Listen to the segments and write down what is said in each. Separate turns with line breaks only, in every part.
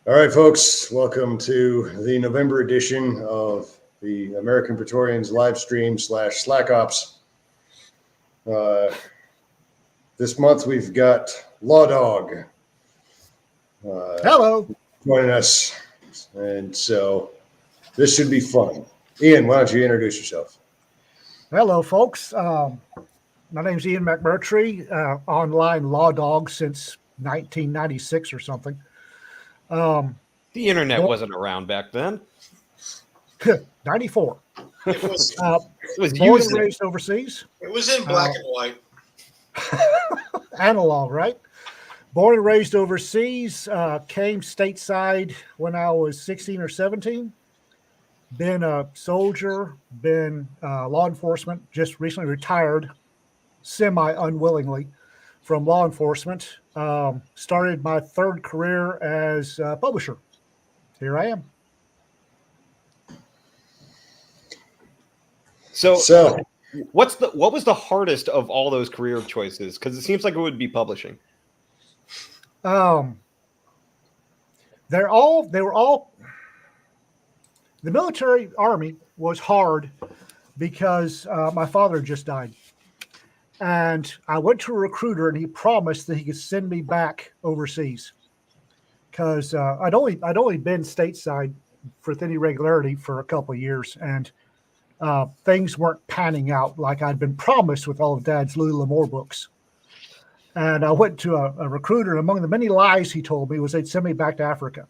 All right, folks, welcome to the November edition of the American Praetorians live stream / Slack Ops. This month we've got LawDog
Hello.
joining us, and so this should be fun. Ian, why don't you introduce yourself?
Hello, folks. My name's Ian McMurtrie, online LawDog since 1996 or something.
The internet wasn't around back then.
94.
It was
Born and raised overseas.
It was in black and white.
Analog, right? Born and raised overseas. Came stateside when I was 16 or 17. Been a soldier, been law enforcement, just recently retired, semi-unwillingly, from law enforcement. Started my third career as a publisher. Here I am.
So what was the hardest of all those career choices? Because it seems like it would be publishing.
They were all. The military army was hard because my father just died, and I went to a recruiter and he promised that he could send me back overseas because I'd only been stateside with any regularity for a couple of years, and things weren't panning out like I'd been promised with all of Dad's Louis L'Amour books. And I went to a recruiter, and among the many lies he told me was they'd send me back to Africa.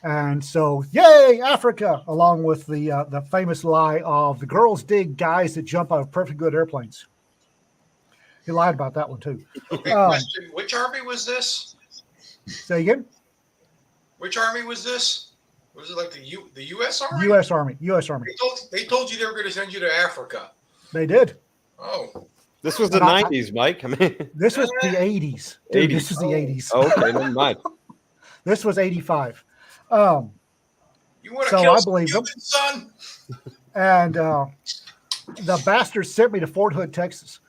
And so, yay, Africa, along with the famous lie of the girls dig guys that jump out of perfectly good airplanes. He lied about that one, too.
Okay, question. Which army was this?
Say again?
Which army was this? Was it like the U.S. Army?
U.S. Army. U.S. Army.
They told you they were going to send you to Africa.
They did.
Oh.
This was the 90s, Mike. I mean,
this was the 80s. Dude, this was the 80s.
Okay, never mind.
This was 85.
You want to
so
kill
I believe them,
son?
And the bastards sent me to Fort Hood, Texas.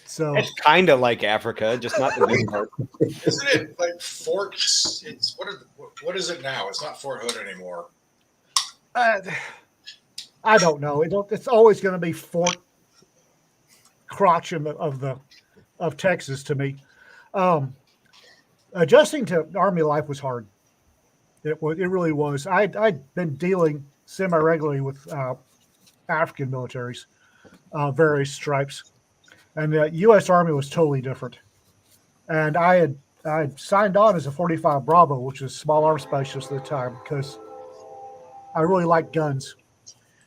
So
it's kind of like Africa, just not the big part.
Isn't it like Fort? It's what is it now? It's not Fort Hood anymore.
I don't know. It's always going to be Fort Crotch of Texas to me. Adjusting to Army life was hard. It really was. I'd been dealing semi-regularly with African militaries, various stripes, and the U.S. Army was totally different. And I had signed on as a 45 Bravo, which was a small arms specialist at the time, because I really liked guns.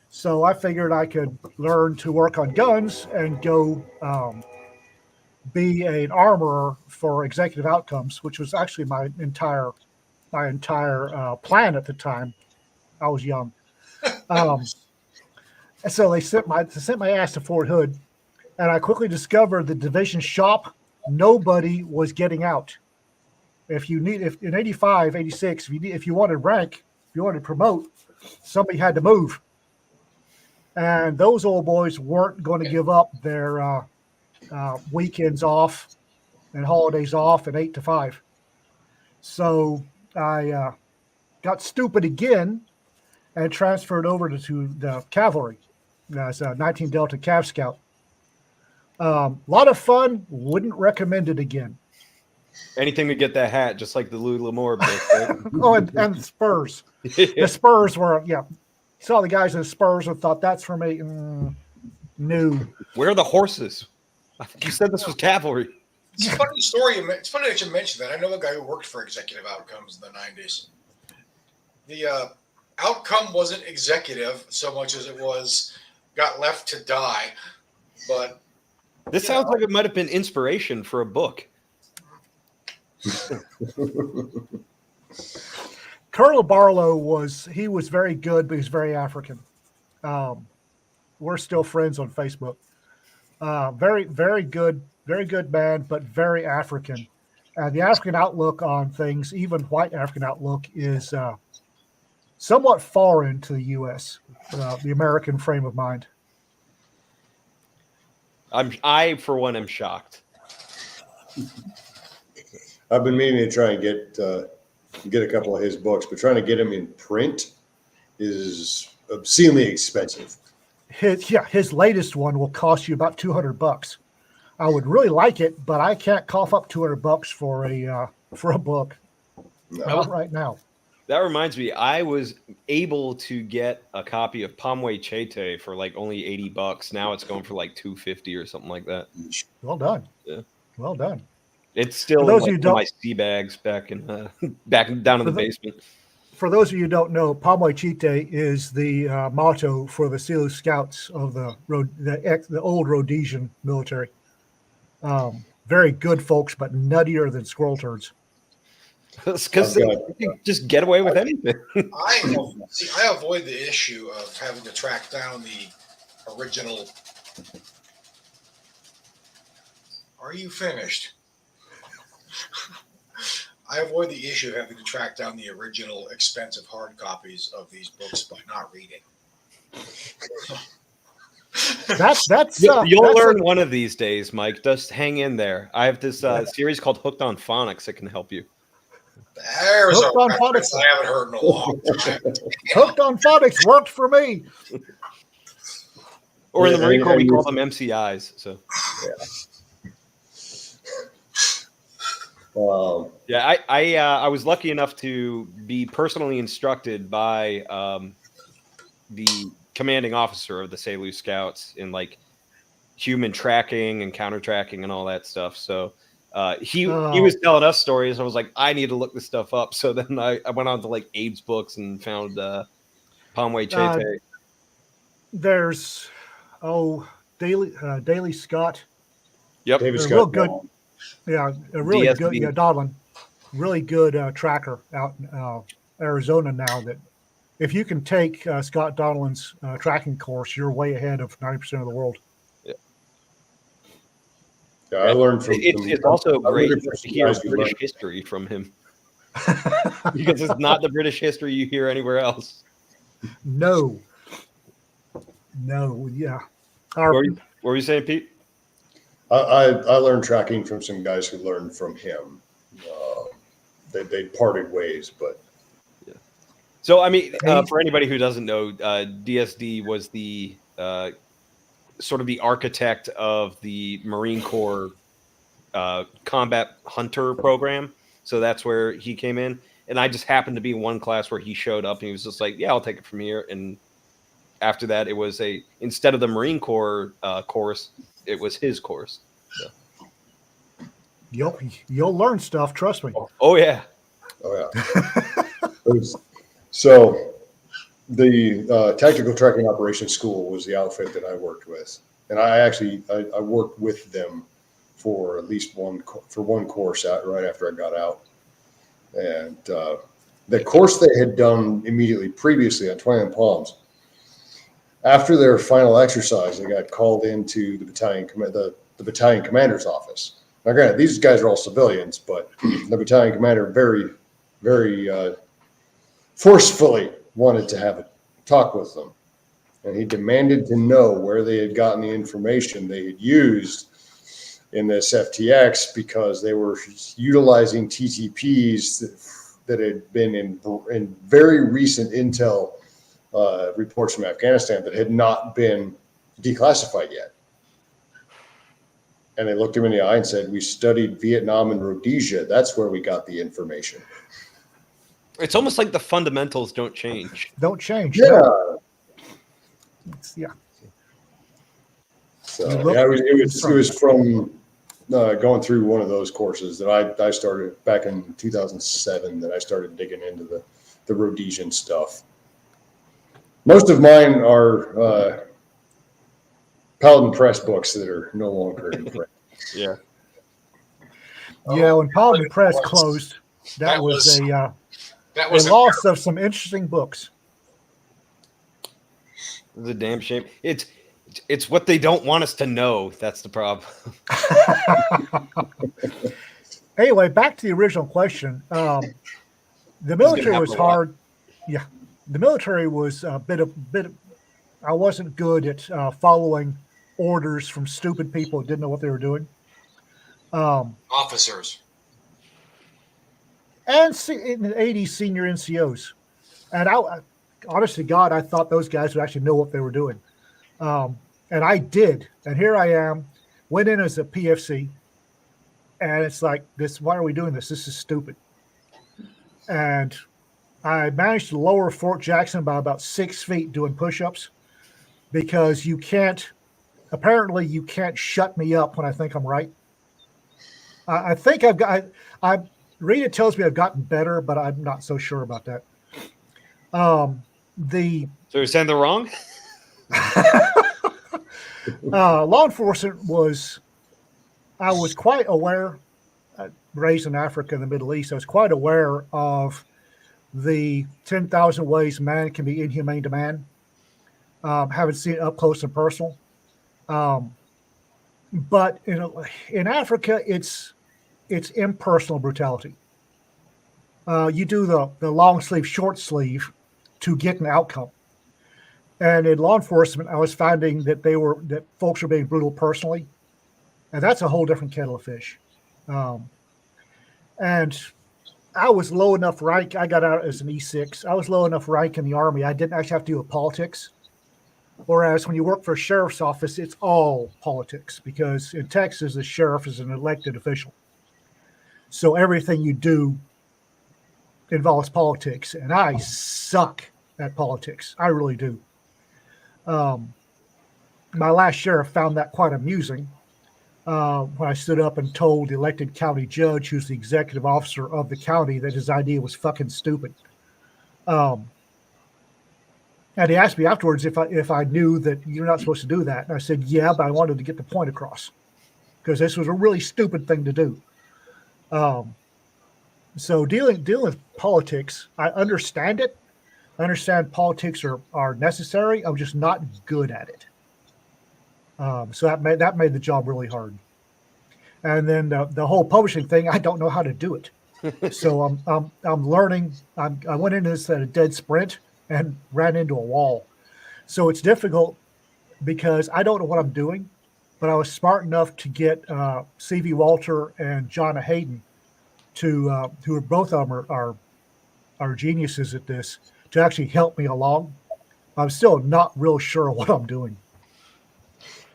So I figured I could learn to work on guns and go be an armorer for Executive Outcomes, which was actually my entire plan at the time. I was young. And so they sent my ass to Fort Hood, and I quickly discovered the division shop, nobody was getting out. If in 85, 86, if you wanted rank, if you wanted to promote, somebody had to move. And those old boys weren't going to give up their weekends off and holidays off at 8 to 5. So I got stupid again and transferred over to the cavalry as a 19 Delta Cav Scout. A lot of fun. Wouldn't recommend it again.
Anything to get that hat, just like the Louis L'Amour book. Right?
Oh, and the Spurs. The Spurs were, saw the guys in the Spurs and thought, that's for me. No.
Where are the horses? You said this was cavalry.
It's a funny story. It's funny that you mentioned that. I know a guy who worked for Executive Outcomes in the 90s. The outcome wasn't executive so much as it was got left to die. But
this sounds like it might have been inspiration for a book.
Colonel Barlow was very good, but he's very African. We're still friends on Facebook. Very, very good man, but very African. The African outlook on things, even white African outlook, is somewhat foreign to the U.S., the American frame of mind.
I, for one, am shocked.
I've been meaning to try and get a couple of his books, but trying to get them in print is obscenely expensive.
His latest one will cost you about $200. I would really like it, but I can't cough up $200 for a book.
No.
Not right now.
That reminds me, I was able to get a copy of Pomway Chete for like only $80. Now it's going for like $250 or something like that.
Well done.
Yeah.
Well done.
It's still
For
in,
those of
like,
you who don't-
my sea bags back in down in the basement.
For those of you who don't know, Pomway Chete is the motto for the Sioux Scouts of the old Rhodesian military. Very good folks, but nuttier than squirrel turds.
Because you can just get away with anything.
I avoid the issue of having to track down the original. Are you finished? I avoid the issue of having to track down the original expensive hard copies of these books by not reading.
You'll learn one of these days, Mike. Just hang in there. I have this series called Hooked on Phonics that can help you.
There's a reference I haven't heard in a long time.
Hooked on Phonics worked for me.
Or in the Marine Corps, we call them MCIs. So, I was lucky enough to be personally instructed by the commanding officer of the Sioux Scouts in like human tracking and counter tracking and all that stuff. So he was telling us stories. I was like, I need to look this stuff up. So then I went on to like Abe's books and found Pomway Chete.
There's Daily Scott.
Yep,
David Scott.
Real good. Yeah, a really
DSB.
good. Yeah, Dodlin, really good tracker out in Arizona now. That if you can take Scott Dodlin's tracking course, you're way ahead of 90% of the world.
Yeah, I learned from.
It's also great
learned
to
from
hear
guys who
British
learned.
history from him because it's not the British history you hear anywhere else.
No, yeah.
What were you saying, Pete?
I learned tracking from some guys who learned from him. They parted ways, but
So, I mean, for anybody who doesn't know, DSD was the sort of the architect of the Marine Corps combat hunter program. So that's where he came in. And I just happened to be in one class where he showed up and he was just like, yeah, I'll take it from here. And after that, it was instead of the Marine Corps course, it was his course. So.
You'll learn stuff. Trust me.
Oh yeah.
So the Tactical Tracking Operations School was the outfit that I worked with, and I worked with them for at least one course out right after I got out, and the course they had done immediately previously on 21 Palms. After their final exercise, they got called into the battalion commander's office. Now, granted, these guys are all civilians, but the battalion commander very, very forcefully wanted to have a talk with them. And he demanded to know where they had gotten the information they had used in this FTX because they were utilizing TTPs that had been in very recent intel reports from Afghanistan that had not been declassified yet. And they looked him in the eye and said, we studied Vietnam and Rhodesia. That's where we got the information.
It's almost like the fundamentals don't change.
Don't change.
Yeah.
No. Yeah.
So it was from going through one of those courses that I started back in 2007 that I started digging into the Rhodesian stuff. Most of mine are Paladin Press books that are no longer in print.
Yeah.
Yeah, when Paladin Press closed, that was a loss of some interesting books.
It's a damn shame. It's what they don't want us to know. That's the problem.
Anyway, back to the original question. The military was hard. Yeah, the military was a bit. I wasn't good at following orders from stupid people who didn't know what they were doing.
Officers.
and in the 80s senior NCOs. And honest to God, I thought those guys would actually know what they were doing. And I did. And here I am, went in as a PFC. And it's like, why are we doing this? This is stupid. And I managed to lower Fort Jackson by about 6 feet doing push-ups because apparently you can't shut me up when I think I'm right. I think Rita tells me I've gotten better, but I'm not so sure about that.
So you're saying they're wrong?
Law enforcement I was quite aware, raised in Africa and the Middle East, I was quite aware of the 10,000 ways man can be inhumane to man. Haven't seen it up close and personal. But in Africa, it's impersonal brutality. You do the long sleeve, short sleeve to get an outcome. And in law enforcement, I was finding that folks were being brutal personally, and that's a whole different kettle of fish. And I was low enough rank. I got out as an E6. I was low enough rank in the Army. I didn't actually have to deal with politics. Whereas when you work for a sheriff's office, it's all politics because in Texas, the sheriff is an elected official. So everything you do involves politics, and I suck at politics. I really do. My last sheriff found that quite amusing when I stood up and told the elected county judge, who's the executive officer of the county, that his idea was fucking stupid. And he asked me afterwards if I knew that you're not supposed to do that. And I said, yeah, but I wanted to get the point across because this was a really stupid thing to do. So dealing with politics, I understand it. I understand politics are necessary. I'm just not good at it. So that made the job really hard. And then the whole publishing thing, I don't know how to do it. So I'm learning. I went into this at a dead sprint and ran into a wall. So it's difficult because I don't know what I'm doing, but I was smart enough to get C.V. Walter and John Hayden who are both of them are geniuses at this, to actually help me along. I'm still not real sure what I'm doing.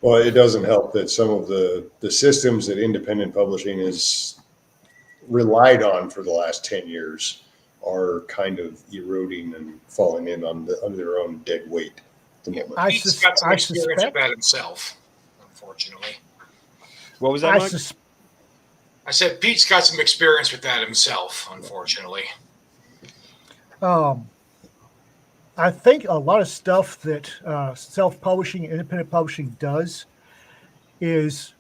Well, it doesn't help that some of the systems that independent publishing has relied on for the last 10 years are kind of eroding and falling in under their own dead weight at the moment.
He's got some experience with that himself, unfortunately.
What was that, Mike?
I said Pete's got some experience with that himself, unfortunately.
I think a lot of stuff that self-publishing and independent publishing does is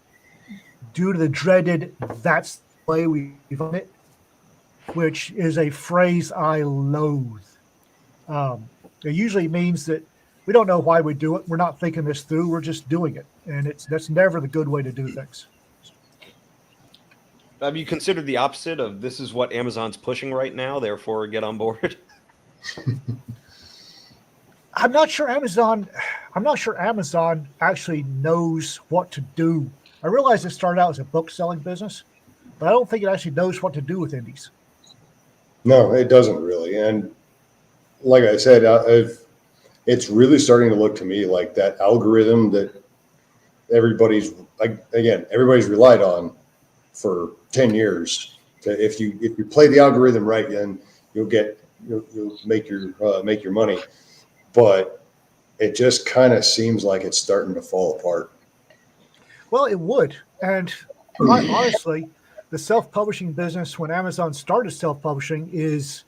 due to the dreaded "that's the way we've done it," which is a phrase I loathe. It usually means that we don't know why we do it. We're not thinking this through. We're just doing it, and that's never the good way to do things.
Have you considered the opposite of this is what Amazon's pushing right now, therefore get on board?
I'm not sure Amazon actually knows what to do. I realize it started out as a book selling business, but I don't think it actually knows what to do with indies.
No, it doesn't really. And like I said, it's really starting to look to me like that algorithm that everybody's relied on for 10 years. If you play the algorithm right, then you'll make your money. But it just kind of seems like it's starting to fall apart.
Well, it would. And quite honestly, the self-publishing business, when Amazon started self-publishing, is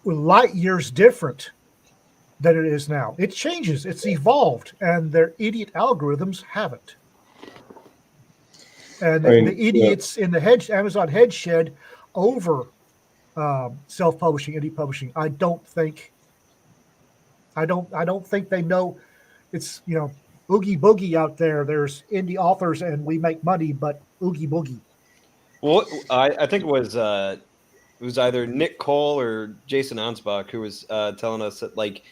light years different than it is now. It changes. It's evolved. And their idiot algorithms haven't. And the idiots in the Amazon head shed over self-publishing, indie publishing, I don't think they know. It's, oogie boogie out there. There's indie authors and we make money, but oogie boogie.
Well, I think it was either Nick Cole or Jason Ansbach who was telling us that like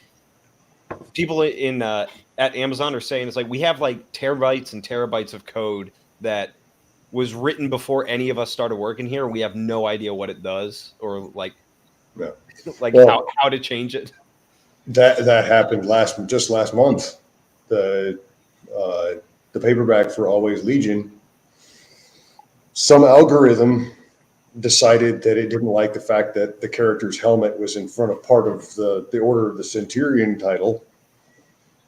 people at Amazon are saying it's like we have like terabytes and terabytes of code that was written before any of us started working here. We have no idea what it does or like how to change it.
That happened just last month. The paperback for Always Legion, some algorithm decided that it didn't like the fact that the character's helmet was in front of part of the Order of the Centurion title,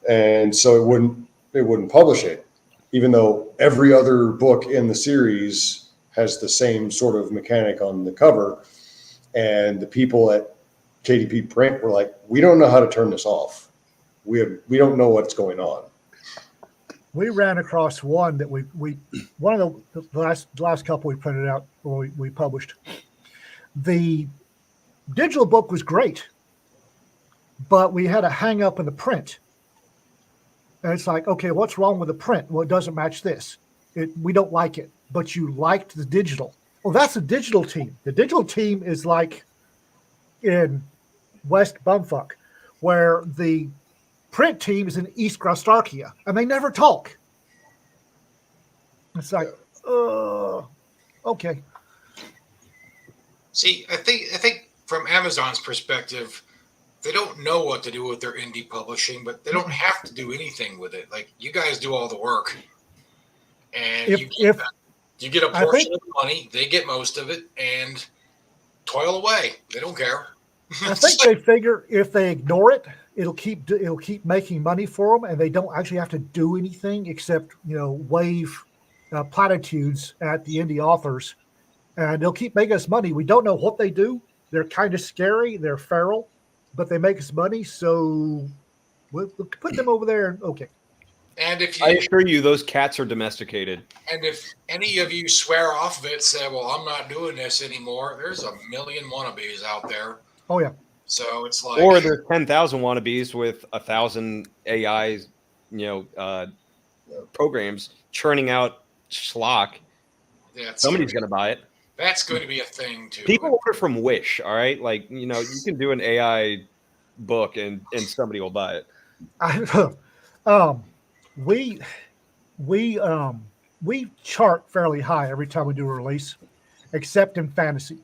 and so it wouldn't publish it, even though every other book in the series has the same sort of mechanic on the cover. And the people at KDP Print were like, "We don't know how to turn this off. We don't know what's going on."
We ran across one that one of the last couple we printed out or we published. The digital book was great, but we had a hang up in the print. And it's like, okay, what's wrong with the print? Well, it doesn't match this. We don't like it, but you liked the digital. Well, that's the digital team. The digital team is like in West Bumfuck, where the print team is in East Grostarkia, and they never talk. It's like, okay.
See, I think from Amazon's perspective, they don't know what to do with their indie publishing, but they don't have to do anything with it. Like, you guys do all the work, and you get a portion of the money, they get most of it, and toil away. They don't care.
I think they figure if they ignore it, it'll keep making money for them, and they don't actually have to do anything except wave platitudes at the indie authors, and they'll keep making us money. We don't know what they do. They're kind of scary. They're feral, but they make us money, so we'll put them over there. Okay.
And
I assure you, those cats are domesticated.
And if any of you swear off of it, say, "Well, I'm not doing this anymore," there's a million wannabes out there.
Oh yeah.
So it's like,
or there's 10,000 wannabes with 1,000 AI, programs churning out schlock.
Yeah,
somebody's going to buy it.
That's going to be a thing too.
People order from Wish. All right, like you can do an AI book and somebody will buy it.
We chart fairly high every time we do a release, except in fantasy.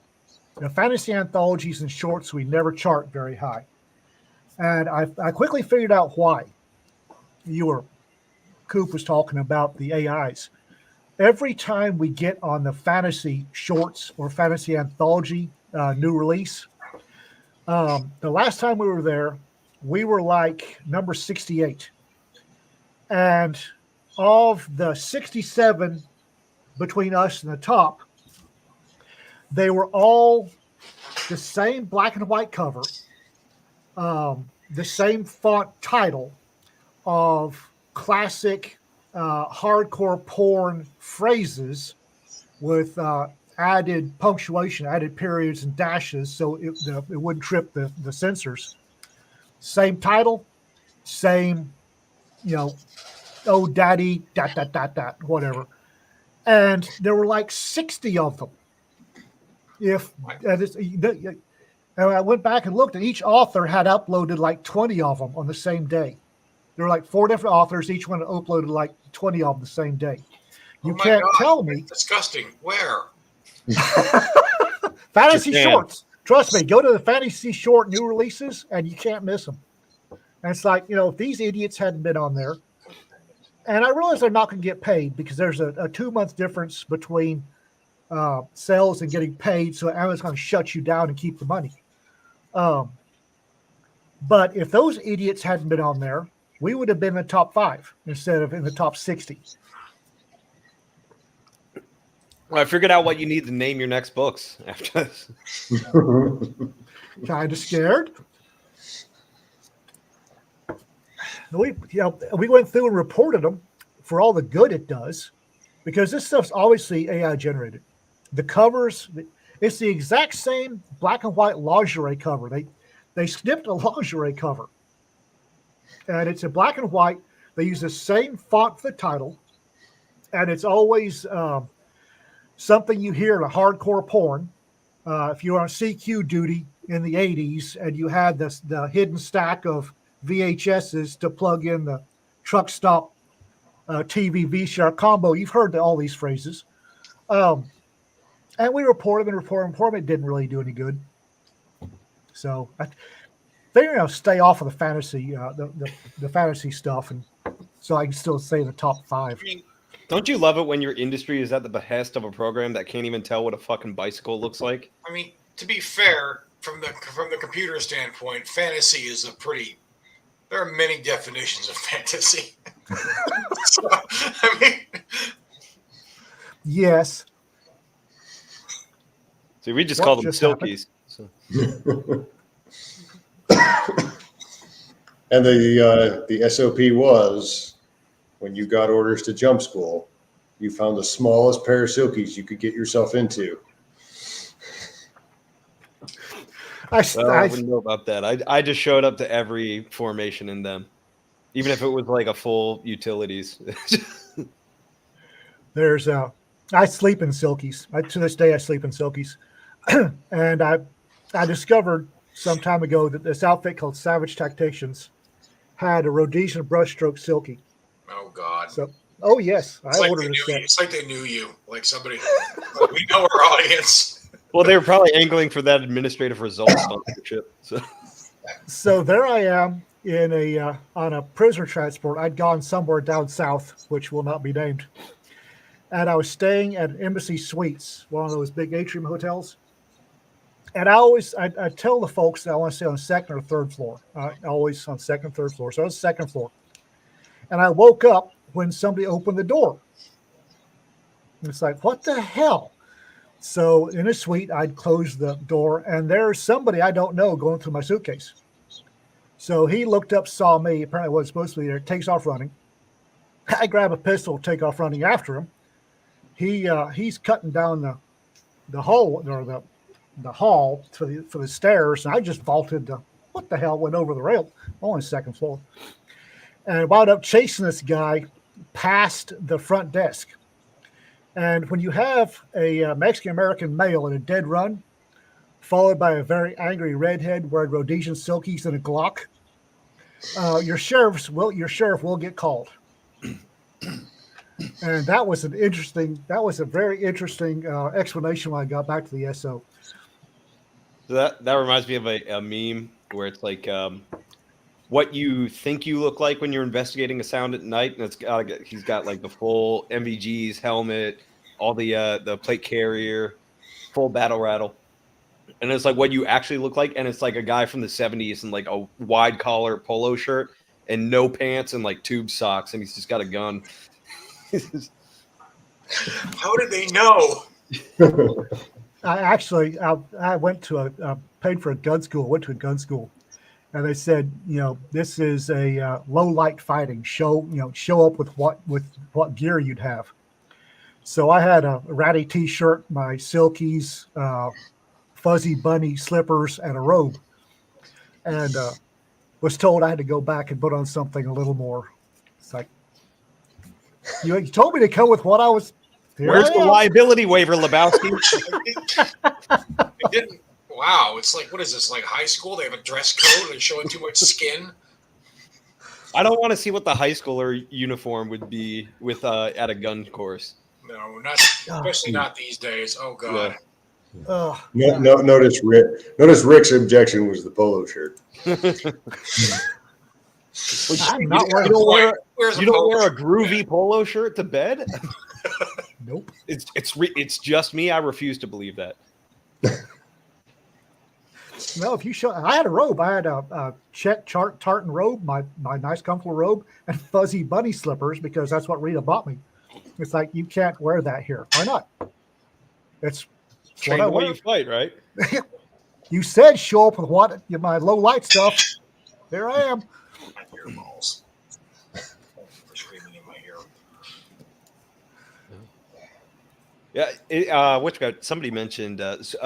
The fantasy anthologies and shorts, we never chart very high. And I quickly figured out why. Coop was talking about the AIs. Every time we get on the fantasy shorts or fantasy anthology new release, the last time we were there, we were like number 68. And of the 67 between us and the top, they were all the same black and white cover, the same font title of classic hardcore porn phrases with added punctuation, added periods and dashes, so it wouldn't trip the censors. Same title, same, oh daddy, whatever. And there were like 60 of them. And I went back and looked, and each author had uploaded like 20 of them on the same day. There were like 4 different authors. Each one uploaded like 20 of them the same day. You can't tell me.
Disgusting. Where?
Fantasy shorts. Trust me. Go to the fantasy short new releases, and you can't miss them. And it's like, if these idiots hadn't been on there, and I realize they're not going to get paid because there's a 2-month difference between sales and getting paid, so Amazon's going to shut you down and keep the money. But if those idiots hadn't been on there, we would have been in the top 5 instead of in the top 60.
Well, I figured out what you need to name your next books after this.
Kind of scared. We went through and reported them for all the good it does, because this stuff's obviously AI generated. The covers, it's the exact same black and white lingerie cover. They snipped a lingerie cover, and it's in black and white. They use the same font for the title, and it's always something you hear in a hardcore porn. If you were on CQ duty in the 80s and you had the hidden stack of VHSs to plug in the truck stop TV VCR combo, you've heard all these phrases. And we report them. It didn't really do any good. So I figured stay off of the fantasy, the fantasy stuff, and so I can still stay in the top 5.
I mean,
Don't you love it when your industry is at the behest of a program that can't even tell what a fucking bicycle looks like?
I mean, to be fair, from the computer standpoint, fantasy is a pretty. There are many definitions of fantasy. So, I mean,
Yes.
See, we just
What
call them
just
silkies. So.
And the SOP was, when you got orders to jump school, you found the smallest pair of silkies you could get yourself into.
I wouldn't know about that. I just showed up to every formation in them, even if it was like a full utilities.
There's I sleep in silkies. To this day, I sleep in silkies. And I discovered some time ago that this outfit called Savage Tacticians had a Rhodesian brushstroke silky.
oh God.
So, oh yes,
It's
I
like
ordered
they
a
knew
set.
you. It's like they knew you. Like somebody. We know our audience.
Well, they were probably angling for that administrative result sponsorship.
So there I am in on a prisoner transport. I'd gone somewhere down south, which will not be named, and I was staying at Embassy Suites, one of those big atrium hotels. And I tell the folks that I want to stay on the second or third floor. Always on second or third floor. So I was second floor, and I woke up when somebody opened the door. It's like, what the hell? So in a suite, I'd close the door, and there's somebody I don't know going through my suitcase. So he looked up, saw me, apparently wasn't supposed to be there, takes off running. I grab a pistol, take off running after him. He's cutting down the hole or the hall for the stairs, and I just vaulted what the hell, went over the rail on the second floor. And wound up chasing this guy past the front desk. And when you have a Mexican-American male in a dead run, followed by a very angry redhead wearing Rhodesian silkies and a Glock, your sheriff will get called. And that was a very interesting explanation when I got back to the SO.
So that reminds me of a meme where it's like what you think you look like when you're investigating a sound at night, and he's got like the full MVG's helmet, all the plate carrier, full battle rattle, and it's like what you actually look like, and it's like a guy from the 70s in like a wide collar polo shirt and no pants and like tube socks, and he's just got a gun.
How did they know?
I went to paid for a gun school. Went to a gun school, and they said, this is a low light fighting. Show up with what gear you'd have. So I had a ratty T-shirt, my silkies, fuzzy bunny slippers, and a robe, and was told I had to go back and put on something a little more. It's like, you told me to come with what I was.
Where's the liability waiver, Lebowski?
It didn't. Wow, it's like, what is this, like high school? They have a dress code. They're showing too much skin.
I don't want to see what the high schooler uniform would be with at a gun course.
No, not especially not these days. Oh God.
Yeah.
Notice Rick's objection was the polo shirt.
I'm not wearing.
You don't wear a groovy polo shirt to bed?
Nope.
It's just me. I refuse to believe that.
No, if you show, I had a robe. I had a check tartan robe, my nice comfortable robe, and fuzzy bunny slippers because that's what Rita bought me. It's like, you can't wear that here. Why not? It's
Train
what I
the way
wear.
you fight, right?
You said show up with my low light stuff. There I am.
My earballs. They're screaming in my ear.
Yeah, somebody mentioned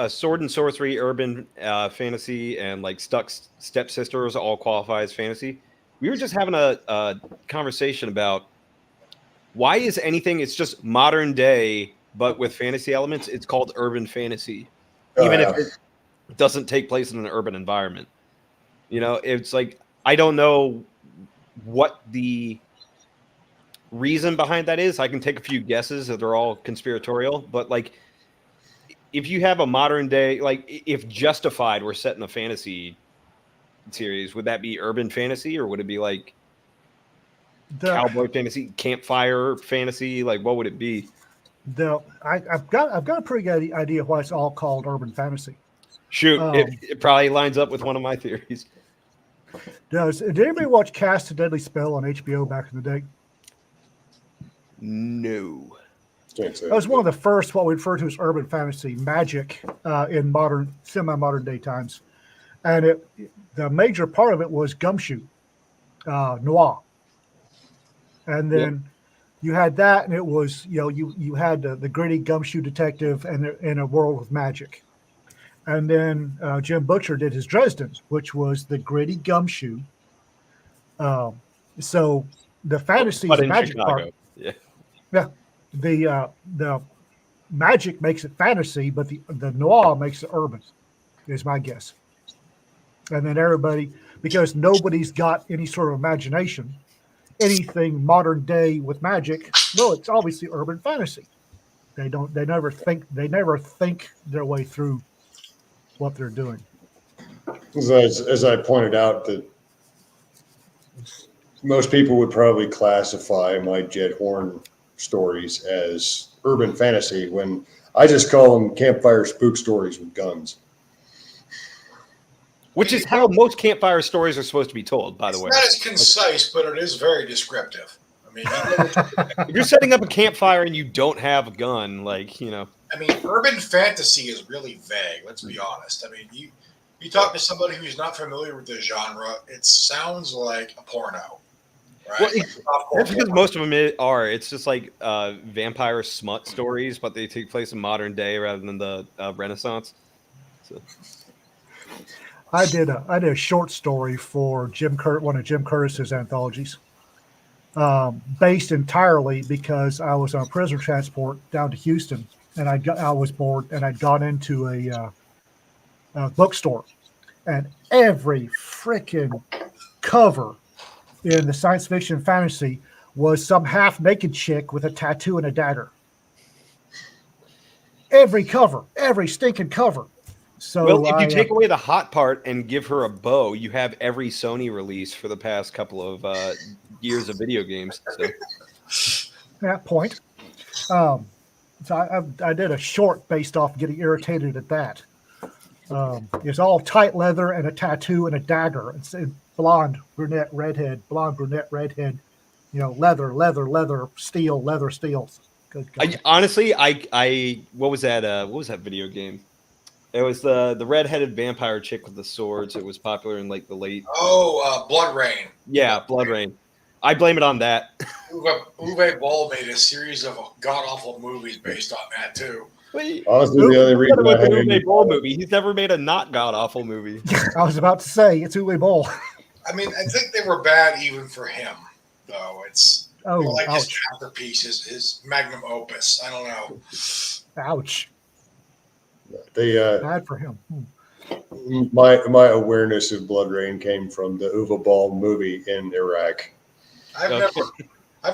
sword and sorcery, urban fantasy, and like Stuck Stepsisters all qualify as fantasy. We were just having a conversation about why is anything, it's just modern day, but with fantasy elements, it's called urban fantasy, even if it doesn't take place in an urban environment. It's like, I don't know what the reason behind that is. I can take a few guesses that they're all conspiratorial, but like if you have a modern day, like if Justified were set in a fantasy series, would that be urban fantasy or would it be like cowboy fantasy, campfire fantasy? Like what would it be?
I've got a pretty good idea why it's all called urban fantasy.
Shoot, it probably lines up with one of my theories.
Did anybody watch Cast a Deadly Spell on HBO back in the day?
No.
That was one of the first, what we refer to as urban fantasy magic in modern, semi-modern day times. And the major part of it was gumshoe, noir. And then you had that, and it was, you had the gritty gumshoe detective in a world with magic. And then Jim Butcher did his Dresden, which was the gritty gumshoe. So the fantasy
but in
magic
Chicago.
part.
Yeah.
The magic makes it fantasy, but the noir makes it urban, is my guess. And then everybody, because nobody's got any sort of imagination, anything modern day with magic, well, it's obviously urban fantasy. They never think their way through what they're doing.
As I pointed out, that most people would probably classify my Jed Horn stories as urban fantasy when I just call them campfire spook stories with guns.
Which is how most campfire stories are supposed to be told, by the way.
It's not as concise, but it is very descriptive. I mean,
if you're setting up a campfire and you don't have a gun, like,
I mean, urban fantasy is really vague. Let's be honest. I mean, you talk to somebody who's not familiar with the genre, it sounds like a porno, right?
Well, that's because most of them are. It's just like vampire smut stories, but they take place in modern day rather than the Renaissance. So.
I did a short story for one of Jim Curtis's anthologies, based entirely because I was on a prisoner transport down to Houston, and I was bored, and I'd gone into a bookstore, and every freaking cover in the science fiction fantasy was some half naked chick with a tattoo and a dagger. Every cover, every stinking cover. So
well, if you take away the hot part and give her a bow, you have every Sony release for the past couple of years of video games. So.
That point. So I did a short based off getting irritated at that. It's all tight leather and a tattoo and a dagger. It's blonde, brunette, redhead, leather, steel. Good God.
Honestly, what was that? What was that video game? It was the redheaded vampire chick with the swords. It was popular in like the late.
Blood Rain.
Yeah, Blood Rain. I blame it on that.
Uwe Boll made a series of god awful movies based on that too.
Honestly, the only reason I had
Uwe Boll movie, he's never made a not god awful movie.
I was about to say it's Uwe Boll.
I mean, I think they were bad even for him, though. It's like his masterpiece, his magnum opus. I don't know.
Ouch.
Bad
for him.
My awareness of Blood Rain came from the Uwe Boll movie in Iraq.
I've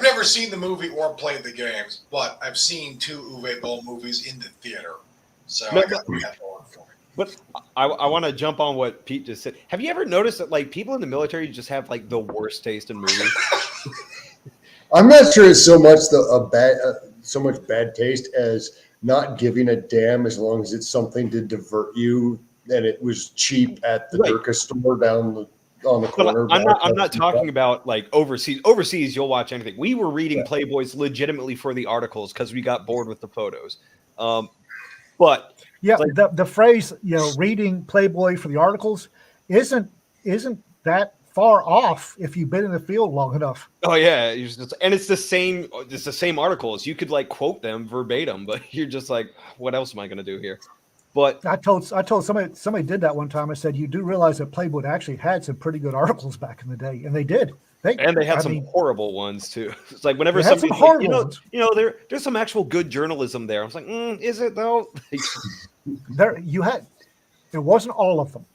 never seen the movie or played the games, but I've seen 2 Uwe Boll movies in the theater. So I got that going for me.
But I want to jump on what Pete just said. Have you ever noticed that like people in the military just have like the worst taste in movies?
I'm not sure it's so much so much bad taste as not giving a damn as long as it's something to divert you, and it was cheap at the Durka store down on the corner.
I'm not talking about like overseas. Overseas, you'll watch anything. We were reading Playboys legitimately for the articles because we got bored with the photos. But
yeah,
like,
the phrase reading Playboy for the articles isn't that far off if you've been in the field long enough.
Oh yeah, and it's the same articles. You could like quote them verbatim, but you're just like, what else am I going to do here? But
I told somebody did that one time. I said, you do realize that Playboy actually had some pretty good articles back in the day, and they did. They
had some horrible ones too. It's like whenever somebody, like, there's some actual good journalism there. I was like, is it though?
It wasn't all of them.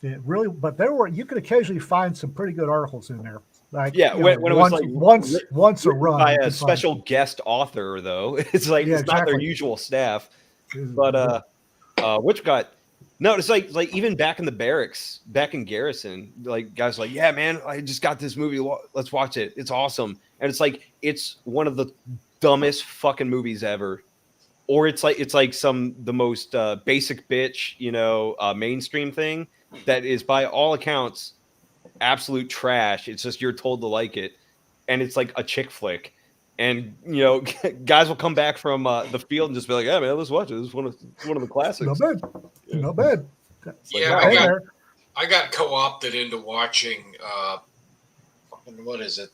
It really, but you could occasionally find some pretty good articles in there. Like
Yeah,
you
when
know,
it was like
once a
written
run
by
you
a
can find it.
special guest author, though. It's like
Yeah,
it's not their
exactly.
usual staff. But which got no, it's like even back in the barracks, back in Garrison, like guys were like, yeah, man, I just got this movie. Let's watch it. It's awesome. And it's like it's one of the dumbest fucking movies ever. Or it's like the most basic bitch, mainstream thing that is by all accounts absolute trash. It's just you're told to like it, and it's like a chick flick. And guys will come back from the field and just be like, "Yeah, man, let's watch it. This is one of the classics."
Not bad.
Yeah.
Not bad.
Like,
Yeah,
wow.
I got co-opted into watching what is it?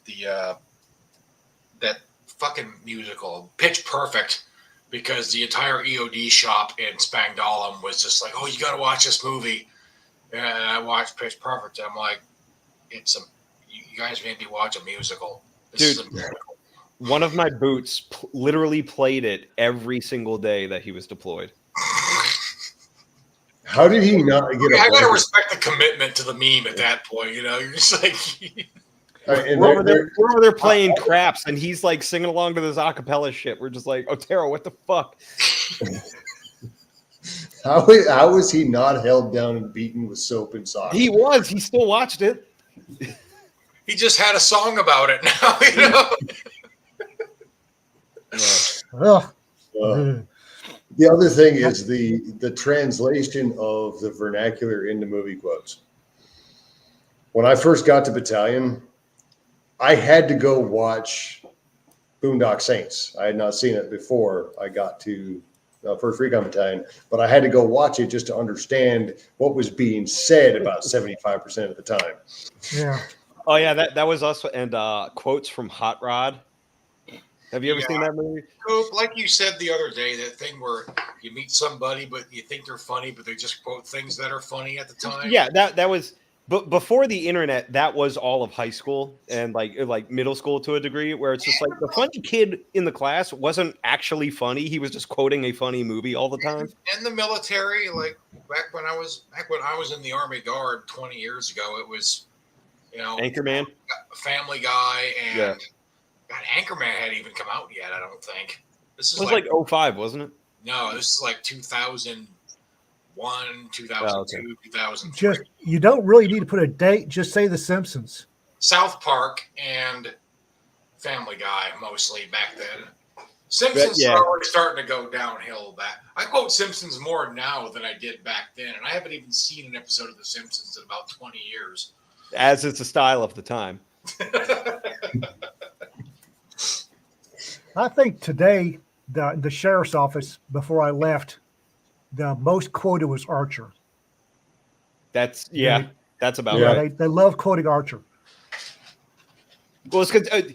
That fucking musical, Pitch Perfect, because the entire EOD shop in Spangdahlem was just like, "Oh, you got to watch this movie." And I watched Pitch Perfect. And I'm like, you guys made me watch a musical. This
Dude,
is a musical.
One of my boots literally played it every single day that he was deployed.
How did he not get
I
a
gotta
blanket?
respect the commitment to the meme at that point. You're just like,
And
We're over there playing craps, and he's like singing along to this acapella shit. We're just like, Otero, what the fuck?
how was he not held down and beaten with soap and socks?
He was. He still watched it.
he just had a song about it now.
Ugh.
The other thing is the translation of the vernacular into movie quotes. When I first got to battalion, I had to go watch Boondock Saints. I had not seen it before I got to First Recon Battalion, but I had to go watch it just to understand what was being said about 75% of the time.
Yeah.
Oh yeah, that was us. And quotes from Hot Rod. Have you ever seen that movie?
Coop, like you said the other day, that thing where you meet somebody, but you think they're funny, but they just quote things that are funny at the time.
Yeah, that was. But before the internet, that was all of high school and like middle school to a degree, where it's just like the funny kid in the class wasn't actually funny. He was just quoting a funny movie all the time.
In the military, like back when I was in the Army Guard 20 years ago, it was,
Anchorman,
Family Guy, and
yeah.
God, Anchorman hadn't even come out yet. I don't think. This is
It was like 05, wasn't it?
No, this is like 2001, 2002, 2003.
Just you don't really need to put a date. Just say The Simpsons.
South Park and Family Guy mostly back then. Simpsons are already starting to go downhill. Back, I quote Simpsons more now than I did back then, and I haven't even seen an episode of The Simpsons in about 20 years.
As it's a style of the time.
I think today the sheriff's office, before I left, the most quoted was Archer.
That's about
Yeah,
right.
they love quoting Archer.
Well, it's because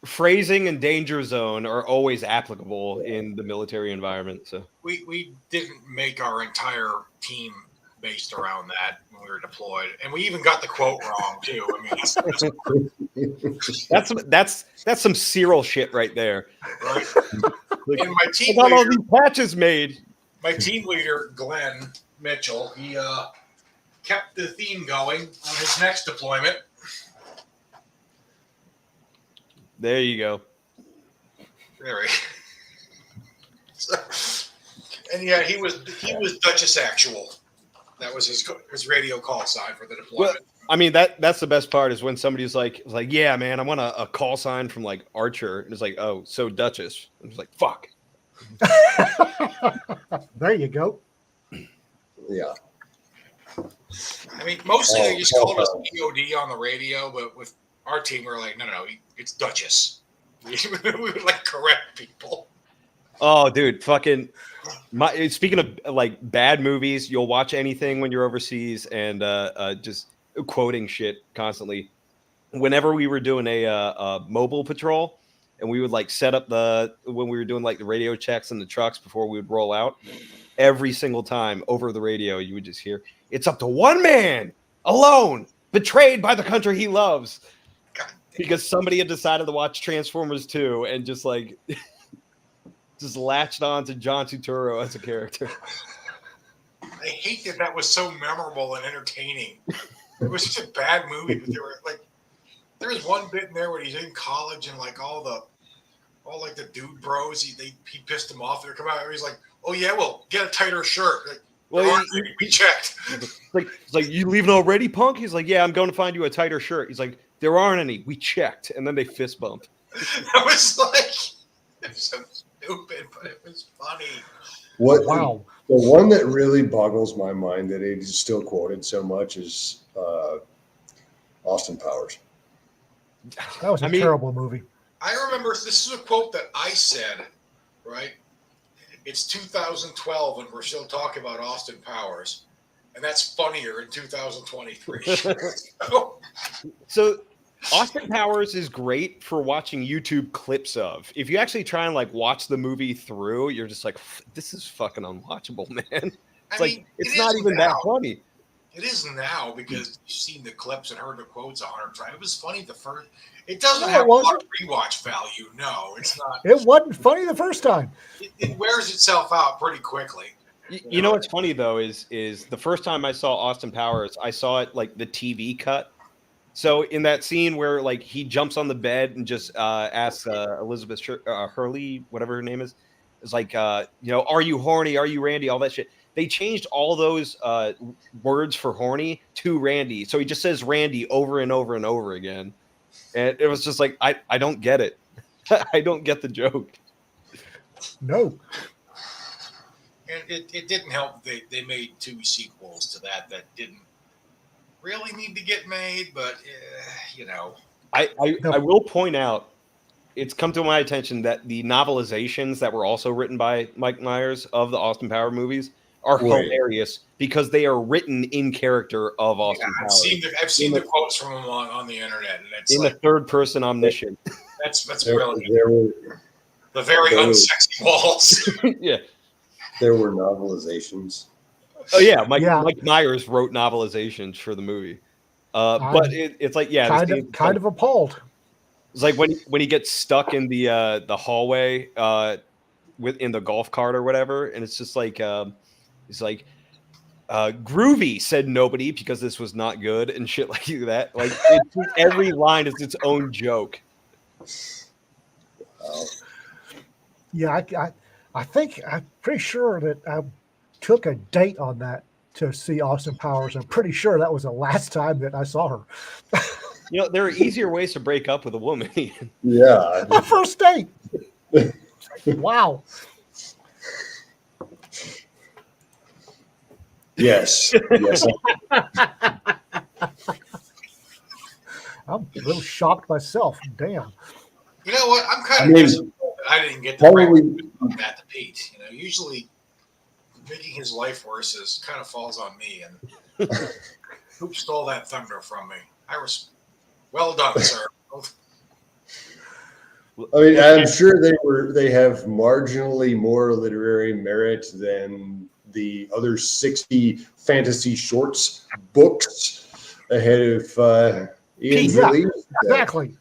phrasing and danger zone are always applicable in the military environment. So
we didn't make our entire team based around that when we were deployed, and we even got the quote wrong too. I mean,
that's some Cyril shit right there.
Right.
Like,
and my team
got all
leader,
these patches made.
my team leader Glenn Mitchell, he kept the theme going on his next deployment.
There you go.
There we go. And yeah, he was Duchess Actual. That was his radio call sign for the deployment.
Well, I mean that's the best part is when somebody's like, yeah, man, I want a call sign from like Archer, and it's like, oh, so Duchess. I'm just like, fuck.
There you go.
Yeah.
I mean, mostly they just called us EOD on the radio, but with our team, we were like, no, it's Duchess. We would like correct people.
Oh, dude, fucking. Speaking of like bad movies, you'll watch anything when you're overseas and just quoting shit constantly. Whenever we were doing a mobile patrol, and we would like set up when we were doing like the radio checks in the trucks before we would roll out, every single time over the radio, you would just hear, "It's up to one man alone, betrayed by the country he loves," because somebody had decided to watch Transformers 2 and just like. Just latched on to John Turturro as a character.
I hate that was so memorable and entertaining. It was such a bad movie, but they were like, There's one bit in there where he's in college and like all the dude bros, he pissed him off. They're coming out and he's like, "Oh yeah, well, get a tighter shirt." Like,
Well,
we checked.
It's like, you leaving already, punk? He's like, yeah, I'm going to find you a tighter shirt. He's like, there aren't any. We checked, and then they fist bump.
I was like, it's so stupid, but it was funny.
Wow.
The one that really boggles my mind that it is still quoted so much is Austin Powers.
That was a terrible movie.
I remember this is a quote that I said, right? It's 2012 and we're still talking about Austin Powers. And that's funnier in 2023.
So Austin Powers is great for watching YouTube clips of. If you actually try and like watch the movie through, you're just like, this is fucking unwatchable, man. It's not even that funny.
It is now because you've seen the clips and heard the quotes 100 times. It was funny the first. It doesn't have a lot of rewatch value. No, it's not.
It wasn't funny the first time.
It wears itself out pretty quickly.
You know what's funny though is the first time I saw Austin Powers, I saw it like the TV cut. So in that scene where like he jumps on the bed and just asks Elizabeth Hurley, whatever her name is like, are you horny? Are you Randy? All that shit. They changed all those words for horny to Randy. So he just says Randy over and over and over again. And it was just like, I don't get it. I don't get the joke.
No.
And it didn't help. They made 2 sequels to that didn't really need to get made, but
I will point out, it's come to my attention that the novelizations that were also written by Mike Myers of the Austin Power movies are hilarious because they are written in character of Austin Powers.
I've seen the quotes from him on the internet, and it's
in
like
the third person omniscient.
That's brilliant. The very unsexy walls.
Yeah.
There were novelizations.
Oh yeah, Mike Myers wrote novelizations for the movie. But it's like
kind of appalled.
It's like when he gets stuck in the hallway in the golf cart or whatever, and it's just like he's like groovy, said nobody because this was not good and shit like that. Like every line is its own joke.
Wow.
Yeah, I think I'm pretty sure that I took a date on that to see Austin Powers. I'm pretty sure that was the last time that I saw her.
There are easier ways to break up with a woman.
Yeah.
A first date. Wow.
Yes.
I'm a little shocked myself. Damn.
You know what? I'm kind of disappointed I didn't get the break at the Pete. Usually making his life worse kind of falls on me, and Coop stole that thunder from me. Well done, sir.
I mean, I'm sure they have marginally more literary merit than the other 60 fantasy shorts books ahead of Ian's release.
Exactly.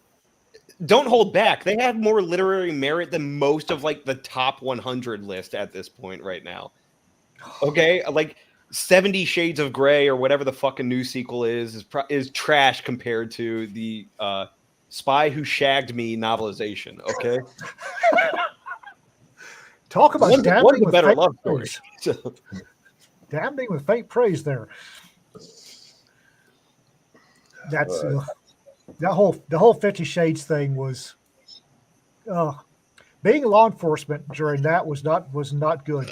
Don't hold back. They have more literary merit than most of like the top 100 list at this point right now. Okay, like 70 Shades of Grey or whatever the fucking new sequel is trash compared to the Spy Who Shagged Me novelization. Okay,
talk about damning with
better
faint
love story.
Damning with faint praise there. That's the whole 50 Shades thing was. Being law enforcement during that was not good.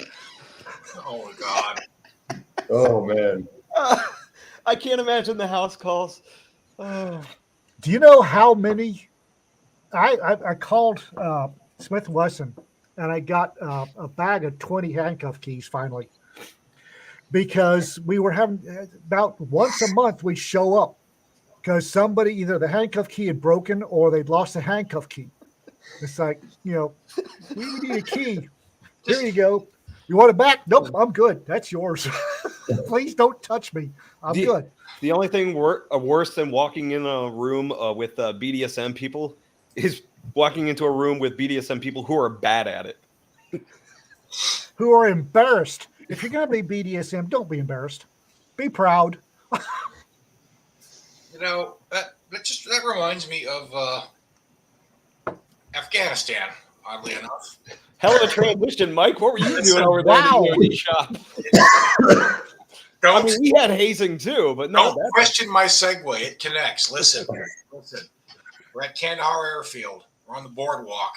Oh God.
Oh man.
I can't imagine the house calls.
Do you know how many? I called Smith & Wesson and I got a bag of 20 handcuff keys finally, because we were having about once a month we'd show up because somebody, either the handcuff key had broken or they'd lost the handcuff key. It's like, we need a key. Here you go. You want it back? Nope, I'm good. That's yours. Please don't touch me. I'm good.
The only thing worse than walking in a room with BDSM people is walking into a room with BDSM people who are bad at it.
Who are embarrassed. If you're going to be BDSM, don't be embarrassed. Be proud.
that reminds me of Afghanistan. Oddly enough,
Hell of a transition, Mike. What were you doing over there
Wow.
in the EOD shop? I mean, we had hazing too, but not
don't
that.
question my segue. It connects. Listen. We're at Kandahar Airfield. We're on the boardwalk.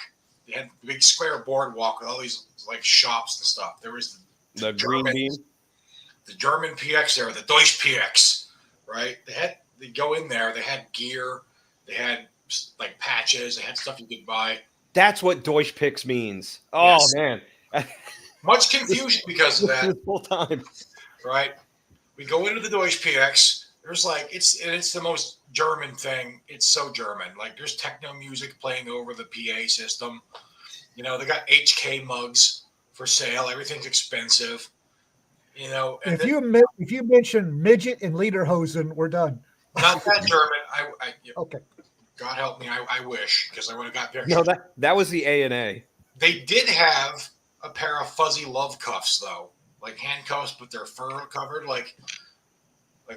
They had the big square boardwalk with all these like shops and stuff. There was
The green bean.
the German PX there, the Deutsch PX, right? They go in there. They had gear. They had like patches. They had stuff you could buy.
That's what Deutsch Pix means. Oh
Yes.
man,
Much confusion because of that,
full time.
right? We go into the Deutsch PX. There's like it's the most German thing. It's so German. Like there's techno music playing over the PA system. You know, they got HK mugs for sale. Everything's expensive. You know, and
If you mention midget and lederhosen, we're done.
not that German.
Okay.
God help me. I wish, because I would have got pictures.
No, that was the A&A.
They did have a pair of fuzzy love cuffs though, like handcuffs, but they're fur covered. Like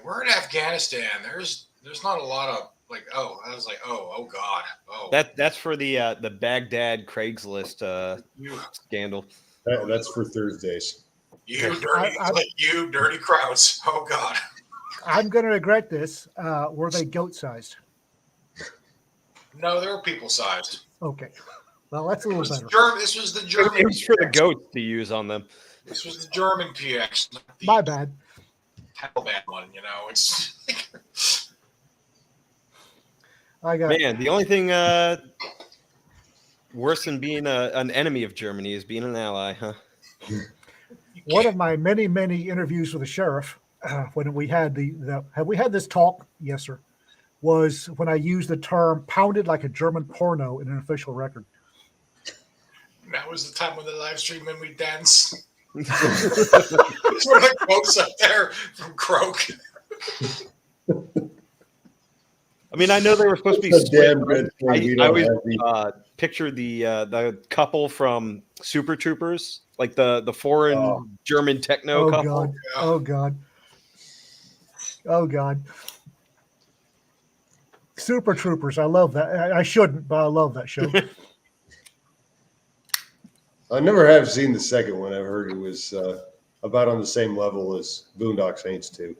we're in Afghanistan. There's not a lot of like. Oh, I was like, oh God, oh.
That's for the Baghdad Craigslist scandal.
That's for Thursdays.
You dirty crowds. Oh God.
I'm going to regret this. Were they goat sized?
No, they were people sized.
Okay. Well, that's a little better.
This was the German.
It was for the goats to use on them.
This was the German PX. Not the
My bad.
Taliban one. You know, it's.
I got
Man, the only thing worse than being an enemy of Germany is being an ally, huh?
one of my many, many interviews with the sheriff when we had have we had this talk? Yes, sir. Was when I used the term pounded like a German porno in an official record.
That was the time when the live stream and we danced. We're like quotes up there from Croak.
I mean, I know they were supposed to be
That's a
split,
damn good
but
thing.
I always picture the couple from Super Troopers, like the foreign German techno
Oh
couple.
God! Oh God! Oh God! Super Troopers. I love that. I shouldn't, but I love that show.
I never have seen the second one. I've heard it was about on the same level as Boondock Saints 2.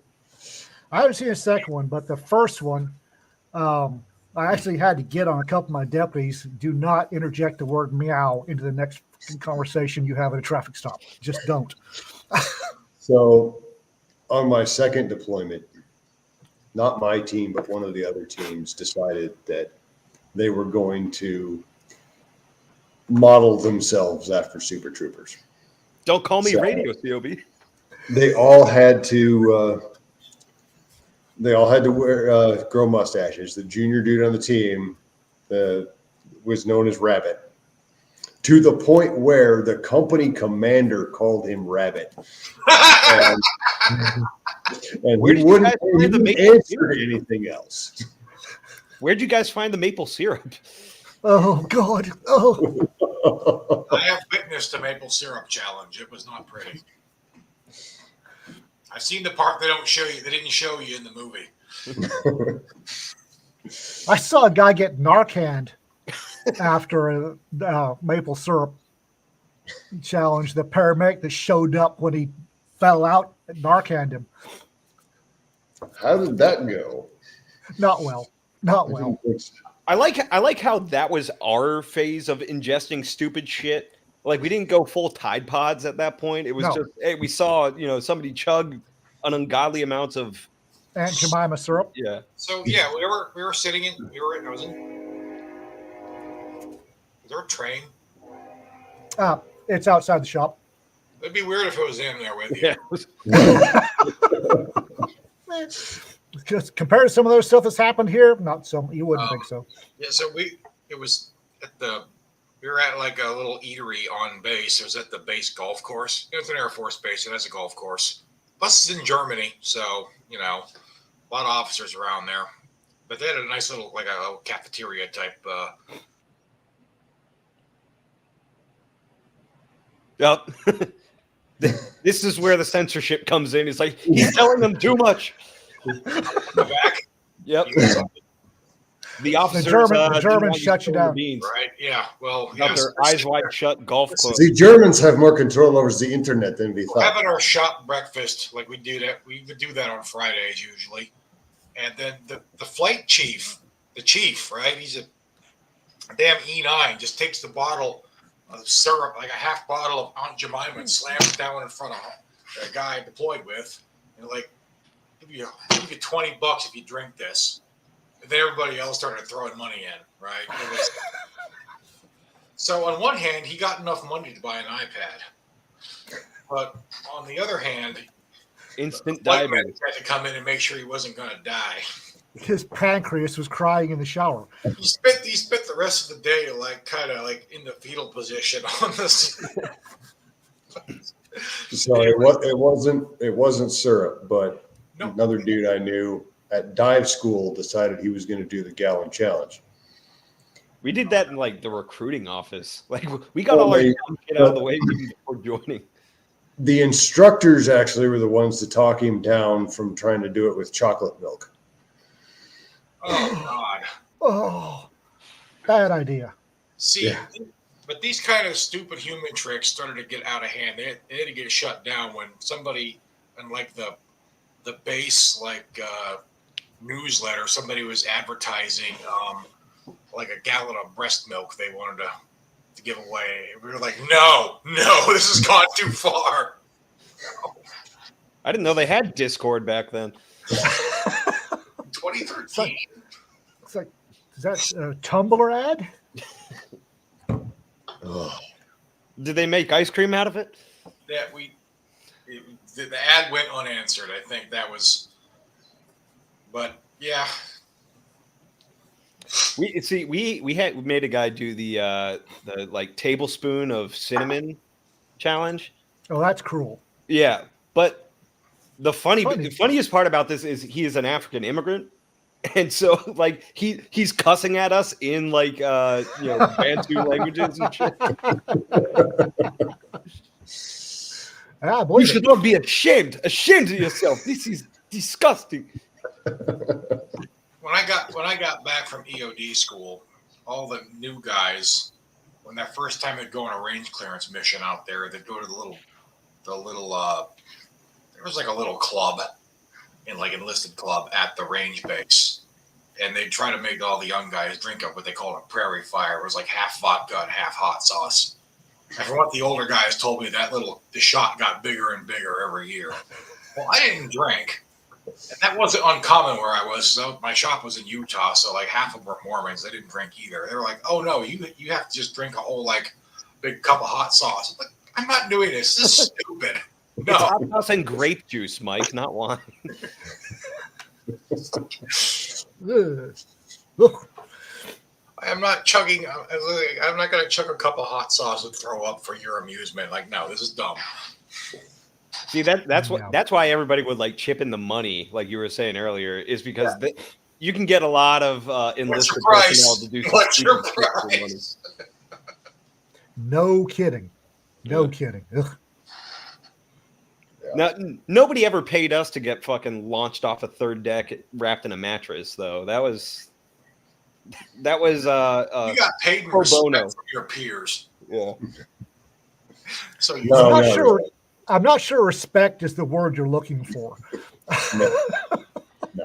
I haven't seen the second one, but the first one, I actually had to get on a couple of my deputies. Do not interject the word meow into the next conversation you have at a traffic stop. Just don't.
So on my second deployment, not my team, but one of the other teams decided that they were going to model themselves after Super Troopers.
Don't call me
So-
radio, COB.
They all had to wear grow mustaches. The junior dude on the team was known as Rabbit, to the point where the company commander called him Rabbit, and
Where
he
did you guys
wouldn't
find the maple
answer
syrup?
anything else.
Where'd you guys find the maple syrup?
Oh God! Oh,
I have witnessed the maple syrup challenge. It was not pretty. I've seen the part they don't show you. They didn't show you in the movie.
I saw a guy get Narcaned after a maple syrup challenge. The paramedic that showed up when he fell out Narcaned him.
How did that go?
Not well. Not well.
I like how that was our phase of ingesting stupid shit. Like we didn't go full Tide Pods at that point. It was
No.
just hey, we saw somebody chug an ungodly amount of
Aunt Jemima syrup.
yeah.
So yeah, we were sitting in. I was in. Is there a train?
It's outside the shop.
It'd be weird if it was in there with you.
Yeah.
Just compared to some of those stuff that's happened here, not so. You wouldn't think so.
Yeah, so we were at like a little eatery on base. It was at the base golf course. It's an Air Force base. It has a golf course. Plus, it's in Germany, so a lot of officers around there. But they had a nice little like a cafeteria type.
Yep. This is where the censorship comes in. It's like he's telling them too much.
In the back.
Yep. The officers,
The Germans
didn't want
shut you
spilling the
down.
beans.
Right? Yeah. Well,
Got
yes.
their eyes wide shut golf club.
The Germans have more control over the internet than we
We're
thought.
having our shop breakfast like we would do that on Fridays usually. And then the flight chief, right? He's a damn E9, just takes the bottle of syrup, like a half bottle of Aunt Jemima, and slams it down in front of the guy I deployed with. And like, give you $20 if you drink this. And then everybody else started throwing money in, right? So on one hand, he got enough money to buy an iPad. But on the other hand,
Instant
the white man
diabetes.
had to come in and make sure he wasn't going to die.
His pancreas was crying in the shower.
He spent the rest of the day kind of in the fetal position on this.
So it wasn't syrup, but
No.
another dude I knew at dive school decided he was going to do the gallon challenge.
We did that in like the recruiting office. Like we got all our dumb shit out of the way even before joining.
The instructors actually were the ones to talk him down from trying to do it with chocolate milk.
Oh God!
Oh, bad idea.
See,
Yeah.
but these kind of stupid human tricks started to get out of hand. They had to get shut down when somebody, in like the base newsletter, somebody was advertising like a gallon of breast milk they wanted to give away. We were like, no, this has gone too far.
I didn't know they had Discord back then.
2013.
It's like, is that a Tumblr ad?
Ugh.
Did they make ice cream out of it?
That the ad went unanswered. I think that was, but yeah.
We made a guy do the like tablespoon of cinnamon challenge.
Oh, that's cruel.
Yeah, but the funniest part about this is he is an African immigrant, and so like he's cussing at us in like Bantu languages and shit.
Ah, boy,
You should not be ashamed of yourself. This is disgusting.
When I got back from EOD school, all the new guys, when that first time they'd go on a range clearance mission out there, they'd go to the little there was like a little club, enlisted club at the range base, and they'd try to make all the young guys drink up what they called a prairie fire. It was like half vodka and half hot sauce. And from what the older guys told me, the shot got bigger and bigger every year. Well, I didn't drink. And that wasn't uncommon where I was. So my shop was in Utah, so like half of them were Mormons. They didn't drink either. They were like, "Oh no, you have to just drink a whole big cup of hot sauce." I'm like, I'm not doing this. This is stupid.
It's
No,
hot sauce and grape juice, Mike, not wine.
Ugh. Look,
I'm not chugging. I'm not going to chug a cup of hot sauce and throw up for your amusement. Like, no, this is dumb.
See that's why everybody would like chip in the money, like you were saying earlier, is because you can get a lot of enlisted personnel to do
What's your
stupid shit for money.
price?
no kidding. No kidding. Ugh.
Now, nobody ever paid us to get fucking launched off a third deck wrapped in a mattress, though. That was
You got paid in
pro
respect
bono.
from your peers.
Yeah.
So you
No,
I'm not
no,
sure. I'm not sure respect is the word you're looking for.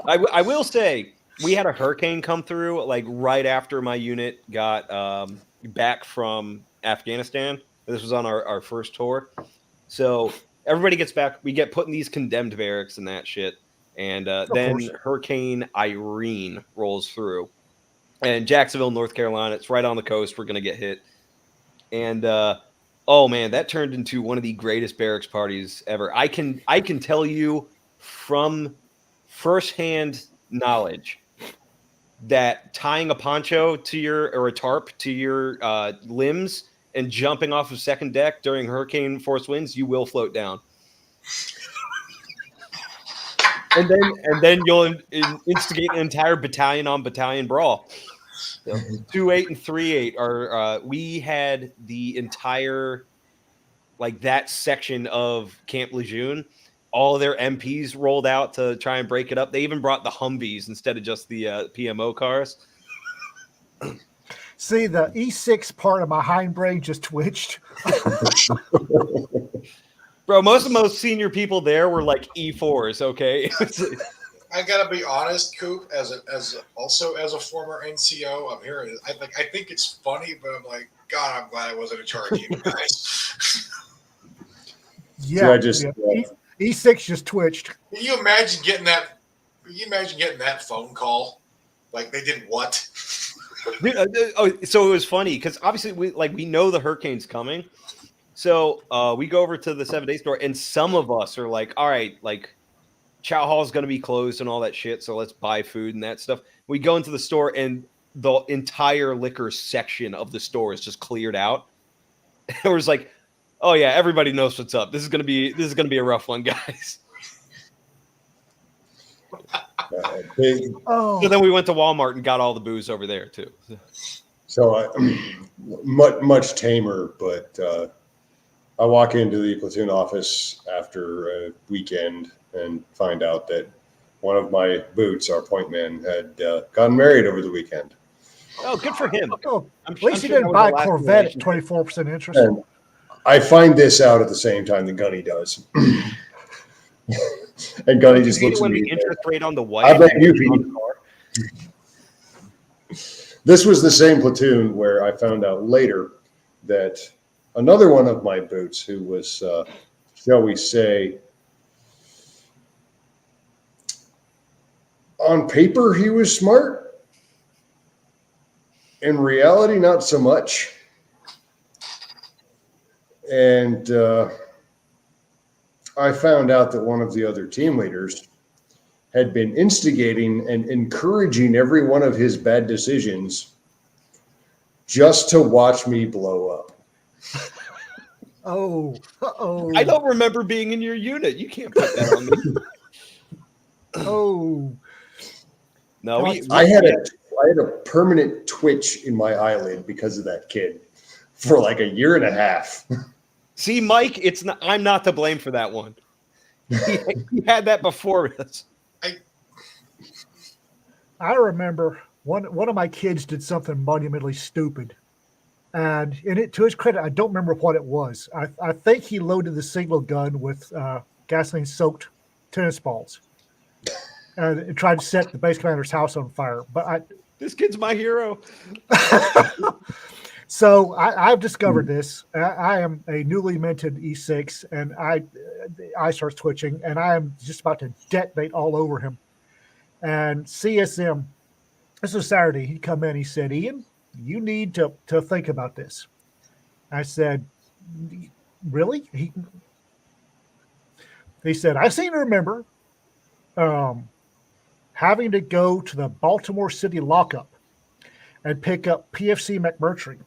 I will say we had a hurricane come through like right after my unit got back from Afghanistan. This was on our first tour. So everybody gets back. We get put in these condemned barracks and that shit. And then
course.
Hurricane Irene rolls through. And Jacksonville, North Carolina, it's right on the coast. We're going to get hit. And oh man, that turned into one of the greatest barracks parties ever. I can tell you from firsthand knowledge that tying a poncho to or a tarp to your limbs and jumping off of second deck during hurricane force winds, you will float down. And then you'll instigate an entire battalion on battalion brawl. 2-8 and 3-8 are we had the entire that section of Camp Lejeune. All of their MPs rolled out to try and break it up. They even brought the Humvees instead of just the PMO cars.
See, the E6 part of my hindbrain just twitched.
Bro, most senior people there were like E4s, okay?
I gotta be honest, Coop. As a former NCO, I'm hearing. I think it's funny, but I'm like, God, I'm glad I wasn't in charge of you guys.
Yeah,
See,
E6 just twitched.
Can you imagine getting that? Can you imagine getting that phone call? Like they did what?
So it was funny because obviously we know the hurricane's coming, so we go over to the 7-Day store, and some of us are like, all right, like Chow Hall's going to be closed and all that shit, so let's buy food and that stuff. We go into the store, and the entire liquor section of the store is just cleared out. It was like, oh yeah, everybody knows what's up. This is gonna be a rough one, guys. So then we went to Walmart and got all the booze over there too.
So much tamer, but I walk into the platoon office after a weekend and find out that one of my boots, our point man, had gotten married over the weekend.
Oh, good for him.
Oh, at least he didn't buy a Corvette at 24% interest.
And I find this out at the same time that Gunny does. And Gunny just looks at me.
The interest rate on the white.
I bet you. This was the same platoon where I found out later that another one of my boots, who was, shall we say, on paper he was smart. In reality, not so much. And I found out that one of the other team leaders had been instigating and encouraging every one of his bad decisions just to watch me blow up.
Oh.
I don't remember being in your unit. You can't put that on me.
Oh.
No,
I had a permanent twitch in my eyelid because of that kid for like a year and a half.
See, Mike, I'm not to blame for that one. He had that before us.
I remember one of my kids did something monumentally stupid. And to his credit, I don't remember what it was. I think he loaded the signal gun with gasoline-soaked tennis balls and tried to set the base commander's house on fire. But
this kid's my hero.
So I've discovered this. I am a newly minted E6, and I start twitching, and I am just about to detonate all over him. And CSM, this was Saturday, he'd come in, he said, Ian, you need to think about this. I said, really? He said, I seem to remember having to go to the Baltimore City lockup and pick up PFC McMurtrie,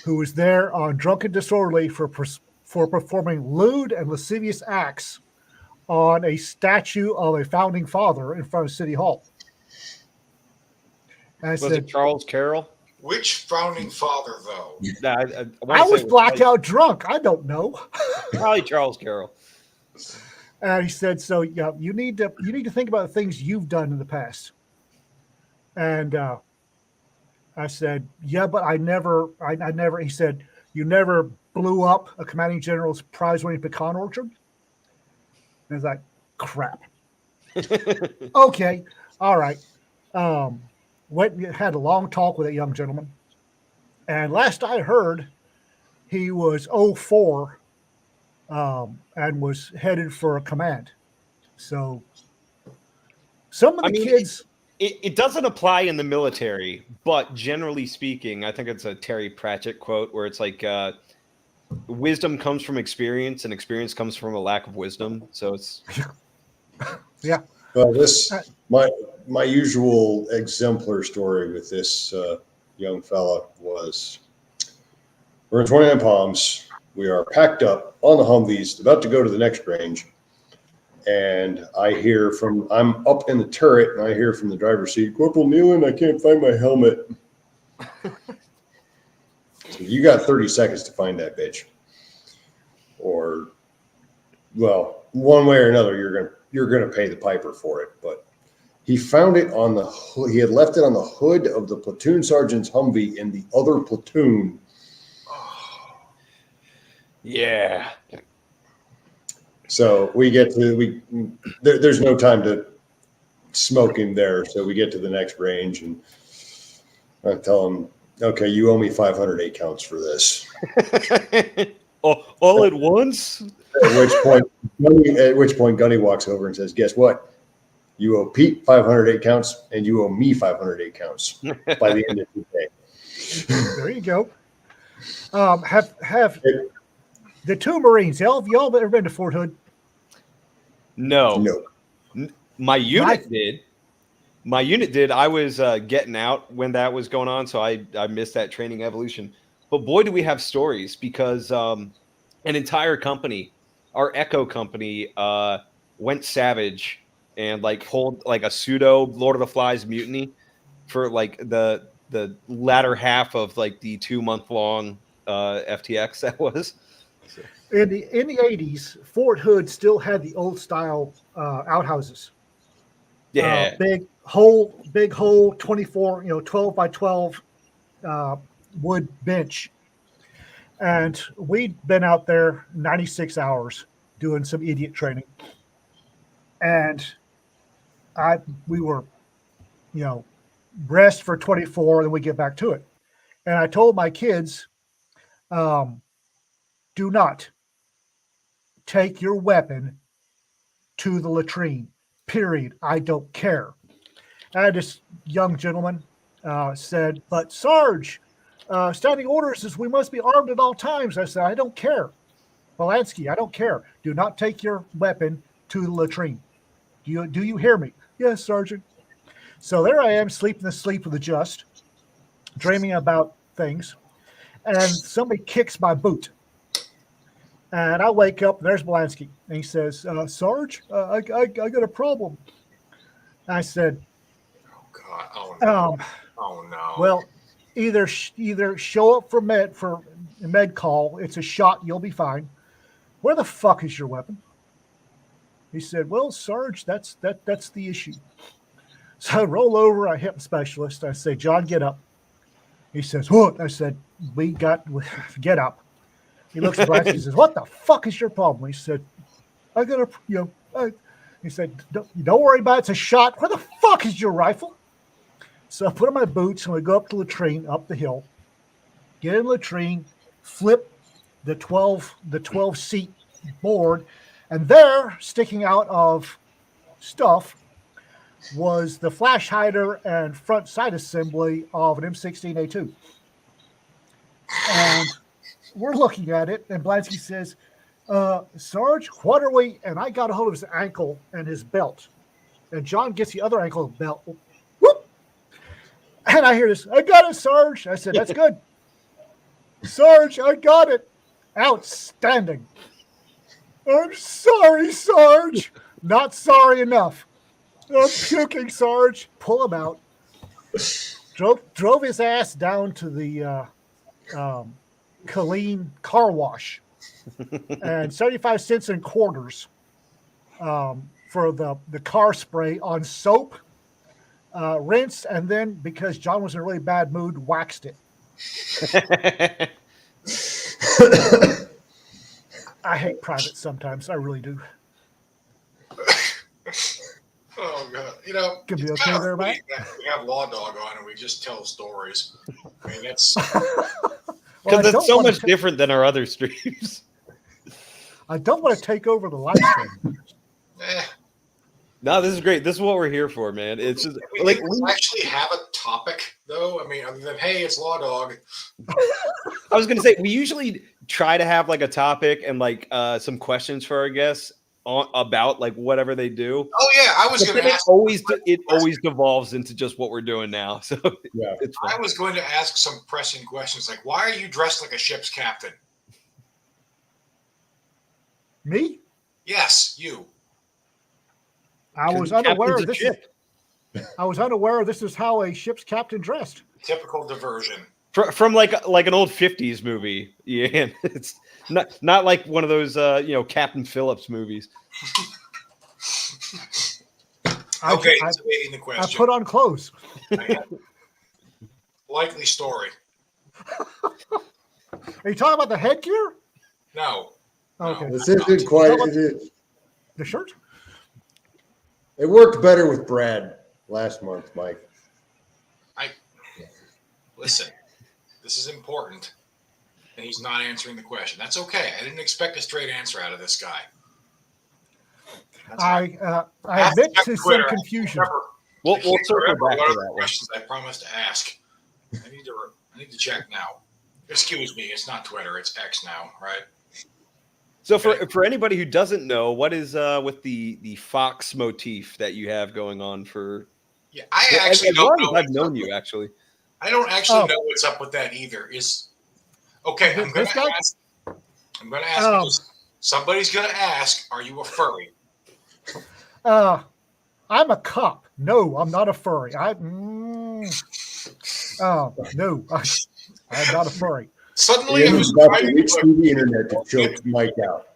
who was there on drunk and disorderly for performing lewd and lascivious acts on a statue of a founding father in front of City Hall. And I said,
it Charles Carroll?
Which founding father, though?
I was blackout drunk. I don't know.
Probably Charles Carroll.
And he said, so yeah, you need to think about the things you've done in the past. And I said, yeah, but I never, he said, you never blew up a commanding general's prize-winning pecan orchard? And I was like, crap. Okay, all right. Went and had a long talk with a young gentleman. And last I heard, he was 04 and was headed for a command. So some of the kids...
It doesn't apply in the military, but generally speaking, I think it's a Terry Pratchett quote where it's like, wisdom comes from experience and experience comes from a lack of wisdom. So it's...
Yeah.
Well, my usual exemplar story with this young fella was, we're in 29 Palms. We are packed up on the Humvees, about to go to the next range. And I'm up in the turret, and I hear from the driver's seat, Corporal Nealon, I can't find my helmet. So you got 30 seconds to find that bitch. Or, well, one way or another, you're gonna pay the piper for it. But He found it on the hood. He had left it on the hood of the platoon sergeant's Humvee in the other platoon.
Yeah.
So there's no time to smoke him there. So we get to the next range and I tell him, okay, you owe me 500 8 counts for this.
all at once?
At which point Gunny walks over and says, guess what? You owe Pete 500 8 counts and you owe me 500 8 counts by the end of the day.
There you go. Have the two Marines, y'all ever been to Fort Hood?
No. My unit did. My unit did. I was getting out when that was going on, so I missed that training evolution. But boy, do we have stories, because an entire company, our Echo company, went savage and like pulled like a pseudo Lord of the Flies mutiny for like the latter half of like the 2-month-long FTX that was. So.
In the 80s, Fort Hood still had the old style outhouses.
Yeah,
big hole, 24, 12 by 12 wood bench. And we'd been out there 96 hours doing some idiot training. And we were, rest for 24, then we get back to it. And I told my kids, do not take your weapon to the latrine, period. I don't care. And this young gentleman said, but Sarge, standing orders is we must be armed at all times. I said, I don't care. Polanski, I don't care. Do not take your weapon to the latrine. Do you hear me? Yes, Sergeant. So there I am, sleeping the sleep of the just, dreaming about things, and somebody kicks my boot. And I wake up, and there's Polanski. And he says, Sarge, I got a problem. I said,
oh, God. Oh, no. Oh, no.
Well, either show up for med call. It's a shot. You'll be fine. Where the fuck is your weapon? He said, well, Sarge, that's the issue. So I roll over. I hit the specialist. I say, John, get up. He says, what? I said, get up. He looks at Blanche. He says, what the fuck is your problem? He said, I got he said, don't worry about it. It's a shot. Where the fuck is your rifle? So I put on my boots and we go up the latrine, up the hill, get in the latrine, flip the 12 seat board. And there, sticking out of stuff, was the flash hider and front sight assembly of an M16A2. And we're looking at it, and Blansky says, Sarge, what are we? And I got a hold of his ankle and his belt. And John gets the other ankle belt. Whoop! And I hear this, I got it, Sarge. I said, that's good. Sarge, I got it. Outstanding. I'm sorry, Sarge. Not sorry enough. I'm puking, Sarge. Pull him out. Drove his ass down to the Colleen car wash, and 75 cents in quarters for the car spray on soap, rinsed, and then, because John was in a really bad mood, waxed it. I hate privates sometimes. I really do.
Oh, God.
Could be
it's
okay
kind of
there,
funny
Mike.
that we have LawDog on and we just tell stories. I mean, it's...
Because it's so much different than our other streams.
I don't want to take over the live stream.
No, this is great. This is what we're here for, man. It's just
we actually have a topic, though. I mean, other than, hey, it's LawDog.
I was going to say, we usually try to have like a topic and like some questions for our guests about like whatever they do.
Oh yeah, I was going to ask.
It always devolves into just what we're doing now. So
yeah,
it's fun.
I was going to ask some pressing questions like, why are you dressed like a ship's captain?
Me?
Yes, you.
I was unaware of this. I was unaware this is how a ship's captain dressed.
Typical diversion.
From like an old 50s movie. Yeah, it's not like one of those Captain Phillips movies.
Okay,
I,
it's evading the
I
question.
put on clothes.
Likely story.
Are you talking about the headgear?
No.
Okay.
This isn't quite.
The shirt?
It worked better with Brad last month, Mike.
Listen, this is important, and he's not answering the question. That's okay. I didn't expect a straight answer out of this guy.
I admit to some confusion.
We'll circle back to that one.
Questions I promised to ask. I need to check now. Excuse me, it's not Twitter, it's X now, right?
So for anybody who doesn't know, what is with the fox motif that you have going on for?
Yeah, I actually don't know.
I've known you actually.
I don't actually know what's up with that either. Okay? I'm going to ask. Because somebody's going to ask, "Are you a furry?"
I'm a cop. No, I'm not a furry. No, I'm not a furry.
Suddenly,
Ian was about to reach through the internet to choke Mike out.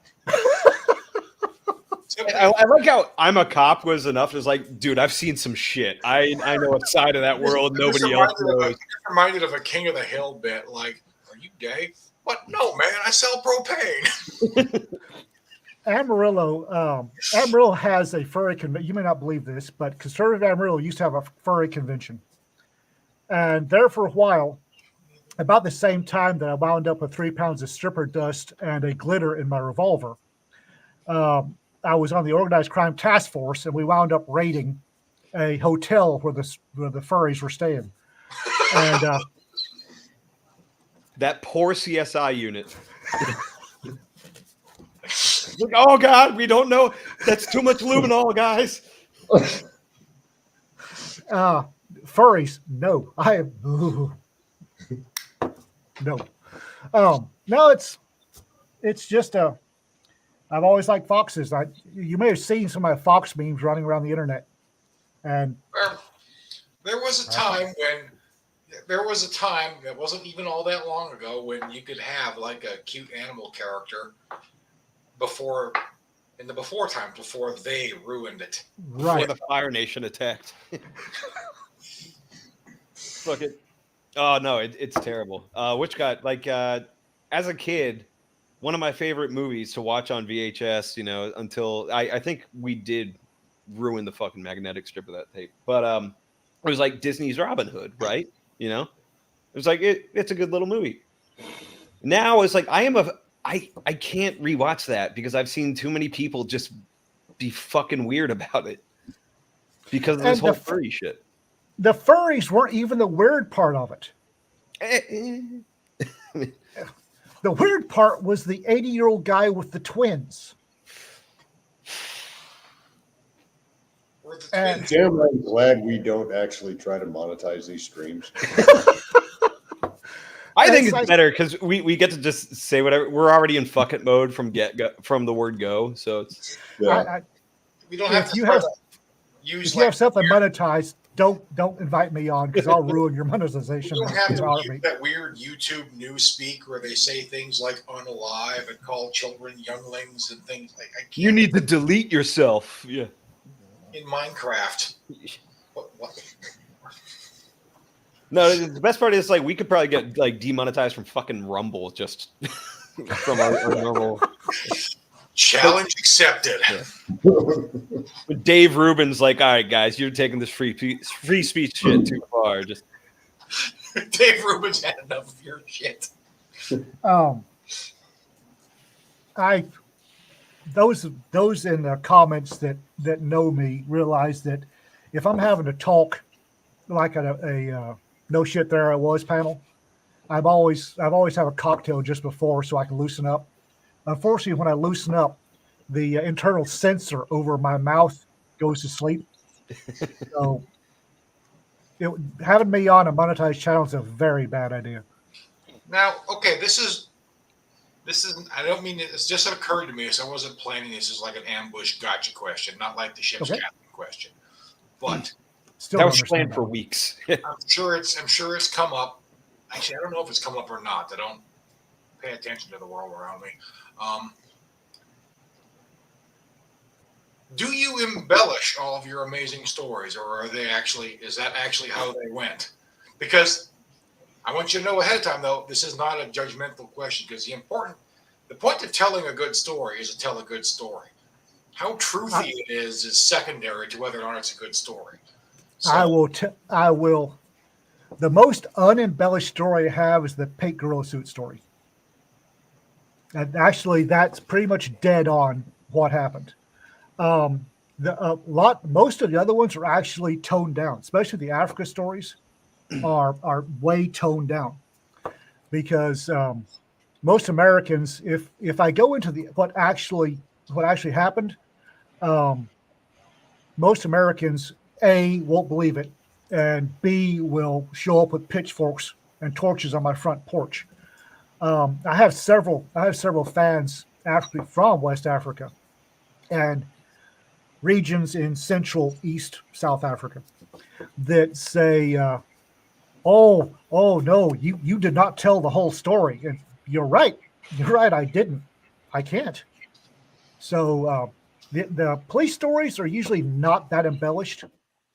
I like how "I'm a cop" was enough. It's like, dude, I've seen some shit. I know a side of that world nobody else knows.
Reminded of a King of the Hill bit. Like, are you gay? What? No, man. I sell propane.
Amarillo has a furry convention. You may not believe this, but conservative Amarillo used to have a furry convention, and there for a while, about the same time that I wound up with 3 pounds of stripper dust and a glitter in my revolver. I was on the organized crime task force, and we wound up raiding a hotel where the furries were staying. And
that poor CSI unit. Like, oh God, we don't know. That's too much luminol, guys.
Furries, no. No. It's just I've always liked foxes. You may have seen some of my fox memes running around the internet. And
there was a time that wasn't even all that long ago when you could have like a cute animal character in the before times, before they ruined it.
Right.
Before the Fire Nation attacked. Look it. Oh no, it's terrible. Which got as a kid, one of my favorite movies to watch on VHS, until I think we did ruin the fucking magnetic strip of that tape. But it was like Disney's Robin Hood, right? It was like it's a good little movie. Now it's like I can't rewatch that because I've seen too many people just be fucking weird about it because of this whole furry shit.
The furries weren't even the weird part of it. The weird part was the 80-year-old guy with the twins.
And damn, I'm glad we don't actually try to monetize these streams.
I think it's better because we get to just say whatever. We're already in fuck it mode from the word go. So it's
we don't have
if you have something monetized, don't invite me on because I'll ruin your monetization.
You don't have to use that weird YouTube news speak where they say things like unalive and call children younglings and things like.
You need to delete yourself. Yeah.
In Minecraft. What?
No, the best part is we could probably get demonetized from fucking Rumble just from our normal.
Challenge accepted.
Yeah. Dave Rubin's like, all right, guys, you're taking this free speech shit too far. Just
Dave Rubin's had enough of your shit.
Those in the comments that know me realize that if I'm having to talk like a no shit there I was panel, I've always have a cocktail just before so I can loosen up. Unfortunately, when I loosen up, the internal sensor over my mouth goes to sleep. So having me on a monetized channel is a very bad idea.
Now, okay, this is I don't mean it's just occurred to me, so I wasn't planning this as like an ambush gotcha question, not like the ship's captain question. But
still
that was planned for weeks.
I'm sure it's come up. Actually, I don't know if it's come up or not. I don't pay attention to the world around me. Do you embellish all of your amazing stories, or is that actually how they went? Because I want you to know ahead of time, though, this is not a judgmental question, because the point of telling a good story is to tell a good story. How truthy it is secondary to whether or not it's a good story. So,
I will. The most unembellished story I have is the pink gorilla suit story. And actually, that's pretty much dead on what happened. Most of the other ones are actually toned down, especially the Africa stories are way toned down, because most Americans, if I go into what actually happened, most Americans won't believe it, and B will show up with pitchforks and torches on my front porch. I have several fans actually from West Africa and regions in Central East South Africa that say, "Oh no, you did not tell the whole story." And you're right, I didn't. I can't. So the police stories are usually not that embellished.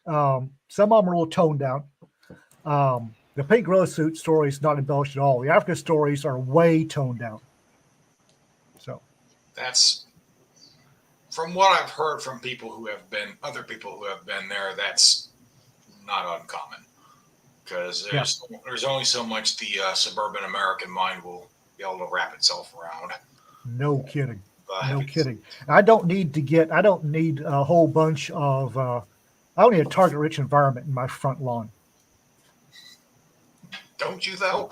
Some of them are a little toned down. The pink gorilla suit story is not embellished at all. The Africa stories are way toned down. So
that's from what I've heard from other people who have been there. That's not uncommon, because there's only so much the suburban American mind will be able to wrap itself around.
No kidding. No kidding. I don't need a whole bunch of. I don't need a target-rich environment in my front lawn.
Don't you though?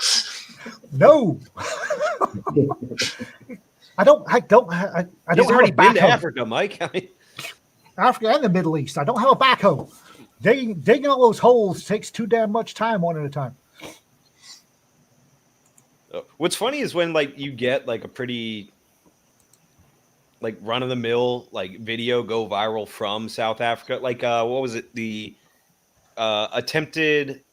No. I don't.
He's already been to Africa, Mike.
Africa and the Middle East. I don't have a backhoe. Digging all those holes takes too damn much time one at a time.
What's funny is when you get a pretty run of the mill video go viral from South Africa. What was it? The attempted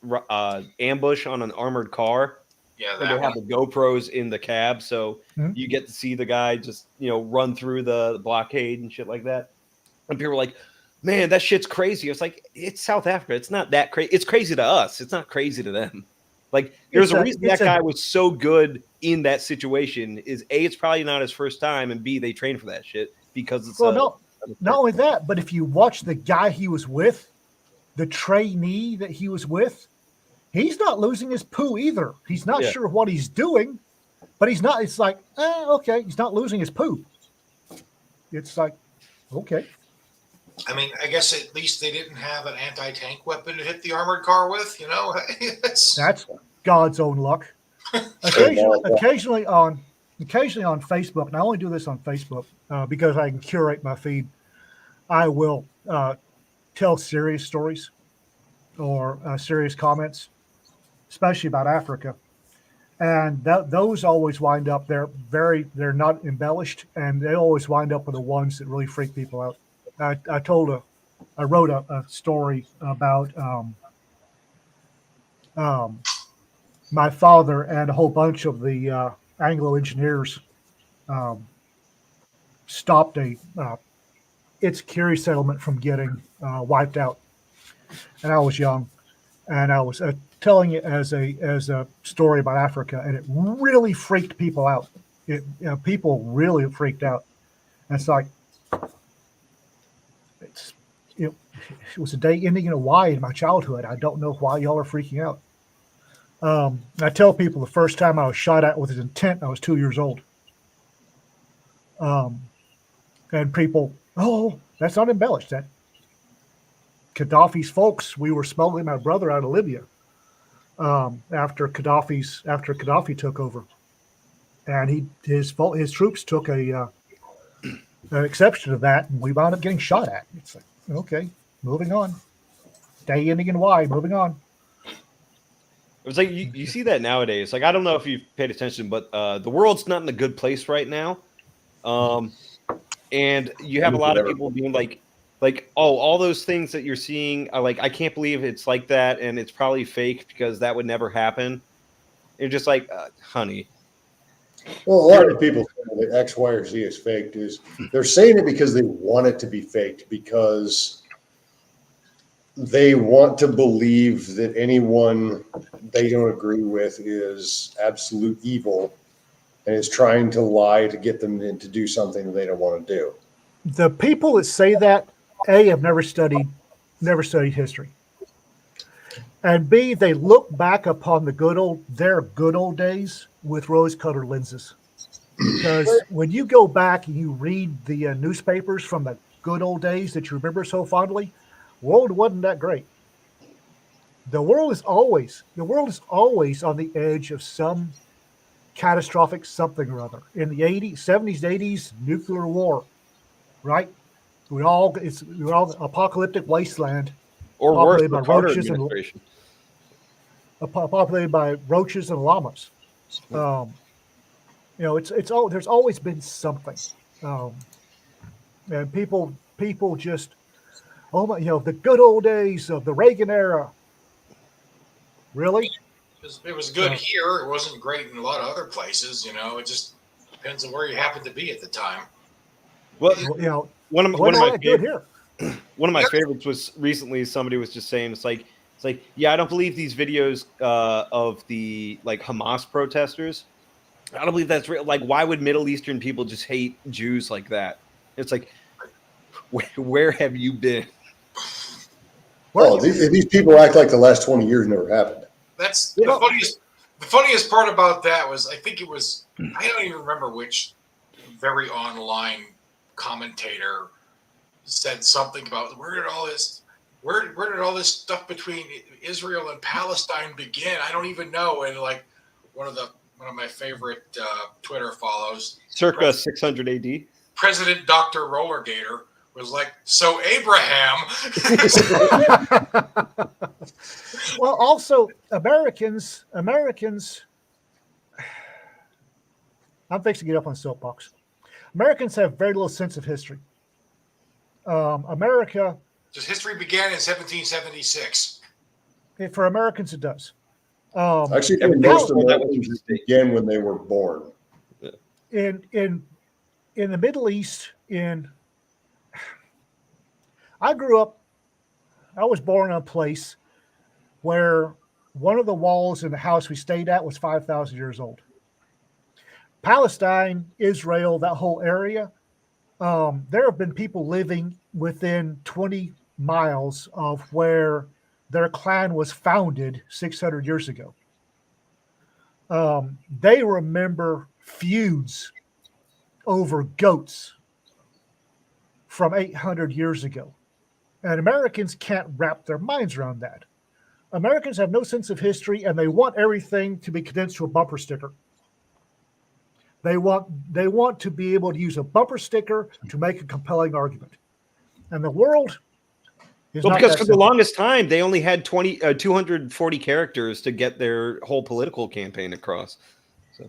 ambush on an armored car.
Yeah,
they have the GoPros in the cab, so you get to see the guy just run through the blockade and shit like that. And people are like, "Man, that shit's crazy." It's it's South Africa. It's not that crazy. It's crazy to us. It's not crazy to them. There's a reason that guy was so good in that situation. Is A, it's probably not his first time, and B, they train for that shit because it's
not only that, but if you watch the guy he was with, the trainee that he was with, he's not losing his poo either. He's not sure what he's doing, but he's not. It's okay, he's not losing his poo. It's okay.
I mean, I guess at least they didn't have an anti-tank weapon to hit the armored car with. That's
God's own luck. Occasionally on Facebook, and I only do this on Facebook because I can curate my feed. I will tell serious stories or serious comments, especially about Africa, and those always wind up they're not embellished, and they always wind up with the ones that really freak people out. I wrote a story about my father and a whole bunch of the Anglo engineers stopped its Curie settlement from getting wiped out. And I was young, and I was telling it as a story about Africa, and it really freaked people out. People really freaked out. And it's it was a day ending in a Y in my childhood. I don't know why y'all are freaking out. I tell people the first time I was shot at with his intent, I was 2 years old. And people, that's not embellished. That Gaddafi's folks, we were smuggling my brother out of Libya after Gaddafi took over, and his troops took an exception to that, and we wound up getting shot at. It's okay, moving on. Day ending in Y, moving on.
It was you see that nowadays. I don't know if you've paid attention, but the world's not in a good place right now. And you have a lot of people being all those things that you're seeing. I can't believe it's like that, and it's probably fake because that would never happen. You're just honey.
Well, a lot of people say that X, Y, or Z is faked. Is they're saying it because they want it to be faked, because they want to believe that anyone they don't agree with is absolute evil and is trying to lie to get them to do something they don't want to do.
The people that say that, A, have never studied history, and B, they look back upon their good old days with rose-colored lenses. Because when you go back and you read the newspapers from the good old days that you remember so fondly, the world wasn't that great. The world is always on the edge of some catastrophic something or other. In the 80s, 70s, 80s, nuclear war, right? We're all apocalyptic wasteland,
Or worse,
populated
the
by
Carter
roaches
administration.
populated by roaches and llamas. There's always been something, and people just, oh my, the good old days of the Reagan era. Really?
It was good
Yeah.
here. It wasn't great in a lot of other places. It just depends on where you happen to be at the time.
Well,
One of my good here.
One of my favorites was recently somebody was just saying it's like yeah, I don't believe these videos of the like Hamas protesters. I don't believe that's real. Like, why would Middle Eastern people just hate Jews like that? It's like, where have you been?
Well, these people act like the last 20 years never happened.
That's the funniest part about that was, I think it was, I don't even remember which very online commentator said something about where did all this stuff between Israel and Palestine begin? I don't even know. And like one of my favorite Twitter follows,
circa 600 AD,
President Dr. Rollergator was like, so Abraham.
Well, also Americans, I'm fixing to get up on soapbox. Americans have very little sense of history. America.
Just history began in 1776.
For Americans, it does.
Actually, most Americans began when they were born.
In the Middle East, I was born in a place where one of the walls in the house we stayed at was 5,000 years old. Palestine, Israel, that whole area, there have been people living within 20 miles of where their clan was founded 600 years ago. They remember feuds over goats from 800 years ago. And Americans can't wrap their minds around that. Americans have no sense of history, and they want everything to be condensed to a bumper sticker. They want to be able to use a bumper sticker to make a compelling argument. And the world is not
because
that
for the
simple.
longest time they only had 240 characters to get their whole political campaign across. So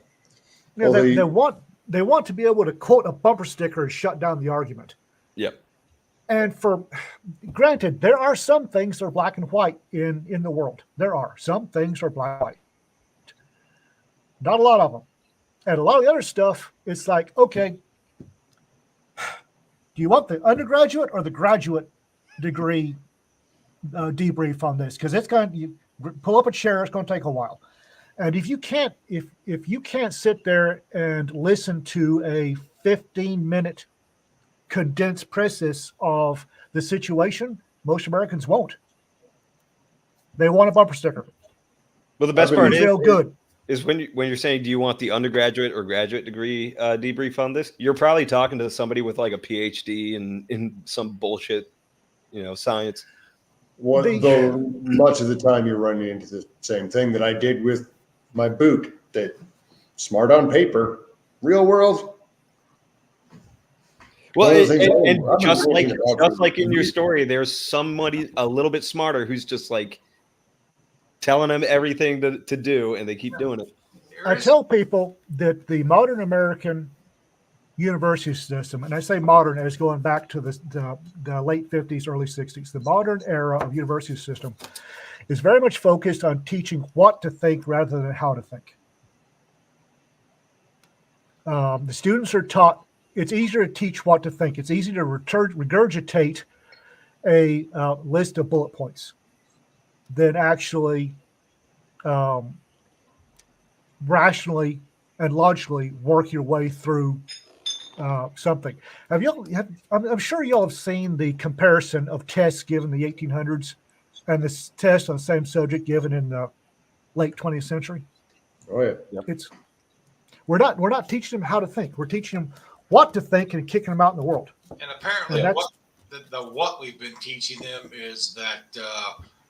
they want to be able to quote a bumper sticker and shut down the argument.
Yep.
And granted, there are some things that are black and white in the world. There are some things are black and white. Not a lot of them. And a lot of the other stuff, it's like, okay, do you want the undergraduate or the graduate degree debrief on this? Because you pull up a chair, it's going to take a while. And if you can't sit there and listen to a 15-minute condensed process of the situation, most Americans won't. They want a bumper sticker.
Well, the best part
is
when you're saying, do you want the undergraduate or graduate degree debrief on this? You're probably talking to somebody with like a PhD in some bullshit, science.
Though much of the time you're running into the same thing that I did with my boot, that smart on paper, real world.
Well, and just like in your story, there's somebody a little bit smarter who's just like telling them everything to do, and they keep doing it.
I tell people that the modern American university system, and I say modern as going back to the late 50s, early 60s, the modern era of university system is very much focused on teaching what to think rather than how to think. The students are taught. It's easier to teach what to think. It's easy to regurgitate a list of bullet points than actually rationally and logically work your way through something. I'm sure y'all have seen the comparison of tests given in the 1800s and the test on the same subject given in the late 20th century.
Oh yeah.
Yep.
We're not teaching them how to think. We're teaching them what to think and kicking them out in the world.
And apparently,
And
what we've been teaching them is that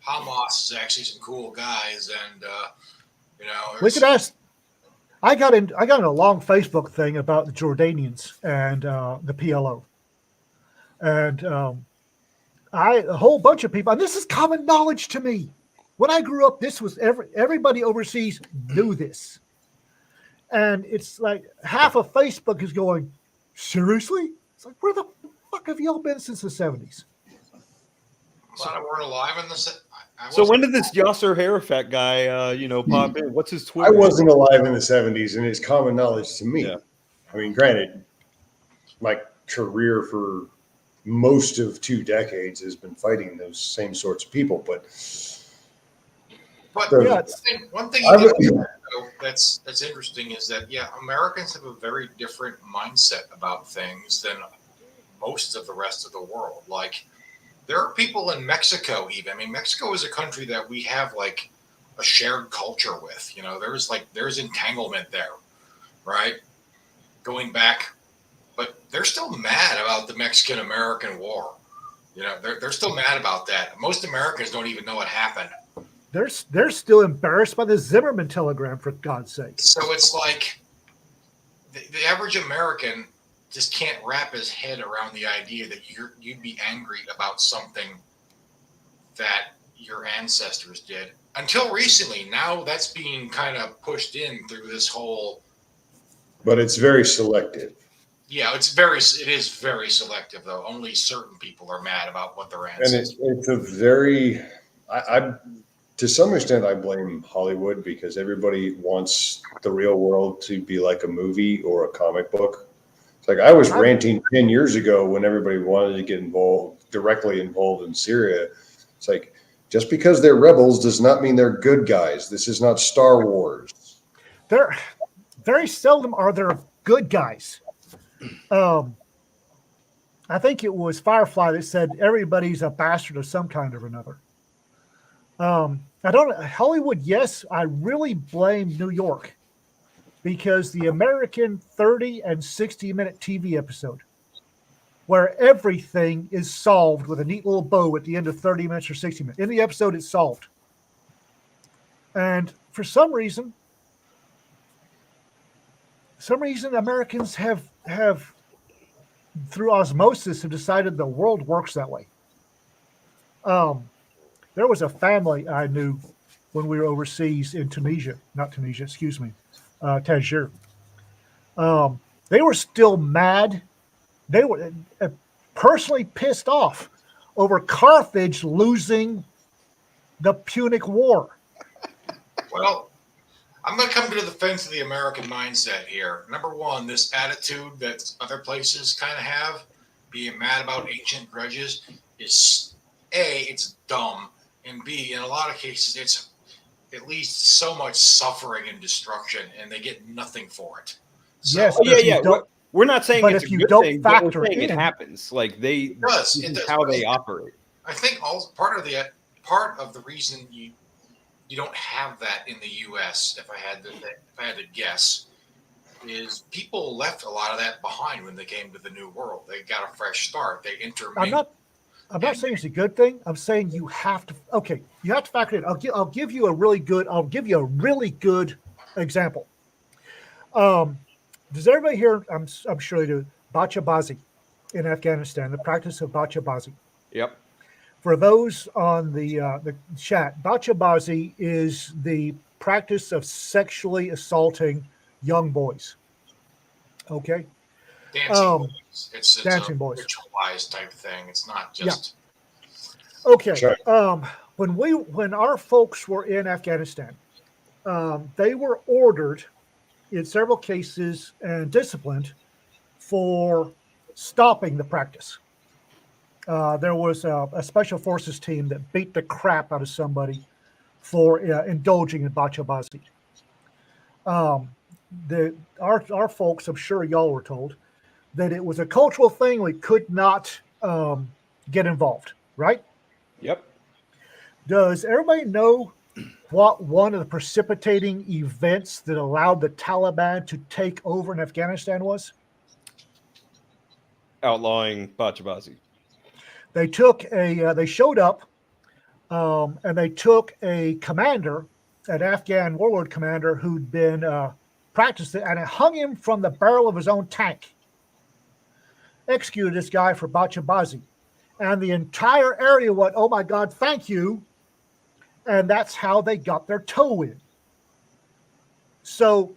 Hamas is actually some cool guys, and
we could ask. I got in a long Facebook thing about the Jordanians and the PLO, and a whole bunch of people. And this is common knowledge to me. When I grew up, this was everybody overseas knew this, and it's like half of Facebook is going, seriously? It's like, where the fuck have y'all been since the 70s?
A lot of weren't alive in the.
So when did this Yasser Arafat guy, pop in? What's his Twitter?
I wasn't alive in the 70s, and it's common knowledge to me.
Yeah.
I mean, granted, my career for most of 2 decades has been fighting those same sorts of people, but
one thing that's interesting is that Americans have a very different mindset about things than most of the rest of the world. Like, there are people in Mexico even. I mean, Mexico is a country that we have like a shared culture with. There's entanglement there, right? Going back, but they're still mad about the Mexican-American War. They're still mad about that. Most Americans don't even know what happened.
They're still embarrassed by the Zimmerman telegram, for God's sake.
So it's like the average American just can't wrap his head around the idea that you'd be angry about something that your ancestors did until recently. Now that's being kind of pushed in through this whole. But
it's very selective.
Yeah, it is very selective though. Only certain people are mad about what their ancestors.
And it's a very, I to some extent I blame Hollywood, because everybody wants the real world to be like a movie or a comic book. Like, I was ranting 10 years ago when everybody wanted to get directly involved in Syria. It's like, just because they're rebels does not mean they're good guys. This is not Star Wars.
They're very seldom are there good guys. I think it was Firefly that said everybody's a bastard of some kind or another. Hollywood, yes, I really blame New York. Because the American 30 and 60-minute TV episode, where everything is solved with a neat little bow at the end of 30 minutes or 60 minutes. In the episode, it's solved. And for some reason, Americans have through osmosis, have decided the world works that way. There was a family I knew when we were overseas in Tangier. They were still mad. They were personally pissed off over Carthage losing the Punic War.
Well, I'm going to come to the defense of the American mindset here. Number one, this attitude that other places kind of have, being mad about ancient grudges, is A, it's dumb, and B, in a lot of cases, it's at least so much suffering and destruction, and they get nothing for it. So,
yes,
we're not saying it's a good thing, but we're saying it happens. Like
it does.
How they operate.
I think part of the reason you don't have that in the U.S., if I had to guess, is people left a lot of that behind when they came to the New World. They got a fresh start. They intermingled.
I'm not saying it's a good thing. I'm saying you have to factor it in. I'll give you a really good example. Does everybody here, I'm sure they do, bachabazi in Afghanistan, the practice of bachabazi?
Yep.
For those on the chat, bachabazi is the practice of sexually assaulting young boys. Okay?
Dancing boys. It's
dancing
a
boys.
ritualized type thing. It's not just...
Yeah. Okay.
Sure.
When our folks were in Afghanistan, they were ordered in several cases and disciplined for stopping the practice. There was a special forces team that beat the crap out of somebody for indulging in bachabazi. Our folks, I'm sure y'all were told, that it was a cultural thing. We could not get involved, right?
Yep.
Does everybody know what one of the precipitating events that allowed the Taliban to take over in Afghanistan was?
Outlawing bachabazi.
They showed up and they took a commander, an Afghan warlord commander who'd been practicing, and it hung him from the barrel of his own tank. Executed this guy for bachabazi. And the entire area went, oh my God, thank you. And that's how they got their toe in. So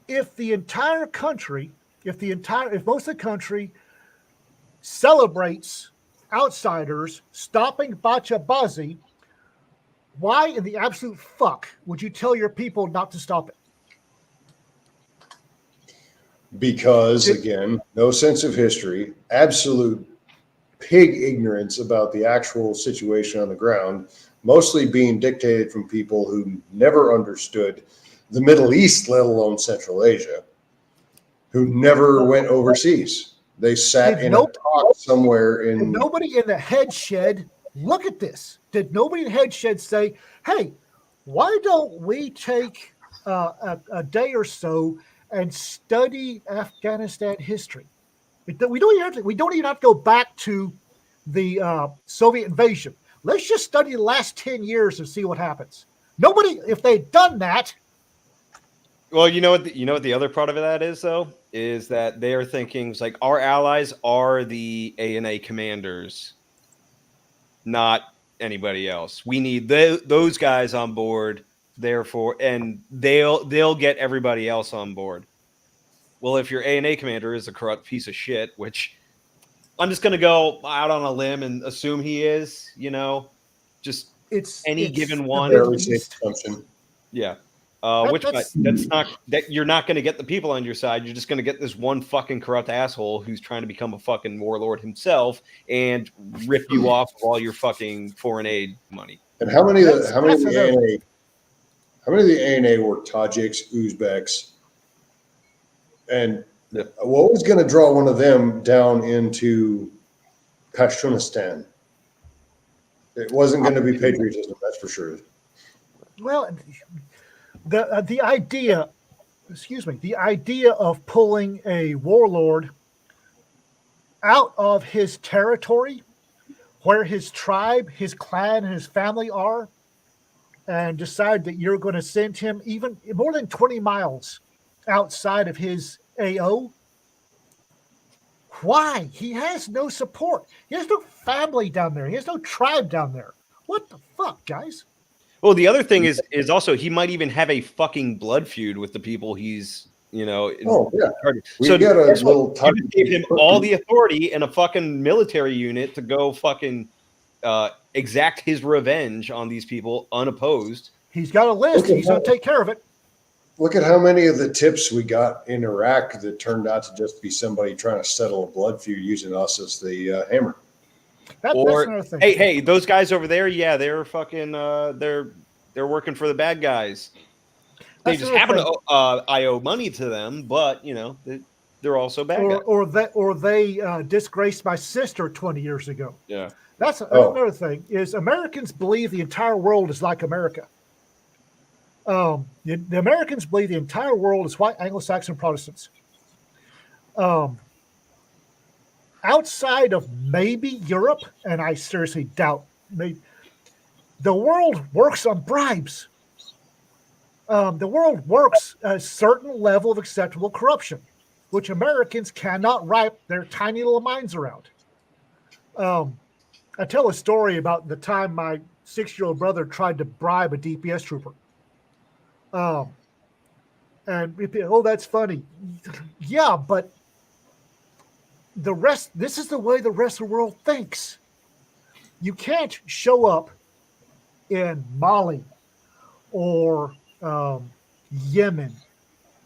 if the entire country, if most of the country celebrates outsiders stopping bachabazi, why in the absolute fuck would you tell your people not to stop it?
Because, again, no sense of history, absolute pig ignorance about the actual situation on the ground, mostly being dictated from people who never understood the Middle East, let alone Central Asia, who never went overseas. They sat in a talk somewhere in...
Did nobody in the head shed look at this? Did nobody in the head shed say, hey, why don't we take a day or so and study Afghanistan history? We don't even have to go back to the Soviet invasion. Let's just study the last 10 years and see what happens. Nobody, if they'd done that.
Well, you know what the other part of that is, though, is that they are thinking like our allies are the ANA commanders, not anybody else. We need those guys on board, therefore, and they'll get everybody else on board. Well, if your ANA commander is a corrupt piece of shit, which I'm just going to go out on a limb and assume he is, just it's given one.
Fairly safe assumption.
Yeah. That's not that you're not going to get the people on your side. You're just going to get this one fucking corrupt asshole who's trying to become a fucking warlord himself and rip you off of all your fucking foreign aid money.
And how many of the ANA were Tajiks, Uzbeks, and what was going to draw one of them down into Pashtunistan? It wasn't going to be patriotism, that's for sure.
Well, the idea of pulling a warlord out of his territory, where his tribe, his clan, and his family are, and decide that you're going to send him even more than 20 miles outside of his AO. Why? He has no support. He has no family down there. He has no tribe down there. What the fuck, guys?
Well, the other thing is also he might even have a fucking blood feud with the people he's,
Oh, yeah.
So you gave him all the authority and a fucking military unit to go fucking exact his revenge on these people unopposed.
He's got a list. He's going to take care of it.
Look at how many of the tips we got in Iraq that turned out to just be somebody trying to settle a blood feud using us as the hammer.
That's another thing.
Hey, those guys over there, yeah, they're fucking, they're working for the bad guys. They just happen to I owe money to them, but they're also bad guys.
Or they disgraced my sister 20 years ago.
Yeah,
that's another thing. Is Americans believe the entire world is like America. The Americans believe the entire world is white Anglo-Saxon Protestants. Outside of maybe Europe, and I seriously doubt, the world works on bribes. The world works a certain level of acceptable corruption, which Americans cannot wrap their tiny little minds around. I tell a story about the time my 6-year-old brother tried to bribe a DPS trooper. And that's funny. Yeah, but this is the way the rest of the world thinks. You can't show up in Mali or Yemen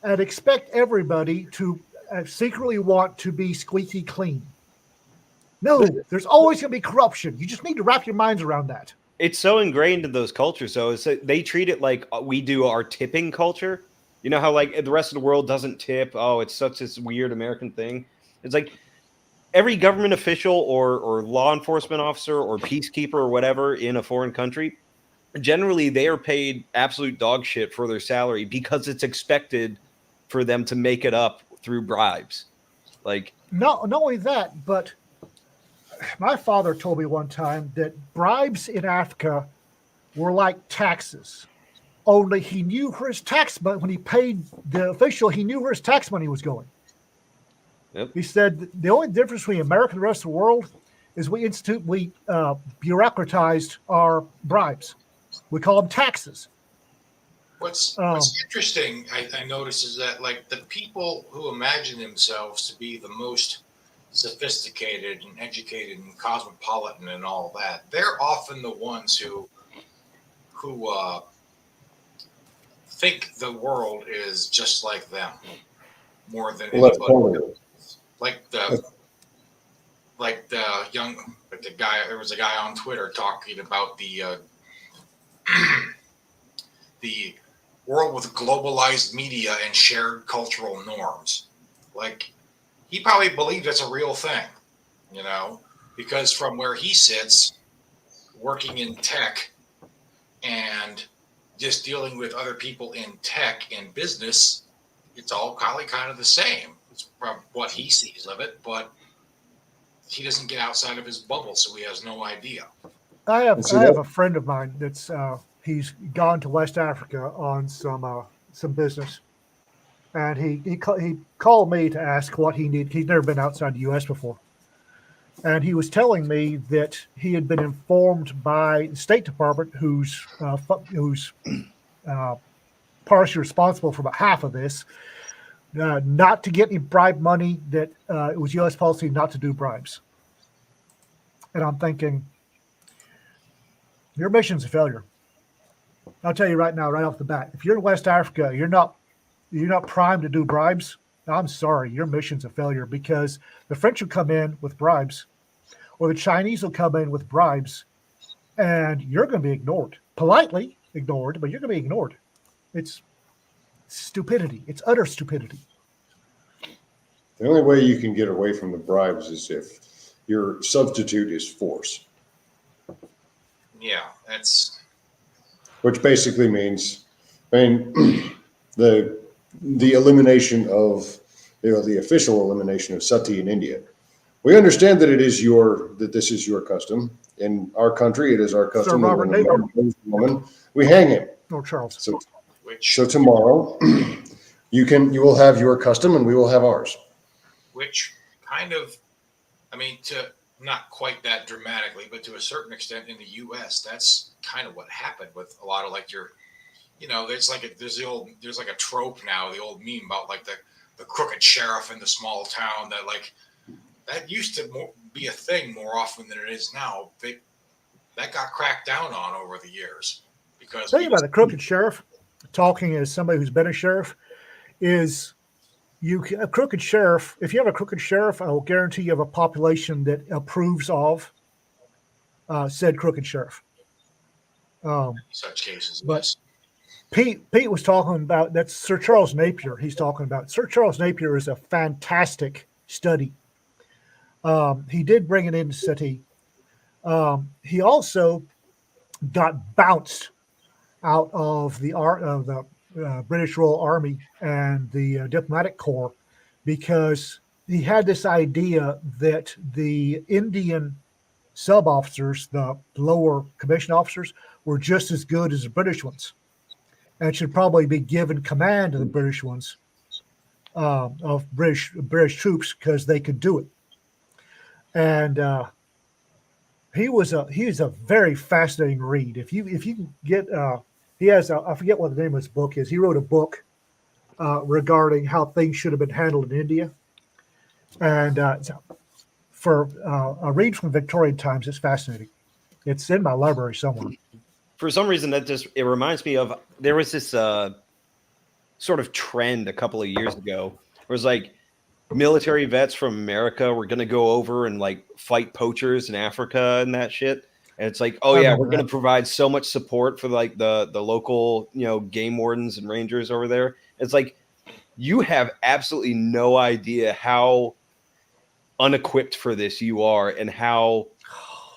and expect everybody to secretly want to be squeaky clean. No, there's always going to be corruption. You just need to wrap your minds around that.
It's so ingrained in those cultures. So they treat it like we do our tipping culture. You know how like the rest of the world doesn't tip. Oh, it's such this weird American thing. It's like every government official or law enforcement officer or peacekeeper or whatever in a foreign country, generally they are paid absolute dog shit for their salary because it's expected for them to make it up through bribes. Like,
not only that, but my father told me one time that bribes in Africa were like taxes. Only he knew where his tax money, when he paid the official, he knew where his tax money was going.
Yep.
He said the only difference between America and the rest of the world is we bureaucratized our bribes. We call them taxes.
What's interesting, I notice, is that like the people who imagine themselves to be the most sophisticated and educated and cosmopolitan and all that, they're often the ones who think the world is just like them more than anybody else. Like the guy, there was a guy on Twitter talking about the world with globalized media and shared cultural norms. Like, he probably believed it's a real thing, you know, because from where he sits, working in tech and just dealing with other people in tech and business, it's all probably kind of the same. It's from what he sees of it, but he doesn't get outside of his bubble, so he has no idea.
I have a friend of mine that's he's gone to West Africa on some business, and he called me to ask what he needed. He's never been outside the U.S. before, and he was telling me that he had been informed by the State Department, who's partially responsible for about half of this, not to get any bribe money. That it was U.S. policy not to do bribes. And I'm thinking, your mission's a failure. I'll tell you right now, right off the bat, if you're in West Africa, you're not primed to do bribes. I'm sorry, your mission's a failure, because the French will come in with bribes, or the Chinese will come in with bribes, and you're going to be ignored. Politely ignored, but you're going to be ignored. It's stupidity. It's utter stupidity.
The only way you can get away from the bribes is if your substitute is force.
Yeah, that's...
Which basically means, the elimination of, the official elimination of sati in India. We understand that this is your custom. In our country, it is our custom.
Sir Robert
Woman, we hang him.
Or Charles.
So tomorrow, you will have your custom, and we will have ours.
Which kind of, to not quite that dramatically, but to a certain extent in the U.S., that's kind of what happened with a lot of like there's like a trope now, the old meme about like the crooked sheriff in the small town that used to be a thing more often than it is now. That got cracked down on over the years because.
Tell you about the crooked sheriff. Talking as somebody who's been a sheriff, is a crooked sheriff. If you have a crooked sheriff, I will guarantee you have a population that approves of said crooked sheriff.
Such cases,
but
yes.
Pete was talking about, that's Sir Charles Napier. He's talking about Sir Charles Napier is a fantastic study. He did bring it into city. He also got bounced out of the British Royal Army and the diplomatic corps, because he had this idea that the Indian sub-officers, the lower commissioned officers, were just as good as the British ones, and should probably be given command of the British ones, of British troops, because they could do it. And he's a very fascinating read. If you can get he has I forget what the name of his book is. He wrote a book regarding how things should have been handled in India, and for a read from Victorian times, it's fascinating. It's in my library somewhere.
For some reason, it reminds me of, there was this sort of trend a couple of years ago. It was like military vets from America were going to go over and like fight poachers in Africa and that shit. And it's like, oh
I
yeah,
remember
we're going
that.
to provide so much support for like the local, game wardens and rangers over there. It's like, you have absolutely no idea how unequipped for this you are and how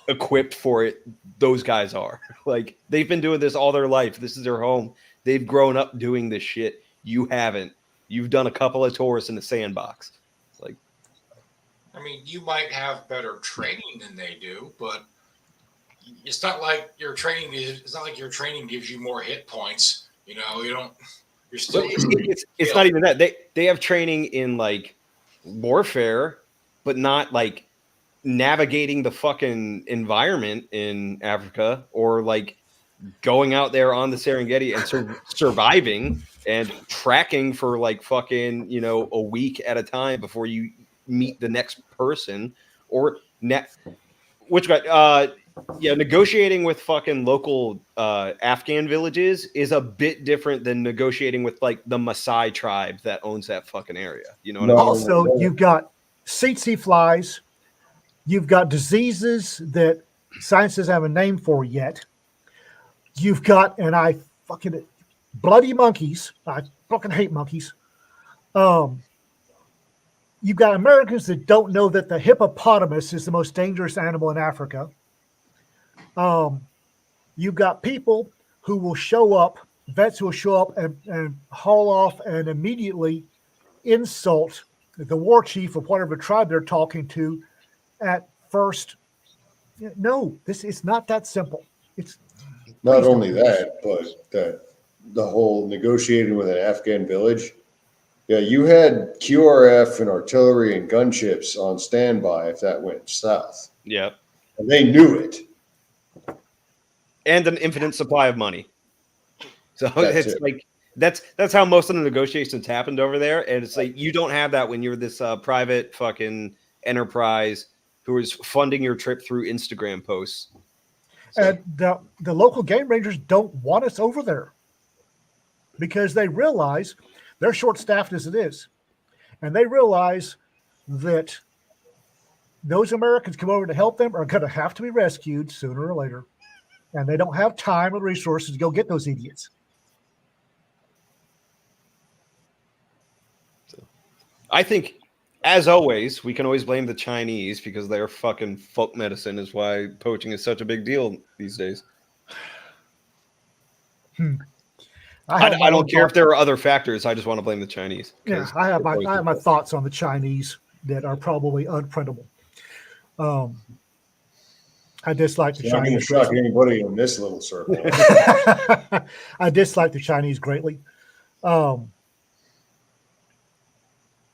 equipped for it those guys are. Like, they've been doing this all their life. This is their home. They've grown up doing this shit. You haven't. You've done a couple of tours in the sandbox. It's like,
I mean, you might have better training than they do, but it's not like your training gives you more hit points. You don't. You're still.
it's not even that. They have training in like warfare, but not like navigating the fucking environment in Africa or like going out there on the Serengeti and surviving and tracking for like fucking, a week at a time before you meet the next person or negotiating with fucking local Afghan villages is a bit different than negotiating with like the Maasai tribe that owns that fucking area. You know what I mean?
Also, you've got tsetse flies. You've got diseases that science doesn't have a name for yet. You've got, bloody monkeys. I fucking hate monkeys. You've got Americans that don't know that the hippopotamus is the most dangerous animal in Africa. You've got people who will show up, vets who will show up and haul off and immediately insult the war chief of whatever tribe they're talking to at first. No, this is not that simple. It's
Not only that, but the whole negotiating with an Afghan village. Yeah, you had QRF and artillery and gunships on standby if that went south.
Yeah.
And they knew it.
And an infinite supply of money. So
That's
like that's how most of the negotiations happened over there. And it's like, you don't have that when you're this private fucking enterprise who is funding your trip through Instagram posts. So.
And the local game rangers don't want us over there because they realize they're short-staffed as it is. And they realize that those Americans come over to help them are going to have to be rescued sooner or later. And they don't have time or resources to go get those idiots.
So, I think, as always, we can always blame the Chinese because their fucking folk medicine is why poaching is such a big deal these days. I don't care if there are other factors. I just want to blame the Chinese.
Yeah, I have my thoughts on the Chinese that are probably unprintable. I dislike the Chinese.
Not going to shock anybody in this little circle.
I dislike the Chinese greatly.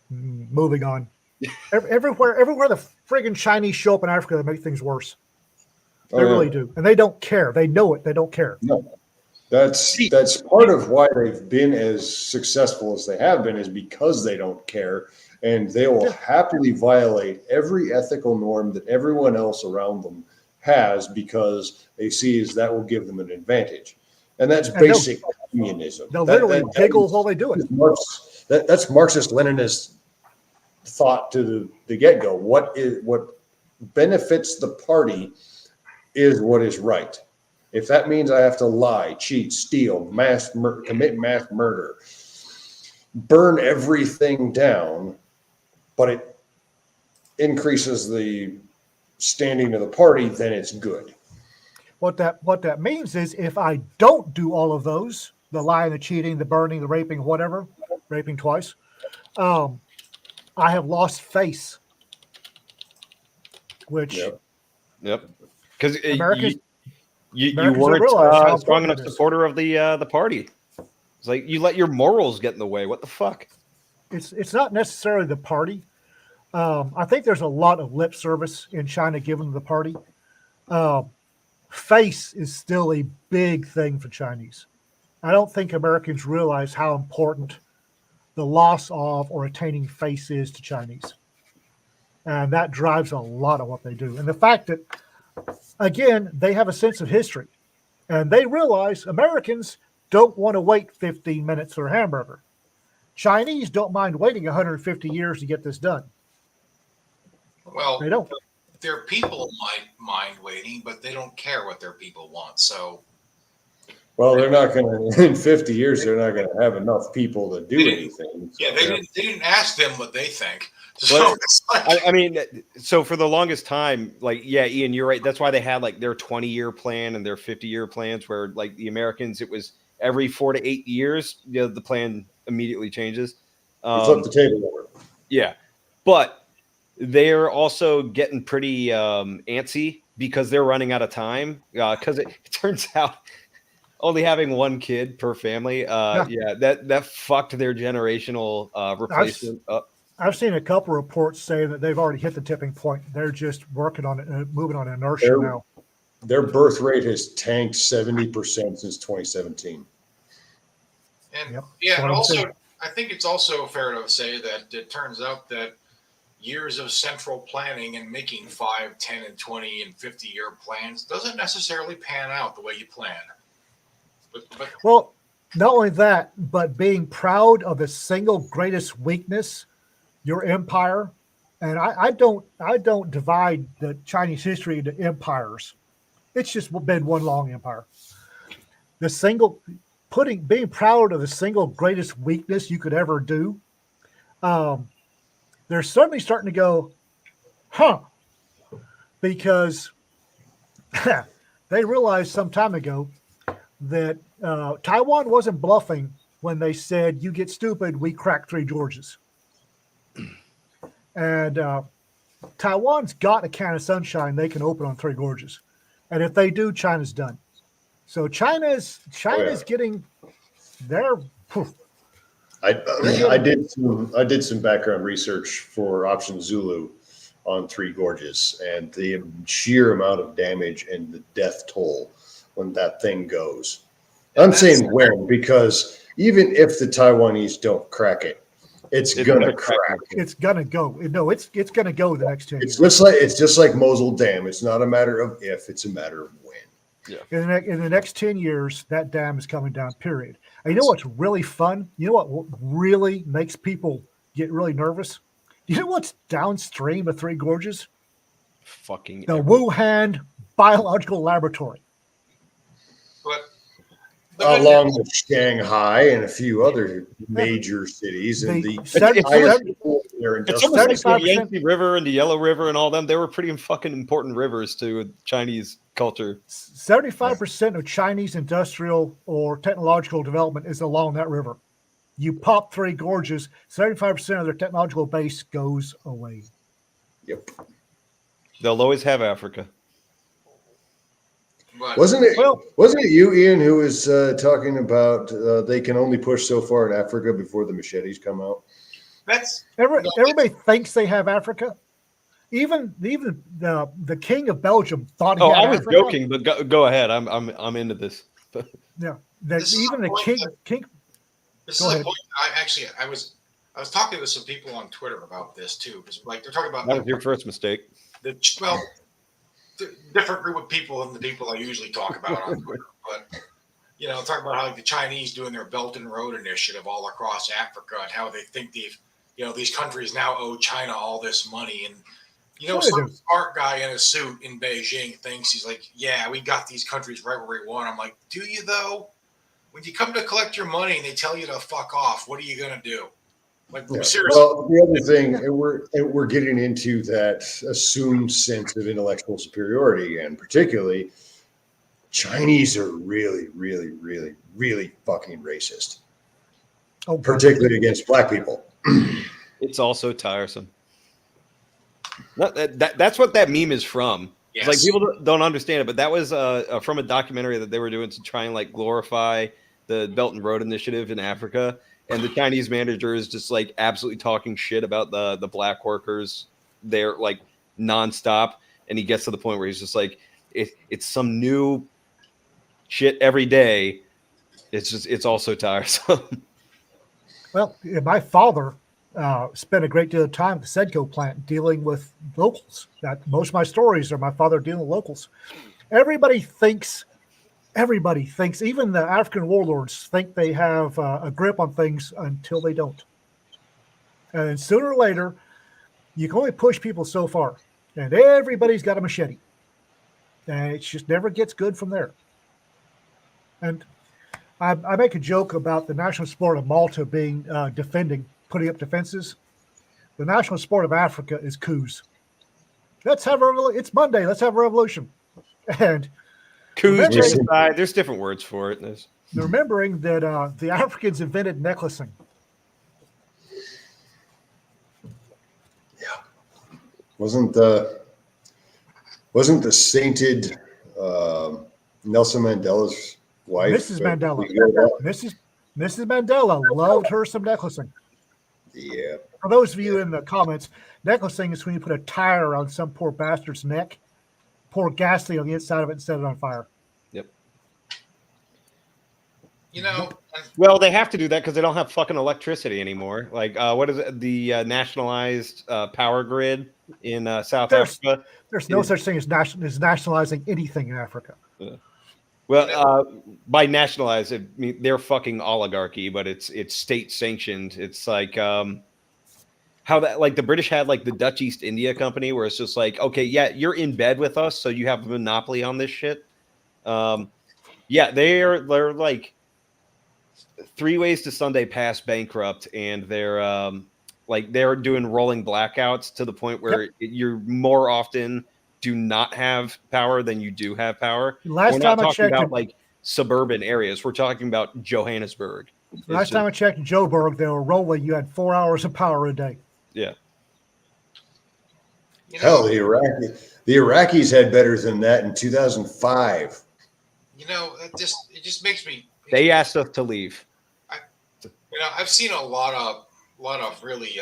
Moving on. Everywhere the friggin' Chinese show up in Africa, they make things worse. They really do, and they don't care. They know it. They don't care.
No, that's part of why they've been as successful as they have been is because they don't care, and they will happily violate every ethical norm that everyone else around them has because they see as that will give them an advantage, and that's basic communism.
They'll literally giggle while they do it.
That's Marxist-Leninist thought to the get-go. What benefits the party is what is right. If that means I have to lie, cheat, steal, commit mass murder, burn everything down, but it increases the standing of the party, then it's good.
What that means is if I don't do all of those, the lying, the cheating, the burning, the raping, whatever, raping twice, I have lost face. Which
yep. Because you
Americans
weren't
a
strong enough supporter of the party. It's like you let your morals get in the way. What the fuck?
It's not necessarily the party. I think there's a lot of lip service in China given to the party. Face is still a big thing for Chinese. I don't think Americans realize how important the loss of or attaining face is to Chinese. And that drives a lot of what they do. And the fact that, again, they have a sense of history. And they realize Americans don't want to wait 15 minutes for a hamburger. Chinese don't mind waiting 150 years to get this done.
Well,
They don't.
their people might mind waiting, but they don't care what their people want. So,
Well, they're not going to, in 50 years, they're not going to have enough people to do anything.
yeah, they didn't ask them what they think. So
Well,
it's like,
I mean, so for the longest time, like, yeah, Ian, you're right. That's why they had like their 20-year plan and their 50-year plans, where like the Americans, it was every 4 to 8 years, the plan immediately changes.
You flip the table over.
Yeah, but they're also getting pretty antsy because they're running out of time. Because it turns out only having one kid per family, that fucked their generational replacement up.
I've seen a couple reports saying that they've already hit the tipping point. They're just working on it, moving on inertia now.
Their birth rate has tanked 70% since 2017.
and
Yep.
yeah, and
What I'm
also
saying.
I think it's also fair to say that it turns out that years of central planning and making 5, 10, and 20 and 50-year plans doesn't necessarily pan out the way you plan. But
Well, not only that, but being proud of the single greatest weakness, your empire. And I don't divide the Chinese history into empires. It's just been one long empire. Being proud of the single greatest weakness you could ever do. They're certainly starting to go, huh? Because they realized some time ago that Taiwan wasn't bluffing when they said, "You get stupid, we crack 3 Georges." And Taiwan's got a can of sunshine they can open on 3 Gorges, and if they do, China's done. So China's getting their.
I did some background research for Option Zulu on 3 Gorges, and the sheer amount of damage and the death toll when that thing goes. I'm saying when, because even if the Taiwanese don't crack it, it's gonna crack.
It's gonna go. No, it's gonna go the next 10 years.
It's just like Mosul Dam. It's not a matter of if; it's a matter of when.
Yeah.
In the next 10 years, that dam is coming down. Period. And you know what's really fun? You know what really makes people get really nervous? You know what's downstream of 3 Gorges?
Fucking
The Wuhan Biological Laboratory.
but
Along with Shanghai and a few other major cities, and the
It's almost like the
75%.
Yangtze River and the Yellow River and all them. They were pretty fucking important rivers to Chinese culture.
75% of Chinese industrial or technological development is along that river. You pop 3 Gorges, 75% of their technological base goes away.
Yep.
They'll always have Africa.
Wasn't it
Well-
you, Ian, who was talking about they can only push so far in Africa before the machetes come out?
Everybody thinks they have Africa. Even the king of Belgium thought he
Oh,
had
I was
Africa.
joking, but go ahead. I'm into this.
Yeah,
This is
even
the
the
point
king.
This
Go
is a
ahead.
point. I was talking with some people on Twitter about this too, because like they're talking about
That was your first mistake.
different group of people than the people I usually talk about on Twitter. But talking about how like the Chinese doing their Belt and Road Initiative all across Africa and how they think these countries now owe China all this money. And
Sure they
some
do.
smart guy in a suit in Beijing thinks he's like, yeah, we got these countries right where we want. I'm like, do you though? When you come to collect your money and they tell you to fuck off, what are you gonna do? Like
Yeah.
seriously.
Well, the other thing, and we're getting into that assumed sense of intellectual superiority, and particularly Chinese are really, really, really, really fucking racist,
Oh, God.
particularly against black people.
It's also tiresome. That's what that meme is from. It's like people don't understand it, but that was from a documentary that they were doing to try and like glorify the Belt and Road Initiative in Africa. And the Chinese manager is just like absolutely talking shit about the black workers there, like nonstop. And he gets to the point where he's just like, it's some new shit every day. It's also tiresome.
Well, my father spent a great deal of time at the Sedco plant dealing with locals. Most of my stories are my father dealing with locals. Everybody thinks Everybody thinks, even the African warlords think they have a grip on things until they don't. And then sooner or later, you can only push people so far. And everybody's got a machete. And it just never gets good from there. And I make a joke about the national sport of Malta being putting up defenses. The national sport of Africa is coups. Let's have a revolution. It's Monday. Let's have a revolution. And
coups, genocide. There's different words for it.
Remembering that the Africans invented necklacing.
Yeah, wasn't the sainted Nelson Mandela's wife,
Mrs. Mandela? Mrs. Mandela loved her some necklacing.
Yeah.
For those of you in the comments, necklacing is when you put a tire around some poor bastard's neck, pour gasoline on the inside of it, and set it on fire.
Yep.
You know,
well, they have to do that because they don't have fucking electricity anymore. Like, what is it? The nationalized power grid in South Africa?
There's no such thing as nationalizing anything in Africa.
Well, by nationalize, I mean they're fucking oligarchy, but it's state sanctioned. It's like how that, like, the British had like the Dutch East India Company, where it's just like, okay, yeah, you're in bed with us, so you have a monopoly on this shit. Yeah, they're like 3 ways to Sunday past bankrupt, and they're they're doing rolling blackouts to the point where you're more often do not have power than you do have power.
Last time I checked,
about like suburban areas. We're talking about Johannesburg.
Last time I checked in Joburg, they were rolling. You had 4 hours of power a day.
Yeah.
Hell, the Iraqis had better than that in 2005.
You know, it just makes me.
They asked us to leave.
I've seen a lot of really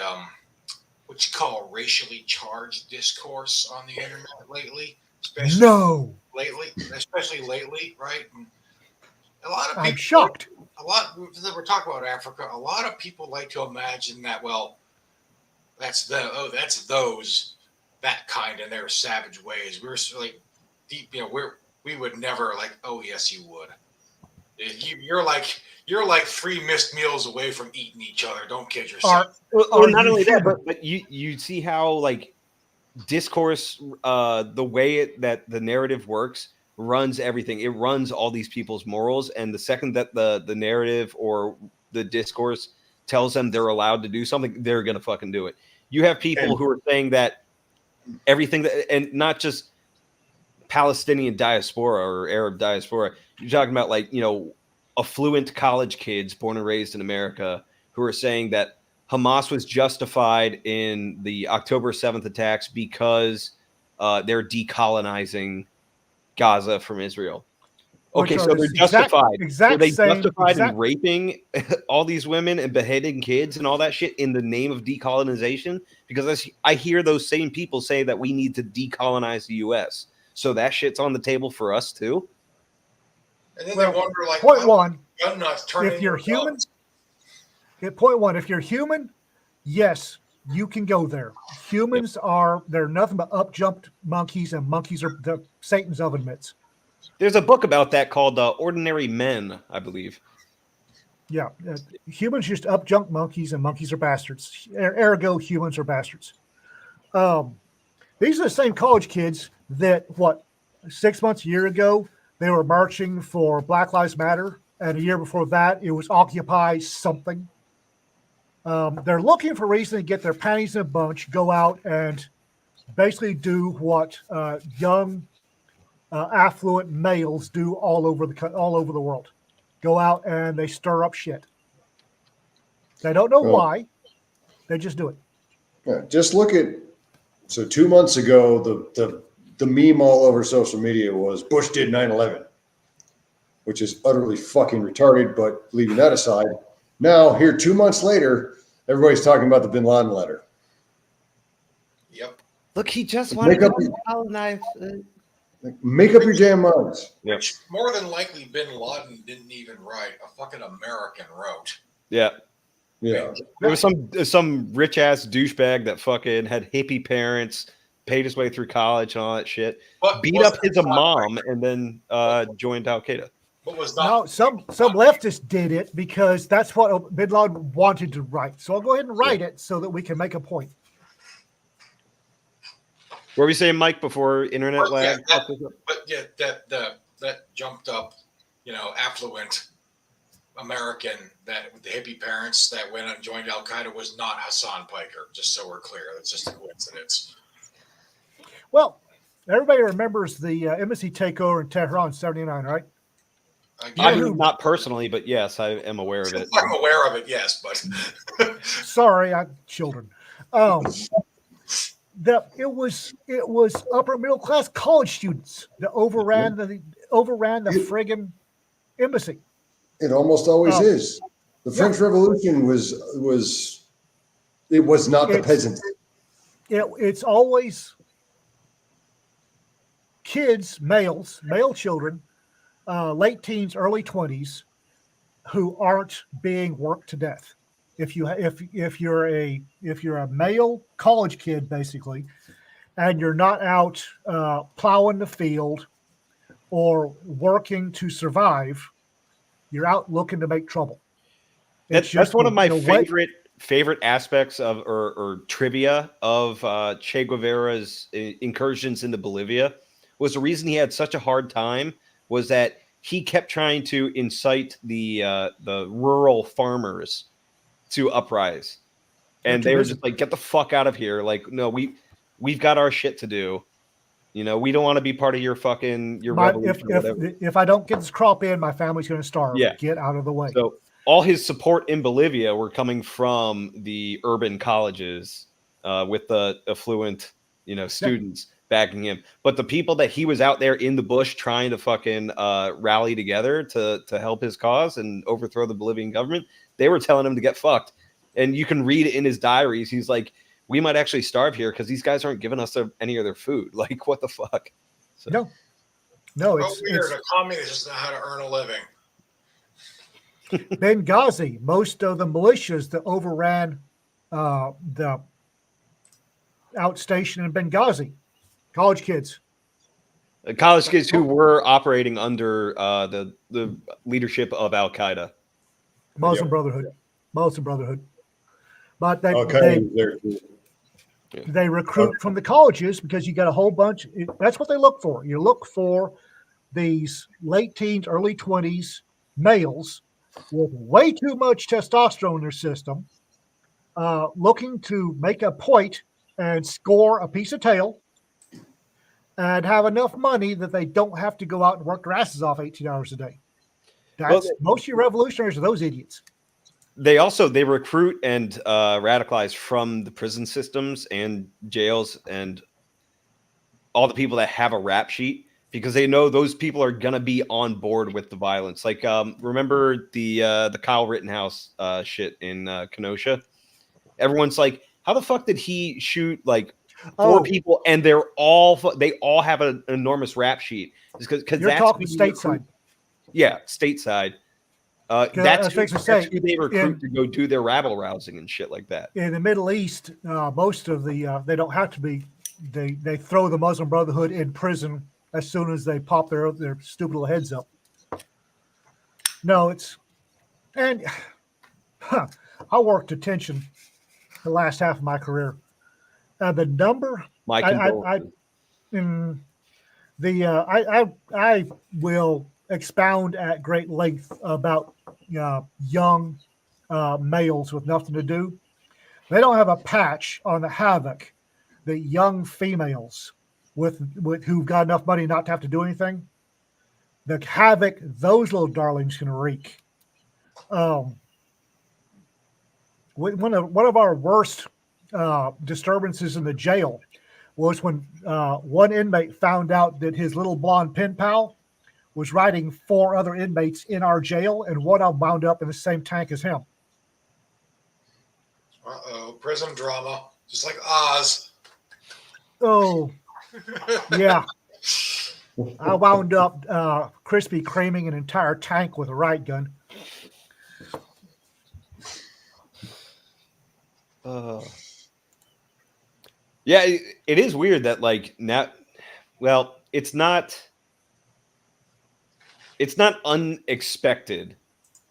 what you call racially charged discourse on the internet lately. Especially lately, right? And a lot of people.
I'm shocked.
We're talking about Africa. A lot of people like to imagine that, well, that's that kind in their savage ways. We're like deep, we would never, like, oh yes, you would. You're like 3 missed meals away from eating each other. Don't kid yourself.
Well, not only that, but you see how, like, discourse, the way that the narrative works runs everything. It runs all these people's morals, and the second that the narrative or the discourse tells them they're allowed to do something, they're gonna fucking do it. You have people who are saying that everything that, and not just Palestinian diaspora or Arab diaspora. You're talking about, like, affluent college kids born and raised in America who are saying that Hamas was justified in the October 7th attacks because they're decolonizing Gaza from Israel. Okay, so they're justified. Are they justified in raping all these women and beheading kids and all that shit in the name of decolonization? Because I hear those same people say that we need to decolonize the U.S. So that shit's on the table for us too.
And then they wonder, like,
point one,
if
you're human, point one, if you're human, yes, you can go there. Humans they're nothing but up-jumped monkeys, and monkeys are the Satan's oven mitts.
There's a book about that called Ordinary Men, I believe.
Yeah, humans just up-jumped monkeys, and monkeys are bastards. Ergo, humans are bastards. These are the same college kids that, 6 months, a year ago, they were marching for Black Lives Matter, and a year before that, it was Occupy something. They're looking for a reason to get their panties in a bunch, go out and basically do what young, affluent males do all over the world. Go out and they stir up shit. They don't know why. They just do it.
Yeah, just look at. So 2 months ago, the meme all over social media was Bush did 9/11, which is utterly fucking retarded. But leaving that aside, now here 2 months later, everybody's talking about the Bin Laden letter.
Yep.
Look, he just wanted to colonize.
Make up your damn minds.
Yep.
Which more than likely Bin Laden didn't even write. A fucking American wrote.
Yeah.
Yeah.
There was some rich ass douchebag that fucking had hippie parents, paid his way through college and all that shit, beat up his mom, and then joined Al Qaeda.
What was
No,
not?
some leftists did it because that's what Bin Laden wanted to write. So I'll go ahead and write it so that we can make a point.
What were we saying, Mike, before internet lag?
That jumped up, affluent American that with the hippie parents that went and joined Al Qaeda was not Hassan Piker. Just so we're clear, that's just a coincidence.
Well, everybody remembers the embassy takeover in Tehran in '79, right?
I mean, not personally, but yes, I am aware of it.
I'm aware of it, yes, but
sorry, children. It was upper middle class college students that overran the friggin' embassy.
It almost always is. The French Revolution was not the peasants.
It's always kids, male children, late teens, early 20s, who aren't being worked to death. If you're a male college kid, basically, and you're not out plowing the field or working to survive, you're out looking to make trouble.
That's one of my favorite aspects of or trivia of Che Guevara's incursions into Bolivia was the reason he had such a hard time was that he kept trying to incite the rural farmers to uprise, and they were just like, "Get the fuck out of here!" Like, no, we've got our shit to do. We don't want to be part of your revolution.
If I don't get this crop in, my family's going to starve.
Yeah.
Get out of the way.
So all his support in Bolivia were coming from the urban colleges with the affluent, students backing him. But the people that he was out there in the bush trying to fucking rally together to help his cause and overthrow the Bolivian government, they were telling him to get fucked. And you can read in his diaries, he's like, we might actually starve here because these guys aren't giving us any of their food. Like, what the fuck? So.
No, it's weird. A communist doesn't know how to earn a living.
Benghazi, most of the militias that overran the outstation in Benghazi, college kids.
College kids who were operating under the leadership of Al Qaeda.
Muslim Brotherhood. But they recruit from the colleges because you got a whole bunch. That's what they look for. You look for these late teens, early 20s males with way too much testosterone in their system, looking to make a point and score a piece of tail and have enough money that they don't have to go out and work their asses off 18 hours a day. Most of your revolutionaries are those idiots.
They recruit and radicalize from the prison systems and jails and all the people that have a rap sheet because they know those people are gonna be on board with the violence. Like, remember the Kyle Rittenhouse shit in Kenosha? Everyone's like, how the fuck did he shoot like 4 people and they all have an enormous rap sheet? Because
you're talking stateside.
Yeah, stateside. That's who they recruit to go do their rabble rousing and shit like that.
In the Middle East, most of the they don't have to be. They throw the Muslim Brotherhood in prison as soon as they pop their stupid little heads up. No, I worked detention the last half of my career. The number I will expound at great length about young males with nothing to do. They don't have a patch on the havoc that young females with who've got enough money not to have to do anything, the havoc those little darlings can wreak. One of our worst disturbances in the jail was when one inmate found out that his little blonde pen pal was riding 4 other inmates in our jail, and one of them wound up in the same tank as him.
Prison drama, just like Oz.
Oh, yeah. I wound up Krispy Kreming an entire tank with a riot gun.
Yeah, it is weird that like now, well, it's not it's not unexpected,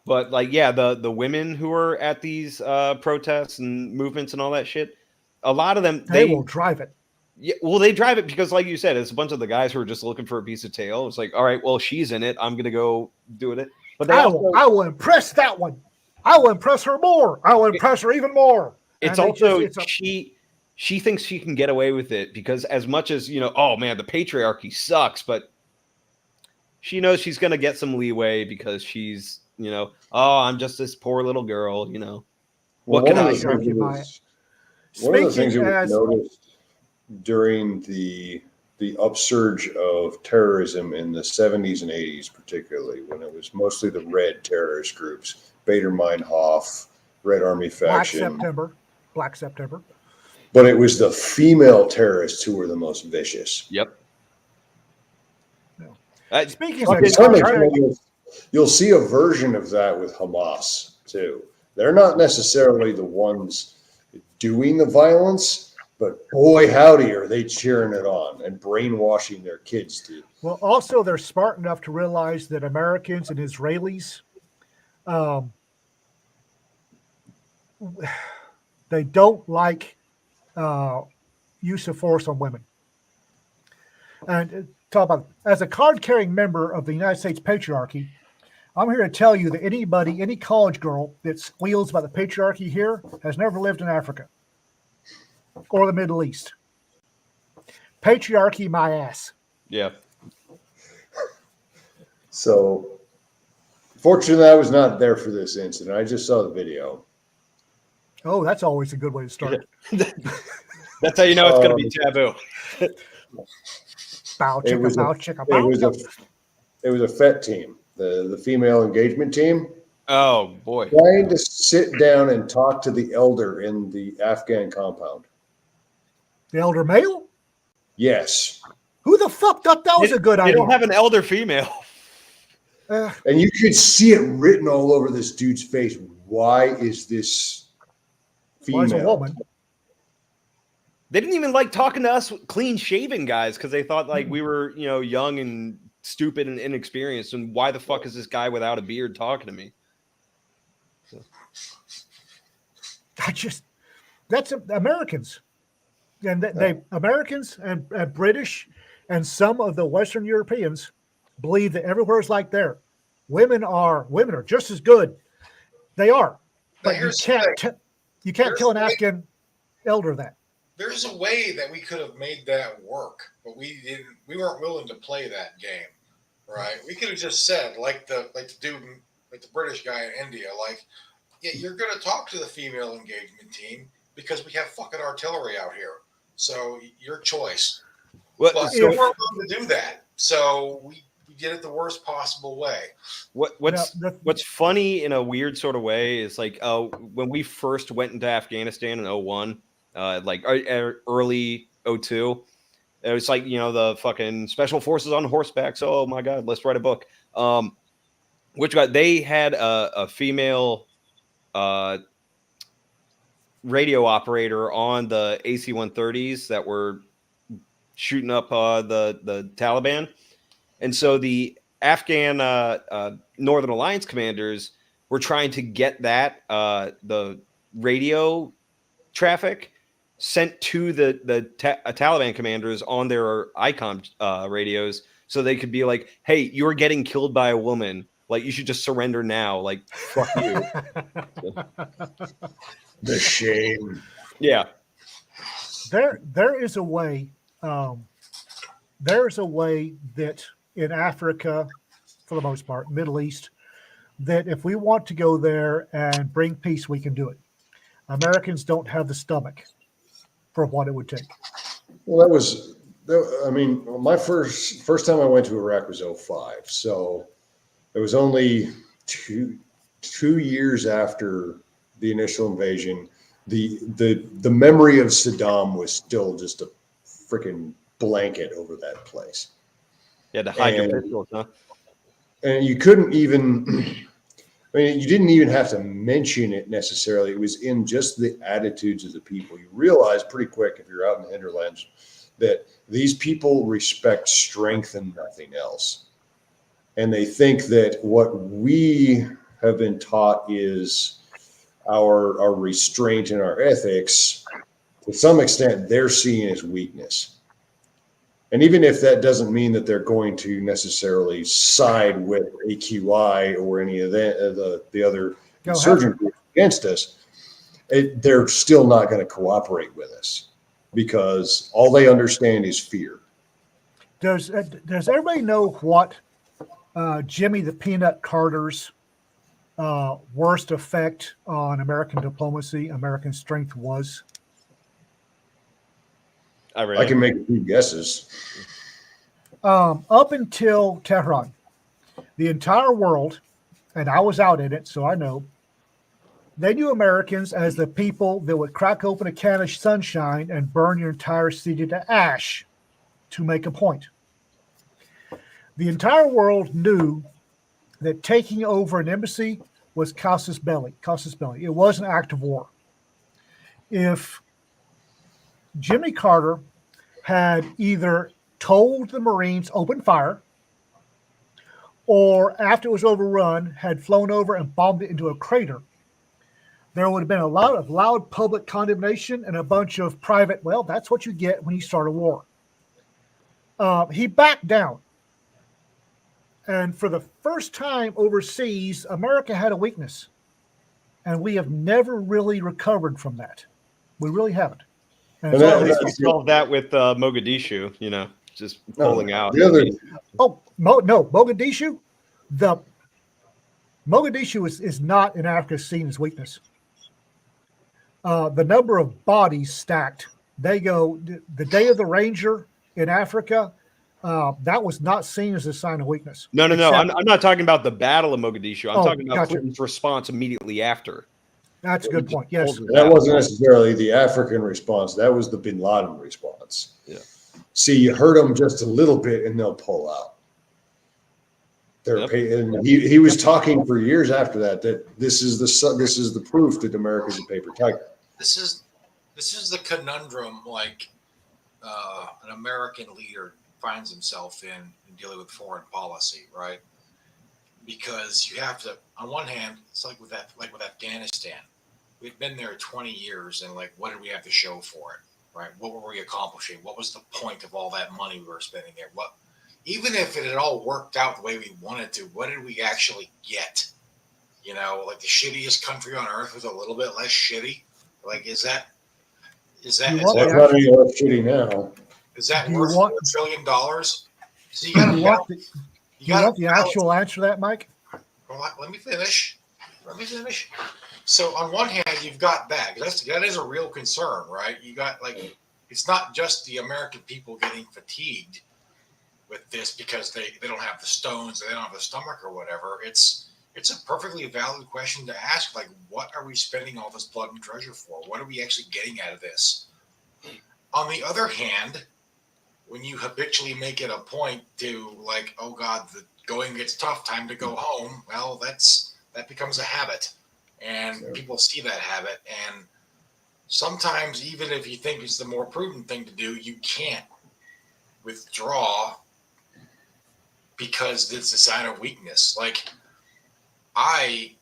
but like, yeah, the women who are at these protests and movements and all that shit, a lot of them
They will drive it.
Yeah, well, they drive it because, like you said, it's a bunch of the guys who are just looking for a piece of tail. It's like, all right, well, she's in it. I'm gonna go do it. But they
I
also,
will impress that one. I will impress her more. I will impress her even more.
it's
And
also
it's
she thinks she can get away with it because as much as oh man, the patriarchy sucks, but she knows she's gonna get some leeway because she's oh, I'm just this poor little girl. What can I do?
One of the things
Speaking
that was
as
noticed during the upsurge of terrorism in the 70s and 80s, particularly when it was mostly the red terrorist groups, Baader Meinhof, Red Army faction.
Black September.
But it was the female terrorists who were the most vicious.
Yep.
Speaking
you'll see a version of that with Hamas too. They're not necessarily the ones doing the violence, but boy, howdy, are they cheering it on and brainwashing their kids to.
Well, also, they're smart enough to realize that Americans and Israelis, they don't like use of force on women. And talk about, as a card-carrying member of the United States patriarchy, I'm here to tell you that any college girl that squeals about the patriarchy here has never lived in Africa or the Middle East. Patriarchy, my ass.
Yeah.
So, fortunately, I was not there for this incident. I just saw the video.
Oh, that's always a good way to start.
That's how you know it's going to be taboo.
Bow, chicka, bow, chicka,
bow. It was a FET team, the female engagement team.
Oh, boy.
Trying to sit down and talk to the elder in the Afghan compound.
The elder male?
Yes.
Who the fuck thought that was a good idea?
They don't have an elder female.
And you could see it written all over this dude's face. Why is this female?
Why is a woman?
They didn't even like talking to us clean-shaven guys because they thought like we were, young and stupid and inexperienced. And why the fuck is this guy without a beard talking to me? So.
That's Americans. And Americans and British and some of the Western Europeans believe that everywhere is like there. Women are just as good. They are. But you can't tell an Afghan elder that.
There's a way that we could have made that work, but we didn't. We weren't willing to play that game, right? We could have just said, like the dude, like the British guy in India, like, yeah, you're going to talk to the female engagement team because we have fucking artillery out here. So your choice. But we weren't willing to do that, so we did it the worst possible way.
What's funny in a weird sort of way is like when we first went into Afghanistan in 2001. Like early 2002, it was like the fucking special forces on horseback. So, oh my god, let's write a book. They had a female radio operator on the AC-130s that were shooting up the Taliban, and so the Afghan Northern Alliance commanders were trying to get that the radio traffic sent to the Taliban commanders on their ICOM radios so they could be like, hey, you're getting killed by a woman. Like, you should just surrender now. Like, fuck you.
The shame.
Yeah.
There is a way. There's a way that in Africa, for the most part, Middle East, that if we want to go there and bring peace, we can do it. Americans don't have the stomach for what it would take.
Well, my first time I went to Iraq was 2005. So it was only two years after the initial invasion. The memory of Saddam was still just a freaking blanket over that place.
Yeah, the hide your pistols, huh?
And you couldn't even. You didn't even have to mention it necessarily. It was in just the attitudes of the people. You realize pretty quick if you're out in the hinterlands that these people respect strength and nothing else. And they think that what we have been taught is our restraint and our ethics, to some extent, they're seeing as weakness. And even if that doesn't mean that they're going to necessarily side with AQI or any of the other insurgent groups against us, they're still not going to cooperate with us because all they understand is fear.
Does everybody know what Jimmy the Peanut Carter's worst effect on American diplomacy, American strength was?
I can make a few guesses.
Up until Tehran, the entire world, and I was out in it, so I know, they knew Americans as the people that would crack open a can of sunshine and burn your entire city to ash to make a point. The entire world knew that taking over an embassy was casus belli. It was an act of war. If Jimmy Carter had either told the Marines open fire, or after it was overrun, had flown over and bombed it into a crater, there would have been a lot of loud public condemnation and a bunch of private, well, that's what you get when you start a war. He backed down. And for the first time overseas, America had a weakness. And we have never really recovered from that. We really haven't. And
at least we solved that with Mogadishu, just pulling out.
Mogadishu? Mogadishu is not in Africa seen as weakness. The number of bodies stacked, they go, the day of the Ranger in Africa, that was not seen as a sign of weakness.
No. I'm not talking about the Battle of Mogadishu. I'm talking about
gotcha.
Clinton's response immediately after.
That's a good point. Yes.
That wasn't necessarily the African response. That was the Bin Laden response.
Yeah.
See, you hurt them just a little bit and they'll pull out. And he was talking for years after that this is the proof that America's a paper tiger.
This is the conundrum like an American leader finds himself in dealing with foreign policy, right? Because you have to, on one hand, it's like with Afghanistan, we've been there 20 years, and like, what did we have to show for it, right? What were we accomplishing? What was the point of all that money we were spending there? Even if it had all worked out the way we wanted to, what did we actually get? Like the shittiest country on earth with a little bit less shitty. Like, is that
not any less shitty now?
Is that worth $4 trillion? So you want
the actual answer to that, Mike?
Well, let me finish. So on one hand, you've got that. That is a real concern, right? You got it's not just the American people getting fatigued with this because they don't have the stones, they don't have the stomach or whatever. It's a perfectly valid question to ask. Like, what are we spending all this blood and treasure for? What are we actually getting out of this? On the other hand, when you habitually make it a point to like, oh God, the going gets tough, time to go home. Well, that becomes a habit, and people see that habit. And sometimes, even if you think it's the more prudent thing to do, you can't withdraw because it's a sign of weakness. Like a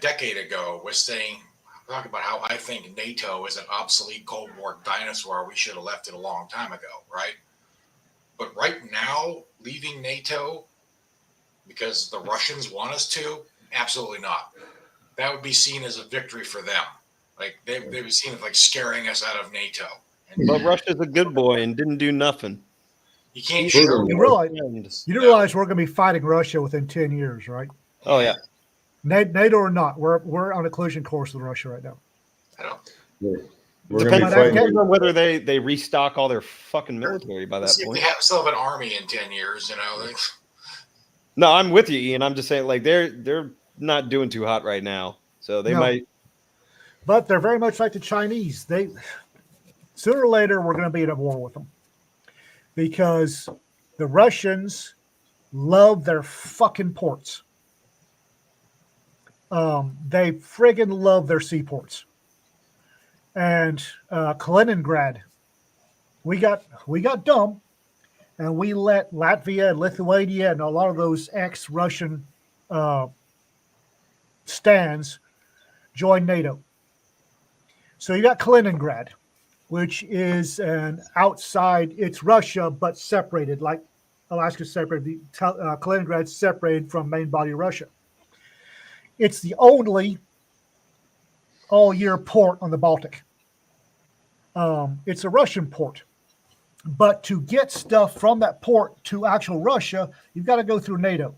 decade ago was talking about how I think NATO is an obsolete Cold War dinosaur. We should have left it a long time ago, right? But right now, leaving NATO because the Russians want us to, absolutely not. That would be seen as a victory for them. Like they would be seen as like scaring us out of NATO.
But Russia's a good boy and didn't do nothing.
You can't.
You realize we're going to be fighting Russia within 10 years, right?
Oh yeah.
NATO or not, we're on a collision course with Russia right now.
I don't.
Depends on whether they restock all their fucking military by that point.
They still have an army in 10 years,
No, I'm with you, Ian. I'm just saying, like they're not doing too hot right now, so they might.
But they're very much like the Chinese. They sooner or later we're going to be in a war with them because the Russians love their fucking ports. They friggin' love their seaports. And Kaliningrad, we got dumb, and we let Latvia and Lithuania and a lot of those ex-Russian stands join NATO. So you got Kaliningrad, which is an outside, it's Russia, but separated, like Alaska separated, Kaliningrad's separated from main body Russia. It's the only all-year port on the Baltic. It's a Russian port. But to get stuff from that port to actual Russia, you've got to go through NATO.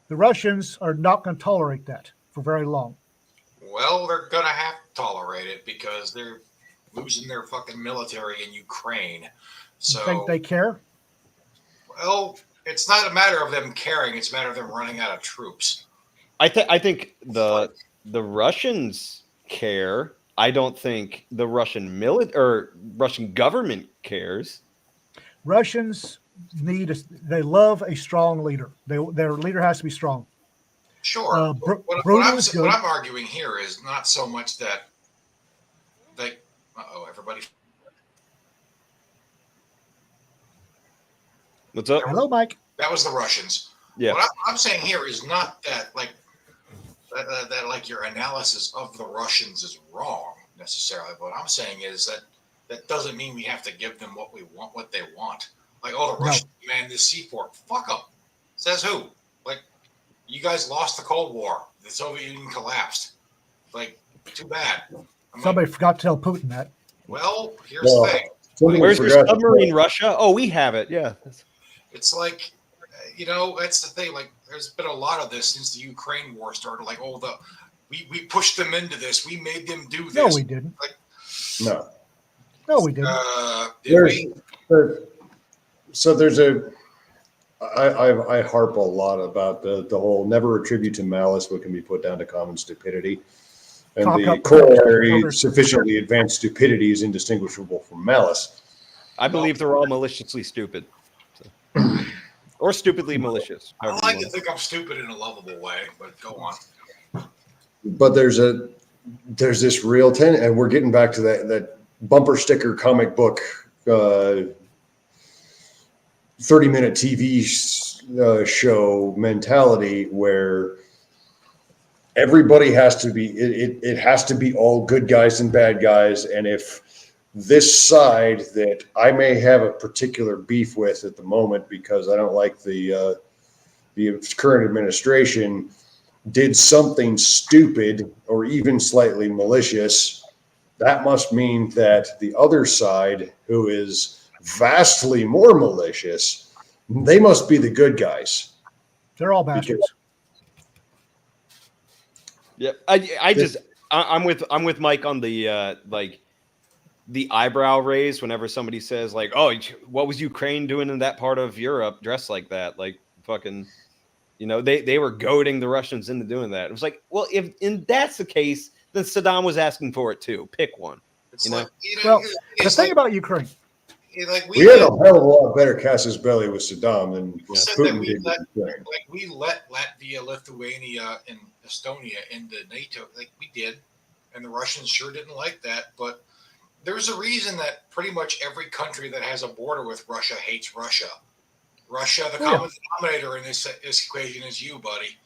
The Russians are not going to tolerate that for very long.
Well, they're going to have to tolerate it because they're losing their fucking military in Ukraine. So,
You think they care?
well, it's not a matter of them caring. It's a matter of them running out of troops.
I think the Russians care. I don't think the Russian Russian government cares.
Russians they love a strong leader. Their leader has to be strong.
Sure. What I'm arguing here is not so much that they. Everybody.
What's up?
Hello, Mike.
That was the Russians.
Yeah.
What I'm saying here is not that your analysis of the Russians is wrong necessarily. What I'm saying is that doesn't mean we have to give them what they want. Like, oh, the Russians demand this seaport. Fuck them. Says who? Like, you guys lost the Cold War. The Soviet Union collapsed. Like, too bad.
Somebody forgot to tell Putin that.
Well, here's the thing.
Where's your submarine, Russia? Oh, we have it. Yeah.
It's like, that's the thing. Like, there's been a lot of this since the Ukraine war started. Like, we pushed them into this. We made them do this.
No, we didn't.
Like,
no, we didn't.
I harp a lot about the whole never attribute to malice what can be put down to common stupidity. And the corollary sufficiently advanced stupidity is indistinguishable from malice.
I believe they're all maliciously stupid. So. Or stupidly malicious.
I like to think I'm stupid in a lovable way, but go on.
But there's this real and we're getting back to that bumper sticker comic book 30-minute TV show mentality where everybody has to be, it has to be all good guys and bad guys. And if this side that I may have a particular beef with at the moment because I don't like the current administration did something stupid or even slightly malicious, that must mean that the other side, who is vastly more malicious, they must be the good guys.
They're all bastards.
Yeah, I'm with Mike on the the eyebrow raise whenever somebody says like, "Oh, what was Ukraine doing in that part of Europe dressed like that?" Like fucking, they were goading the Russians into doing that. It was like, well, if that's the case, then Saddam was asking for it too. Pick one.
The thing about Ukraine.
We had a hell of a lot better casus belli with Saddam than Putin did.
We let Latvia, Lithuania, and Estonia into NATO. Like we did, and the Russians sure didn't like that. But there's a reason that pretty much every country that has a border with Russia hates Russia. The common denominator in this equation is you, buddy.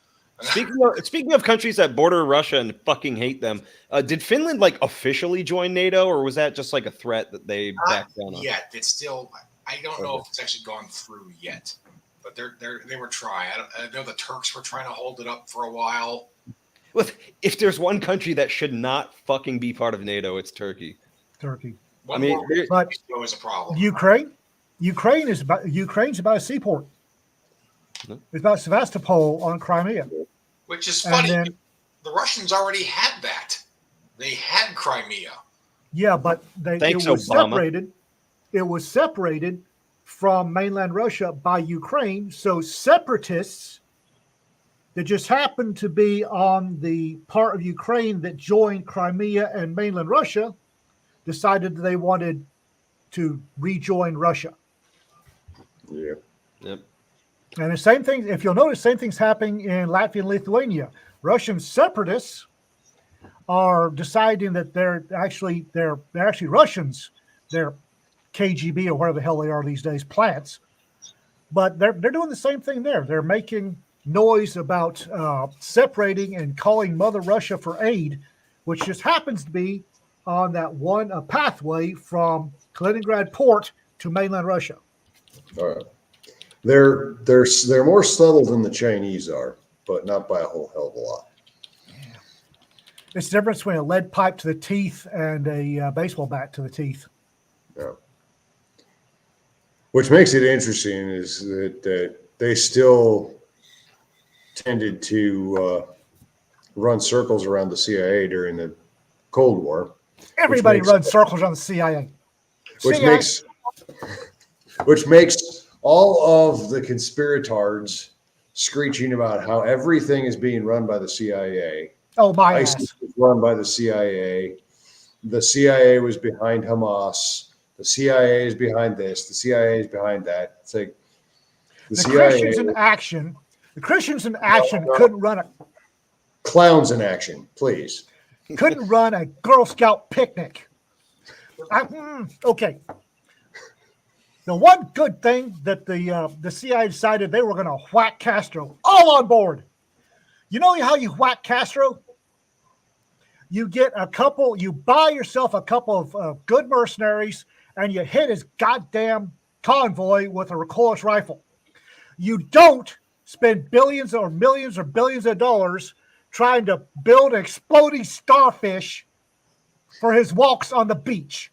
Speaking of countries that border Russia and fucking hate them, did Finland officially join NATO, or was that just like a threat that they backed down on?
Yet it's still. I don't know if it's actually gone through yet, but they were trying. I know the Turks were trying to hold it up for a while.
Well, if there's one country that should not fucking be part of NATO, it's Turkey.
But
is a problem.
Ukraine's about a seaport. It's about Sevastopol on Crimea.
Which is funny. The Russians already had that. They had Crimea.
Yeah, but separated. It was separated from mainland Russia by Ukraine. So separatists that just happened to be on the part of Ukraine that joined Crimea and mainland Russia decided that they wanted to rejoin Russia.
Yeah.
Yep.
And the same thing, if you'll notice, same thing's happening in Latvia and Lithuania. Russian separatists are deciding that they're actually Russians. They're KGB or whatever the hell they are these days, plants. But they're doing the same thing there. They're making noise about separating and calling Mother Russia for aid, which just happens to be on that one pathway from Kaliningrad port to mainland Russia.
All right. They're more subtle than the Chinese are, but not by a whole hell of a lot.
It's the difference between a lead pipe to the teeth and a baseball bat to the teeth.
Yeah. Which makes it interesting is that they still tended to run circles around the CIA during the Cold War.
Everybody runs circles around the CIA.
Which makes all of the conspiratards screeching about how everything is being run by the CIA.
Oh, my
ISIS
ass.
was run by the CIA. The CIA was behind Hamas. The CIA is behind this. The CIA is behind that. It's like
The
CIA,
Christians in action. The Christians in action couldn't run
clowns in action, please.
a Girl Scout picnic. Okay. The one good thing that the CIA decided they were going to whack Castro. All on board. You know how you whack Castro? You buy yourself a couple of good mercenaries, and you hit his goddamn convoy with a recoilless rifle. You don't spend billions or millions or billions of dollars trying to build an exploding starfish for his walks on the beach.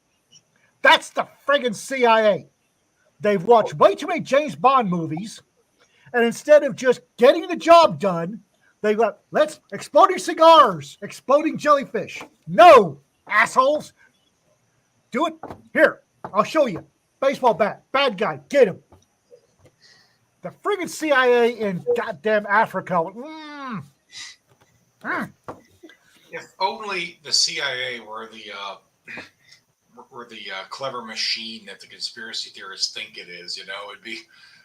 That's the friggin' CIA. They've watched way too many James Bond movies, and instead of just getting the job done, they got, let's exploding cigars, exploding jellyfish. No, assholes. Do it. Here, I'll show you. Baseball bat, bad guy, get him. The friggin' CIA in goddamn Africa.
If only the CIA were the clever machine that the conspiracy theorists think it is. You know, it'd be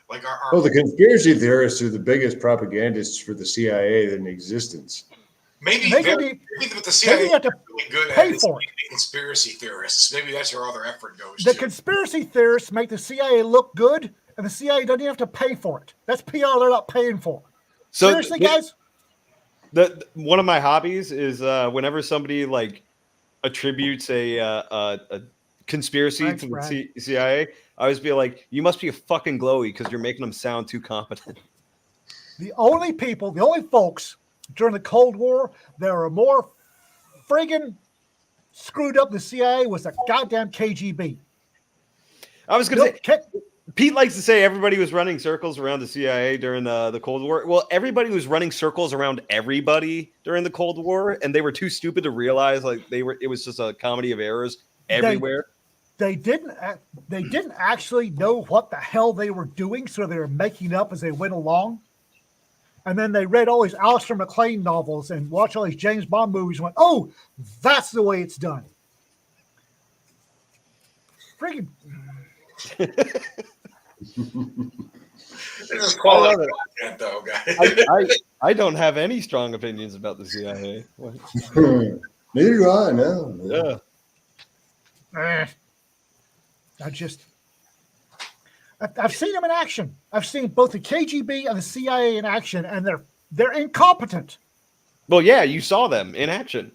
like our
The conspiracy theorists are the biggest propagandists for the CIA in existence.
maybe
They
but the CIA is
have to
really good
pay
at
for it.
conspiracy theorists. Maybe that's where all their effort goes
The
to.
conspiracy theorists make the CIA look good, and the CIA doesn't even have to pay for it. That's PR they're not paying for.
So
Seriously, guys?
One of my hobbies is whenever somebody like attributes a conspiracy
Thanks,
to the
Brad.
CIA, I always be like, you must be a fucking glowy because you're making them sound too competent.
The only folks during the Cold War that were more friggin' screwed up the CIA was the goddamn KGB.
I was going to say, Pete likes to say everybody was running circles around the CIA during the Cold War. Well, everybody was running circles around everybody during the Cold War, and they were too stupid to realize it was just a comedy of errors everywhere.
They didn't actually know what the hell they were doing, so they were making up as they went along. And then they read all these Alistair MacLean novels and watched all these James Bond movies and went, "Oh, that's the way it's done." Friggin'
This is quality content, though, guys.
I don't have any strong opinions about the CIA.
Neither do I, no.
Yeah.
I've seen them in action. I've seen both the KGB and the CIA in action, and they're incompetent.
Well, yeah, you saw them in action.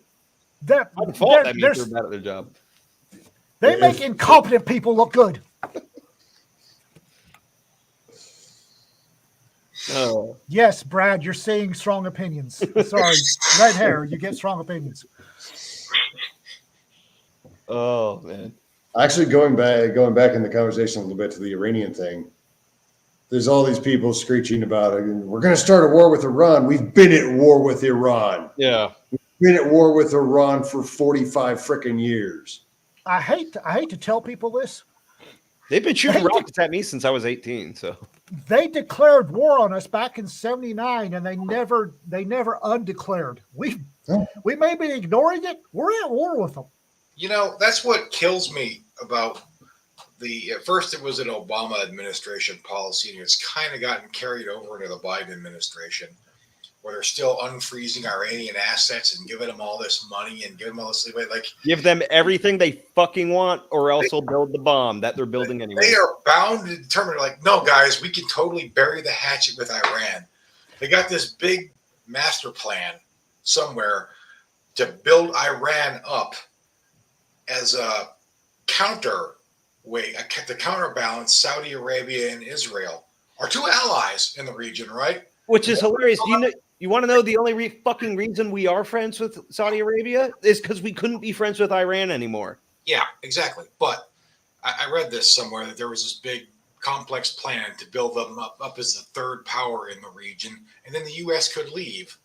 By
default, that means they're bad at their job.
They make incompetent people look good.
Oh.
Yes, Brad, you're seeing strong opinions. Sorry, red hair, you get strong opinions.
Oh man.
Actually, going back in the conversation a little bit to the Iranian thing, there's all these people screeching about it. We're going to start a war with Iran. We've been at war with Iran.
Yeah.
We've been at war with Iran for 45 freaking years.
I hate to tell people this.
They've been shooting rockets at me since I was 18. So
they declared war on us back in '79, and they never undeclared. We may be ignoring it. We're at war with them.
You know, that's what kills me about at first it was an Obama administration policy, and it's kind of gotten carried over into the Biden administration. where they're still unfreezing Iranian assets and giving them all this money and giving them all this leeway. Like,
give them everything they fucking want, or else they'll build the bomb that they're building anyway.
They are bound to determine, like, no, guys, we can totally bury the hatchet with Iran. They got this big master plan somewhere to build Iran up as a counterweight, to counterbalance Saudi Arabia and Israel, our two allies in the region, right?
Which is hilarious. You want to know the only fucking reason we are friends with Saudi Arabia is because we couldn't be friends with Iran anymore.
Yeah, exactly. But I read this somewhere that there was this big complex plan to build them up as the third power in the region, and then the U.S. could leave.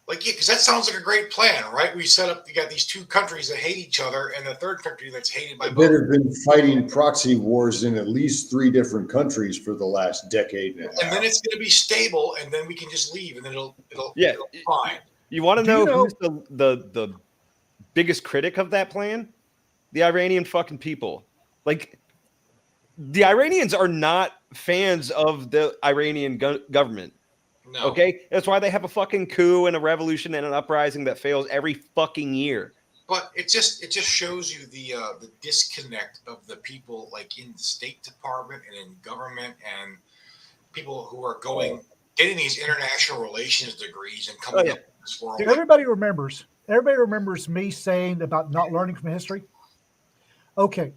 Like, yeah, because that sounds like a great plan, right? We set up, you got these two countries that hate each other, and the third country that's hated by both.
That have been fighting proxy wars in at least 3 different countries for the last decade and a half.
And then it's going to be stable, and then we can just leave, and then it'll be fine.
You want to know who's the biggest critic of that plan? The Iranian fucking people. Like, the Iranians are not fans of the Iranian government.
No.
Okay, that's why they have a fucking coup and a revolution and an uprising that fails every fucking year.
But it just shows you the disconnect of the people, like in the State Department and in government, and people who are getting these international relations degrees and coming up in this world.
Everybody remembers me saying about not learning from history. Okay,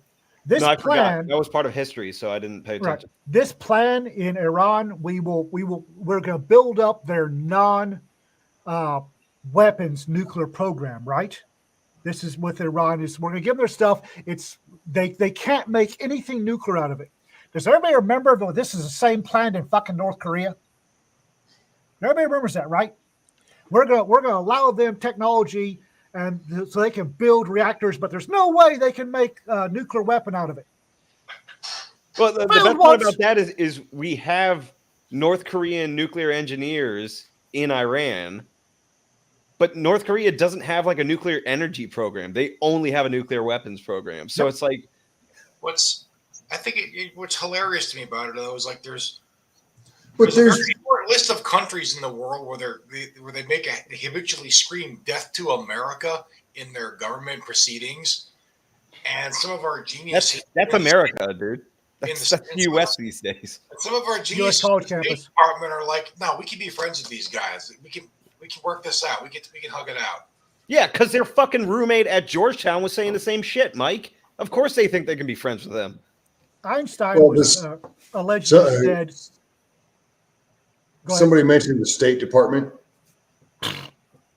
I forgot. That was part of history, so I didn't pay attention.
Right. This plan in Iran, we're going to build up their weapons nuclear program, right? This is with Iran. We're going to give them their stuff. They can't make anything nuclear out of it. Does everybody remember that this is the same plan in fucking North Korea? Everybody remembers that, right? We're going to allow them technology and so they can build reactors, but there's no way they can make a nuclear weapon out of it.
Well, the best part about that is we have North Korean nuclear engineers in Iran, but North Korea doesn't have like a nuclear energy program. They only have a nuclear weapons program. So it's like,
what's hilarious to me about it though is like there's
But
a very short list of countries in the world where they habitually scream "Death to America" in their government proceedings, and some of our geniuses.
That's America, dude. That's the U.S. these days.
Some of our geniuses in the State Department are like, "No, we can be friends with these guys. We can work this out. We can hug it out."
Yeah, because their fucking roommate at Georgetown was saying the same shit, Mike. Of course, they think they can be friends with them.
Einstein was allegedly said.
Somebody mentioned the State Department.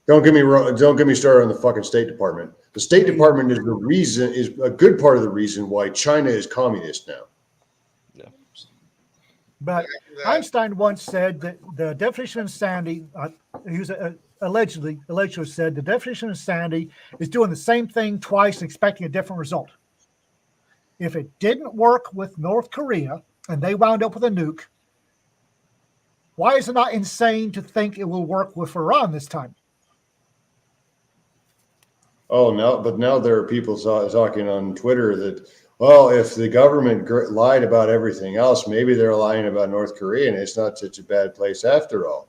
Don't get me wrong. Don't get me started on the fucking State Department. The State Department is a good part of the reason why China is communist now.
Yeah.
But Einstein once said that the definition of insanity, he was allegedly said the definition of insanity is doing the same thing twice and expecting a different result. If it didn't work with North Korea and they wound up with a nuke, why is it not insane to think it will work with Iran this time?
Oh, now there are people talking on Twitter that, well, if the government lied about everything else, maybe they're lying about North Korea, and it's not such a bad place after all.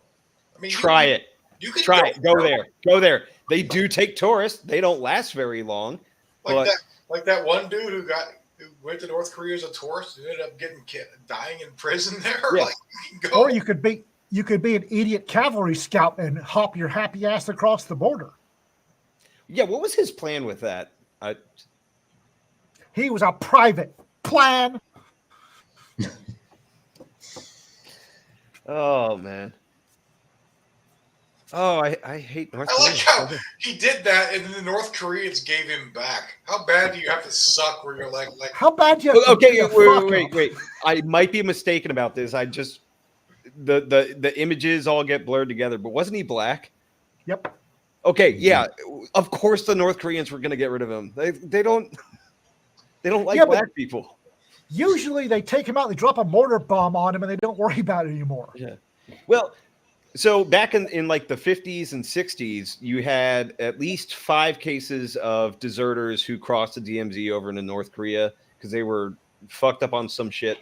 I mean,
try it.
You can
try it. Go there. They do take tourists. They don't last very long.
Like that one dude who went to North Korea as a tourist and ended up dying in prison there.
Yeah.
Like,
or you could be an idiot cavalry scout and hop your happy ass across the border.
Yeah, what was his plan with that?
He was a private plan.
Oh man. Oh, I hate North Korea.
I like how he did that, and then the North Koreans gave him back. How bad do you have to suck where you're like
how bad do you have
to wait. I might be mistaken about this. I just the images all get blurred together, but wasn't he black?
Yep.
Okay, yeah. Of course the North Koreans were gonna get rid of him. They don't like black people.
Usually they take him out, they drop a mortar bomb on him, and they don't worry about it anymore.
Yeah. Well, so back in like the 50s and 60s, you had at least 5 cases of deserters who crossed the DMZ over into North Korea because they were fucked up on some shit,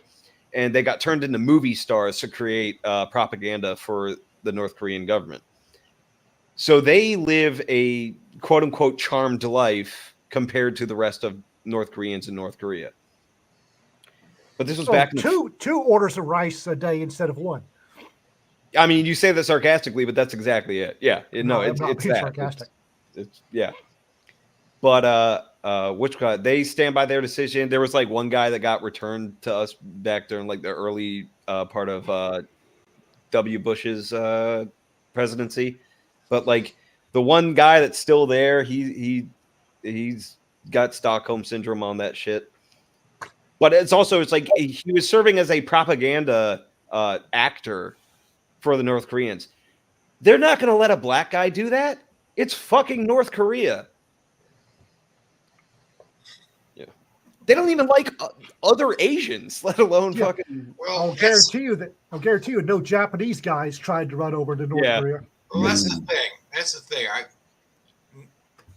and they got turned into movie stars to create propaganda for the North Korean government. So they live a quote unquote charmed life compared to the rest of North Koreans in North Korea. But this was back in
two orders of rice a day instead of one.
I mean, you say that sarcastically, but that's exactly it. Yeah.
No, I'm not
it's
being
that.
sarcastic.
It's yeah. But which guy? They stand by their decision. There was like one guy that got returned to us back during like the early part of W. Bush's presidency. But like the one guy that's still there, he's got Stockholm syndrome on that shit. But it's like he was serving as a propaganda actor for the North Koreans. They're not going to let a black guy do that. It's fucking North Korea. Yeah, they don't even like other Asians, let alone fucking.
Well,
I'll guarantee you, no Japanese guys tried to run over to North Korea.
Well, that's the thing. That's the thing.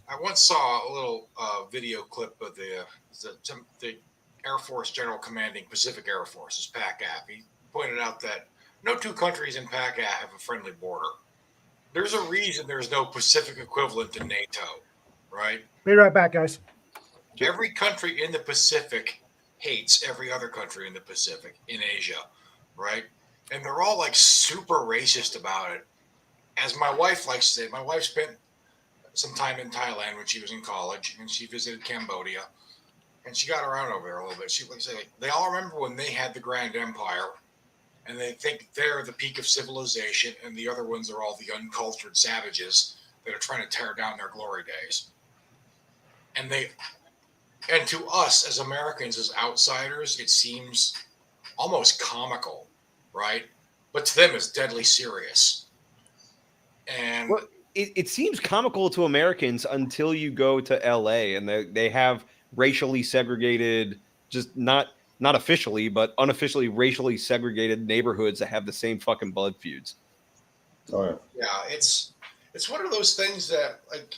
I once saw a little video clip of the Air Force General Commanding Pacific Air Force's PACAF. He pointed out that no two countries in PACAF have a friendly border. There's a reason there's no Pacific equivalent to NATO, right?
Be right back, guys.
Every country in the Pacific hates every other country in the Pacific, in Asia, right? And they're all like super racist about it. As my wife likes to say, my wife spent some time in Thailand when she was in college, and she visited Cambodia, and she got around over there a little bit. She would say, like, they all remember when they had the Grand Empire, and they think they're the peak of civilization, and the other ones are all the uncultured savages that are trying to tear down their glory days. And to us as Americans, as outsiders, it seems almost comical, right? But to them, it's deadly serious. And
well, it seems comical to Americans until you go to LA and they have racially segregated, just not officially, but unofficially racially segregated neighborhoods that have the same fucking blood feuds.
Oh yeah.
Yeah, it's one of those things that, like,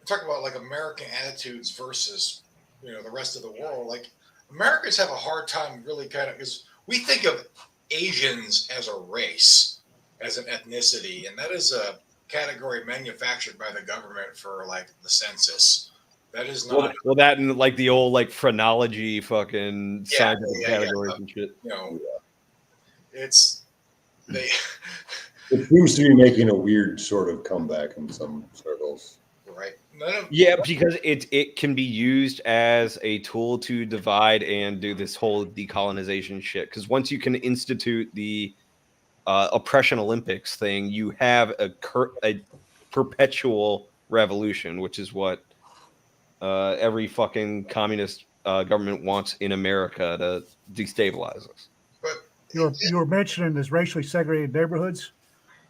talk about like American attitudes versus, the rest of the world. Like, Americans have a hard time really because we think of Asians as a race, as an ethnicity, and that is a category manufactured by the government for like the census. That is not
well that and like the old like phrenology fucking scientific categories and shit.
It's they.
It seems to be making a weird sort of comeback in some circles.
Right.
Because it can be used as a tool to divide and do this whole decolonization shit. Because once you can institute the oppression Olympics thing, you have a perpetual revolution, which is what every fucking communist government wants in America to destabilize us.
But
you were mentioning this racially segregated neighborhoods.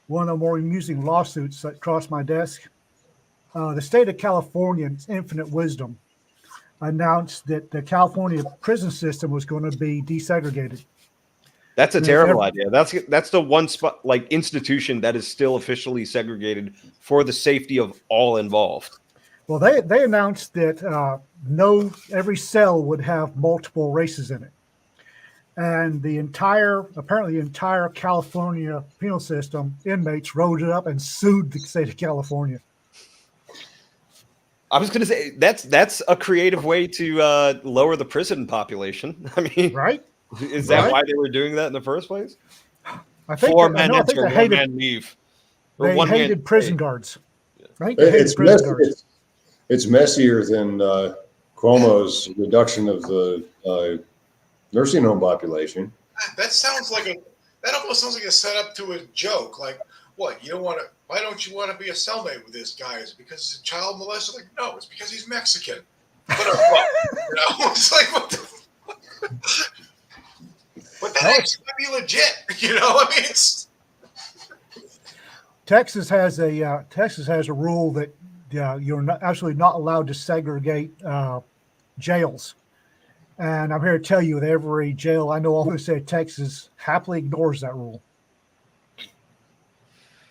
One of the more amusing lawsuits that crossed my desk. The state of California, in its infinite wisdom, announced that the California prison system was going to be desegregated.
That's a terrible idea. That's the one spot, like, institution that is still officially segregated for the safety of all involved.
Well, they announced that every cell would have multiple races in it, and the entire California penal system inmates rode it up and sued the state of California.
I was going to say that's a creative way to lower the prison population. I mean,
right?
Is that why they were doing that in the first place?
I think
Four men enter, one man leave.
They hated prison guards. Right?
It's messier than Cuomo's reduction of the nursing home population.
That almost sounds like a setup to a joke. Like, what, you don't want to? Why don't you want to be a cellmate with this guy? Is it because he's a child molester? Like, no, it's because he's Mexican. It's like, what the fuck? But that actually might be legit. I mean, it's
Texas has a rule that you're absolutely not allowed to segregate jails. And I'm here to tell you that every jail I know of in the state of Texas happily ignores that rule.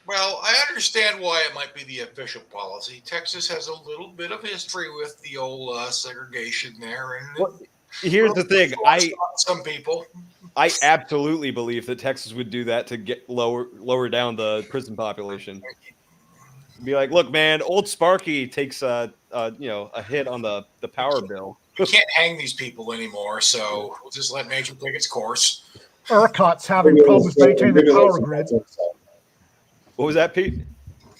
Well, I understand why it might be the official policy. Texas has a little bit of history with the old segregation there. And
here's the thing.
Some people.
I absolutely believe that Texas would do that to get lower down the prison population. Be like, look, man, old Sparky takes a hit on the power bill.
We can't hang these people anymore, so we'll just let nature take its course.
ERCOT's having problems maintaining the power grid.
What was that, Pete?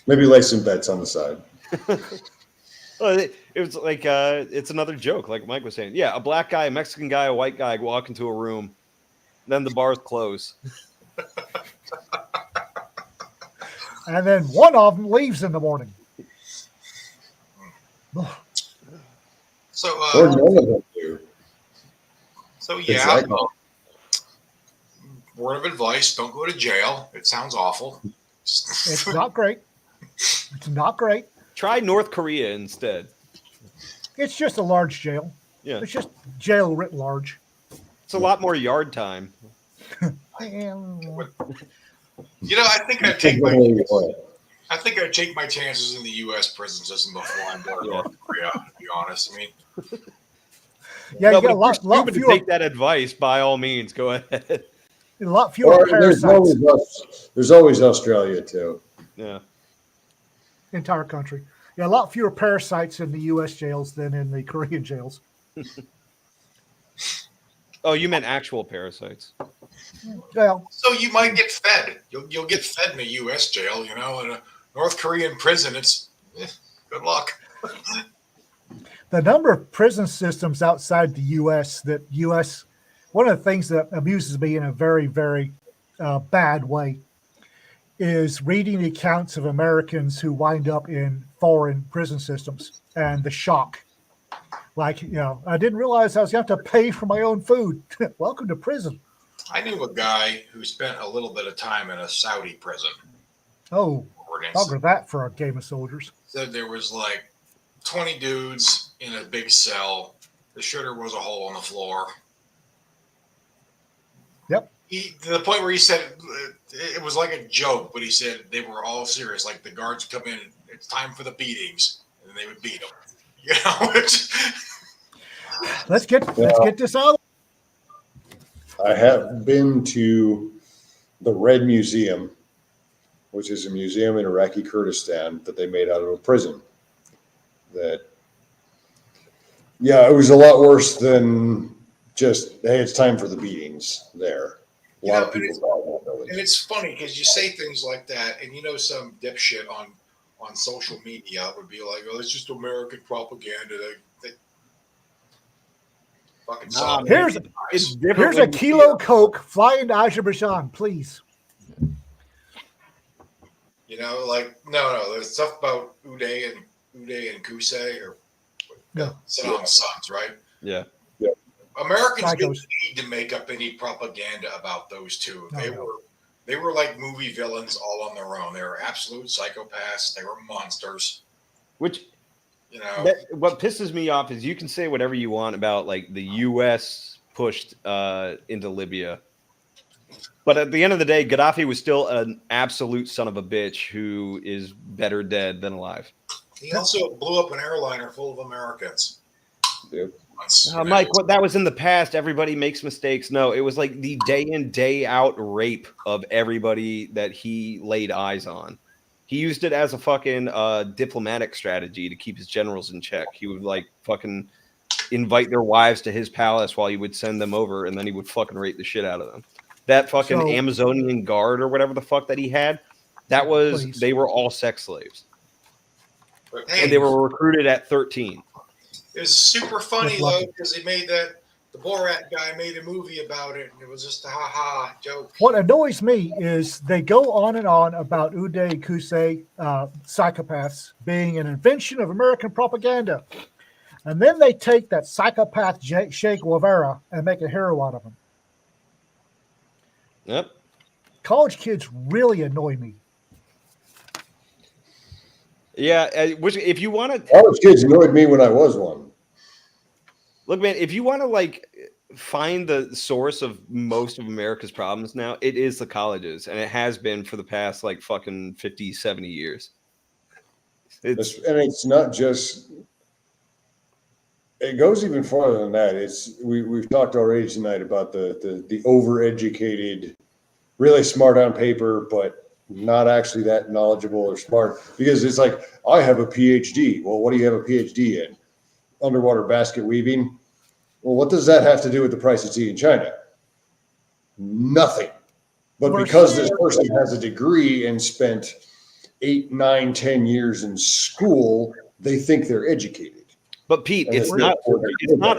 Maybe lay some bets on the side.
Well, it was like it's another joke, like Mike was saying. Yeah, a black guy, a Mexican guy, a white guy walk into a room, then the bars close.
And then one of them leaves in the morning.
So,
Or none of them do.
so yeah.
Exactly.
Word of advice: don't go to jail. It sounds awful.
It's not great. It's not great.
Try North Korea instead.
It's just a large jail.
Yeah,
It's just jail writ large.
it's a lot more yard time.
You know, I think I'd take my chances in the U.S. prison system before I'm going to North Korea. To be honest, I mean,
Yeah,
No,
you
but
got a
if
lot
you're stupid to
fewer,
take that advice, by all means, go ahead.
a lot fewer
Or there's
parasites.
always Australia too.
Yeah.
Entire country. Yeah, a lot fewer parasites in the U.S. jails than in the Korean jails.
Oh, you meant actual parasites.
Well,
so you might get fed. You'll get fed in a U.S. jail. You know, in a North Korean prison, it's good luck.
the number of prison systems outside the U.S. One of the things that amuses me in a very, very bad way is reading the accounts of Americans who wind up in foreign prison systems and the shock. Like, I didn't realize I was going to have to pay for my own food. Welcome to prison.
I knew a guy who spent a little bit of time in a Saudi prison.
Oh, bugger that for a game of soldiers.
Said there was like 20 dudes in a big cell. The shitter was a hole on the floor.
Yep.
To the point where he said it was like a joke, but he said they were all serious. Like the guards would come in, it's time for the beatings, and they would beat them. You know,
Let's get this out.
I have been to the Red Museum, which is a museum in Iraqi Kurdistan that they made out of a prison. It was a lot worse than just, hey, it's time for the beatings there. A lot of people thought that village.
And it's funny because you say things like that, and some dipshit on social media would be like, "Oh, it's just American propaganda." They fucking saw.
Here's a kilo Coke flying to Azerbaijan, please.
No, there's stuff about Uday and Qusay or Saddam's sons, right?
Yeah.
Americans didn't need to make up any propaganda about those two. They were like movie villains all on their own. They were absolute psychopaths. They were monsters.
What pisses me off is you can say whatever you want about like the U.S. pushed into Libya, but at the end of the day, Gaddafi was still an absolute son of a bitch who is better dead than alive.
He also blew up an airliner full of Americans.
Yep.
Mike, that was in the past. Everybody makes mistakes. No, it was like the day in, day out rape of everybody that he laid eyes on. He used it as a fucking diplomatic strategy to keep his generals in check. He would like fucking invite their wives to his palace while he would send them over, and then he would fucking rape the shit out of them. That fucking Amazonian guard or whatever the fuck that he had, they were all sex slaves. And they were recruited at 13.
It was super funny though because the Borat guy made a movie about it, and it was just a ha-ha joke.
What annoys me is they go on and on about Uday Qusay psychopaths being an invention of American propaganda, and then they take that psychopath Che Guevara and make a hero out of him.
Yep.
College kids really annoy me.
Yeah, if you want to,
College kids annoyed me when I was one.
Look, man, if you want to like find the source of most of America's problems now, it is the colleges, and it has been for the past like fucking 50, 70 years.
It's not just. It goes even farther than that. We've talked already tonight about the overeducated, really smart on paper, but not actually that knowledgeable or smart, because it's like, I have a PhD. Well, what do you have a PhD in? Underwater basket weaving. Well, what does that have to do with the price of tea in China? Nothing. But because this person has a degree and spent 8, 9, 10 years in school, they think they're educated.
But Pete, it's not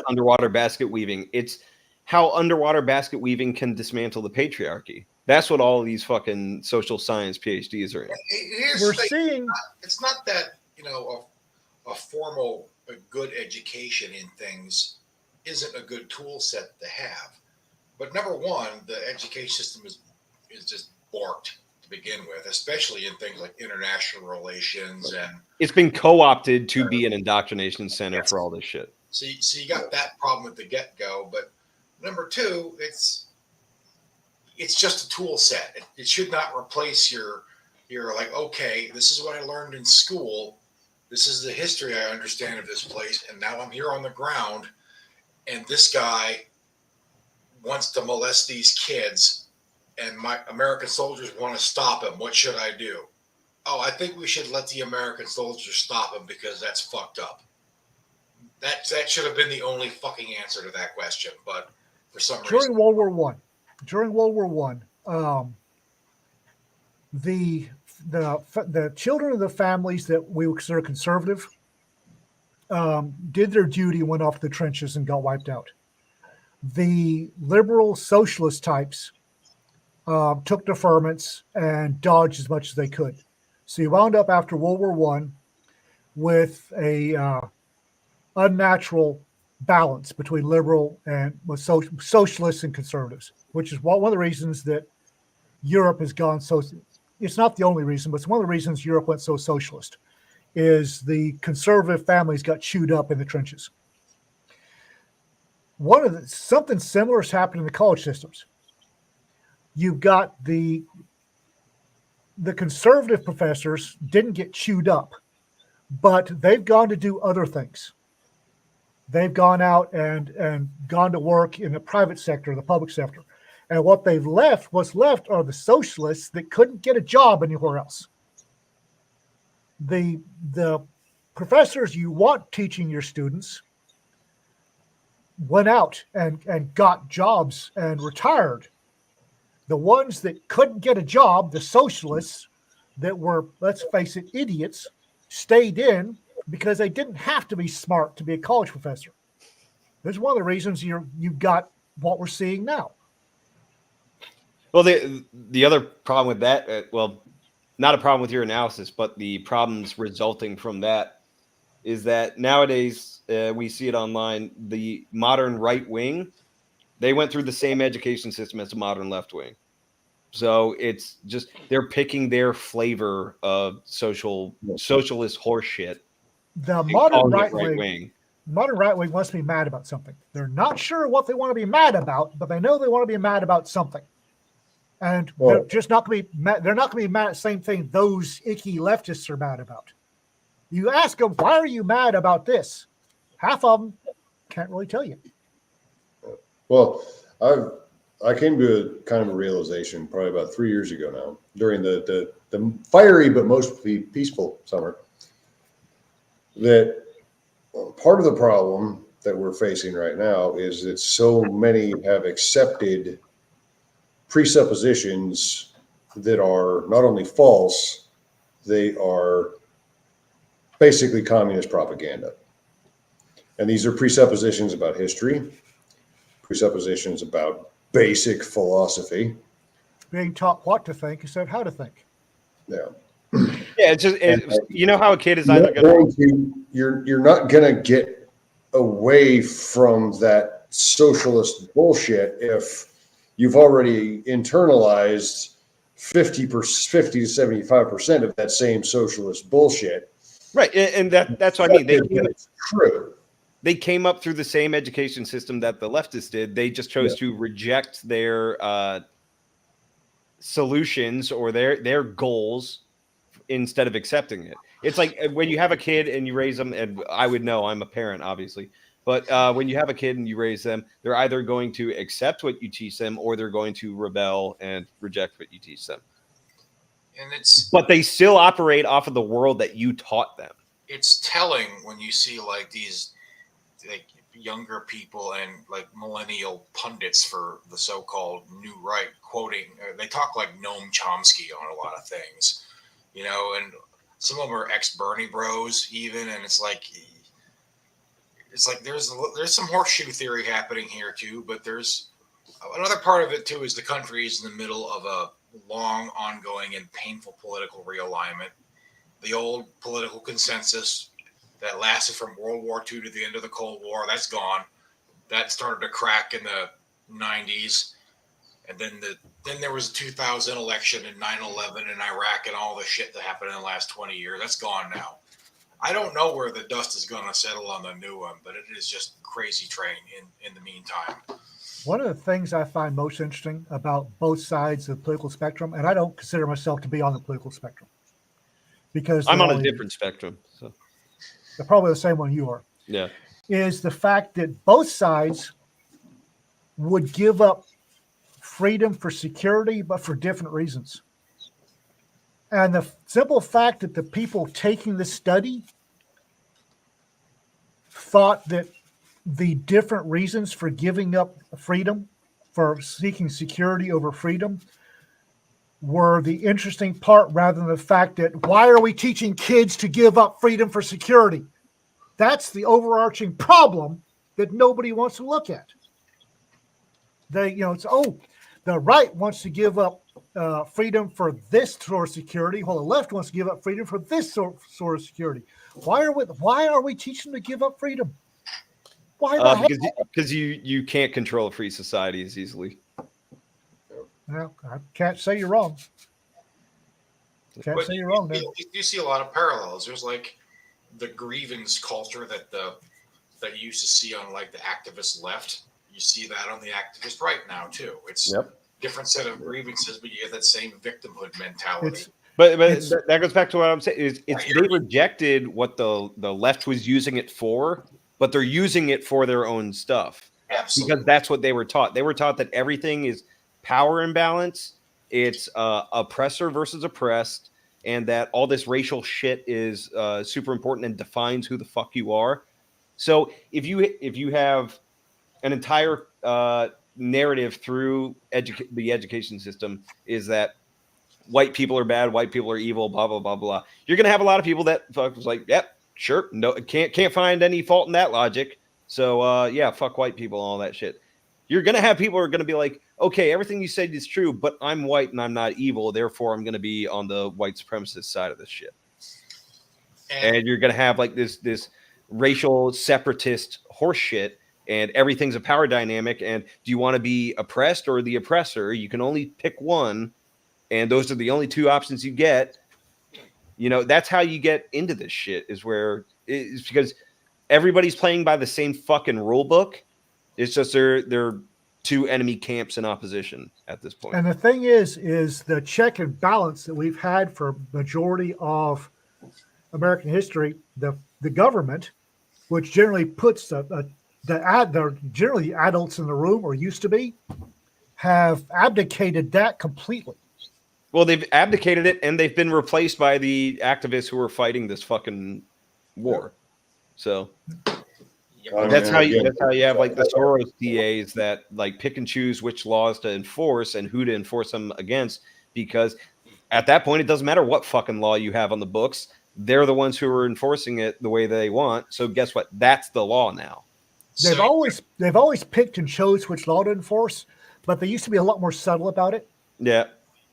underwater basket weaving. It's how underwater basket weaving can dismantle the patriarchy. That's what all of these fucking social science PhDs are in.
We're seeing
it's not that, a formal, a good education in things isn't a good tool set to have. But number one, the education system is just borked to begin with, especially in things like international relations, and
it's been co-opted to be an indoctrination center for all this shit.
So you got that problem at the get-go. But number two, it's just a tool set. It should not replace your like, okay, this is what I learned in school. This is the history I understand of this place, and now I'm here on the ground, and this guy wants to molest these kids, and my American soldiers want to stop him. What should I do? Oh, I think we should let the American soldiers stop him because that's fucked up. That should have been the only fucking answer to that question, but for some reason.
During World War One, the children of the families that we would consider conservative did their duty and went off to the trenches and got wiped out. The liberal socialist types took deferments and dodged as much as they could. So you wound up after World War One with a unnatural balance between liberal and socialists and conservatives, which is one of the reasons that Europe has gone so. It's not the only reason, but it's one of the reasons Europe went so socialist. Is the conservative families got chewed up in the trenches. Something similar has happened in the college systems. You've got the conservative professors didn't get chewed up, but they've gone to do other things. They've gone out and gone to work in the private sector, the public sector. And what's left are the socialists that couldn't get a job anywhere else. The professors you want teaching your students went out and got jobs and retired. The ones that couldn't get a job, the socialists that were, let's face it, idiots, stayed in because they didn't have to be smart to be a college professor. This is one of the reasons you've got what we're seeing now.
Well, the other problem with that, not a problem with your analysis, but the problems resulting from that is that nowadays we see it online. The modern right wing, they went through the same education system as the modern left wing. So it's just they're picking their flavor of socialist horseshit.
The modern right wing must be mad about something. They're not sure what they want to be mad about, but they know they want to be mad about something. And they're just not going to be mad. They're not going to be mad at the same thing those icky leftists are mad about. You ask them, why are you mad about this? Half of them can't really tell you.
Well, I came to a kind of a realization probably about 3 years ago now, during the fiery but mostly peaceful summer, that part of the problem that we're facing right now is that so many have accepted presuppositions that are not only false, they are basically communist propaganda. And these are presuppositions about history, presuppositions about basic philosophy.
Being taught what to think instead of how to think.
Yeah.
Yeah, it's just you know how a kid is either going
to you're not going to get away from that socialist bullshit if you've already internalized 50 to 75% of that same socialist bullshit.
Right, and that's what I mean.
It's true.
They came up through the same education system that the leftists did. They just chose to reject their solutions or their goals instead of accepting it. It's like when you have a kid and you raise them, and I would know, I'm a parent, obviously, but when you have a kid and you raise them, they're either going to accept what you teach them or they're going to rebel and reject what you teach them.
And it's
But they still operate off of the world that you taught them.
it's telling when you see like these like younger people and like millennial pundits for the so-called new right quoting. They talk like Noam Chomsky on a lot of things, you know, and some of them are ex-Bernie bros even, and it's like there's some horseshoe theory happening here too, but there's another part of it too is the country is in the middle of a long, ongoing, and painful political realignment. The old political consensus that lasted from World War II to the end of the Cold War, that's gone. That started to crack in the 90s. And then there was a 2000 election and 9/11 in Iraq and all the shit that happened in the last 20 years. That's gone now. I don't know where the dust is going to settle on the new one, but it is just crazy train in the meantime.
One of the things I find most interesting about both sides of the political spectrum, and I don't consider myself to be on the political spectrum because
I'm on a different spectrum. So
they're probably the same one you are.
yeah.
Is the fact that both sides would give up freedom for security, but for different reasons. And the simple fact that the people taking the study thought that the different reasons for giving up freedom, for seeking security over freedom, were the interesting part rather than the fact that why are we teaching kids to give up freedom for security? That's the overarching problem that nobody wants to look at. The right wants to give up freedom for this sort of security, while the left wants to give up freedom for this sort of security. Why are we teaching them to give up freedom? Why the hell?
Because you can't control a free society as easily.
Well, I can't say you're wrong. Can't say you're wrong.
You see a lot of parallels. There's like the grievance culture that you used to see on like the activist left. You see that on the activist right now too. It's different set of grievances, but you get that same victimhood mentality.
But that goes back to what I'm saying. They rejected what the left was using it for, but they're using it for their own stuff.
Absolutely.
Because that's what they were taught. They were taught that everything is power imbalance. It's oppressor versus oppressed, and that all this racial shit is super important and defines who the fuck you are. So if you have an entire narrative through the education system is that white people are bad, white people are evil, blah blah blah blah. You're gonna have a lot of people that fuck was like, yep, sure, no, can't find any fault in that logic. So yeah, fuck white people and all that shit. You're gonna have people who are gonna be like, okay, everything you said is true, but I'm white and I'm not evil, therefore I'm gonna be on the white supremacist side of this shit. And you're gonna have like this racial separatist horse shit. And everything's a power dynamic. And do you want to be oppressed or the oppressor? You can only pick one. And those are the only two options you get. You know, that's how you get into this shit is because everybody's playing by the same fucking rule book. It's just they're two enemy camps in opposition at this point.
And the thing is the check and balance that we've had for majority of American history, the government, which generally puts they're generally the adults in the room, or used to be, have abdicated that completely.
Well, they've abdicated it, and they've been replaced by the activists who are fighting this fucking war. So that's how you have like the Soros DAs that like pick and choose which laws to enforce and who to enforce them against, because at that point it doesn't matter what fucking law you have on the books. They're the ones who are enforcing it the way they want. So guess what? That's the law now.
They've always picked and chose which law to enforce, but they used to be a lot more subtle about it.
Yeah.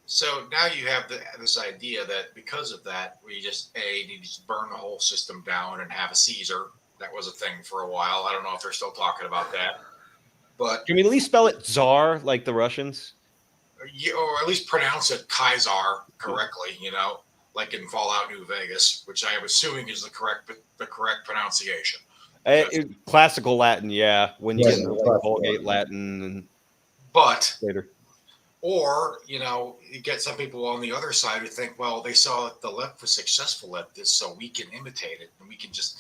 So now you have this idea that because of that, we just need to just burn the whole system down and have a Caesar. That was a thing for a while. I don't know if they're still talking about that. But
can we at least spell it Tsar like the Russians?
Or at least pronounce it Kaiser correctly, you know, like in Fallout New Vegas, which I am assuming is the correct pronunciation.
Classical Latin, yeah. When you get into like Vulgate Latin,
but
later,
or you know, you get some people on the other side who think, well, they saw that the left was successful at this, so we can imitate it, and we can just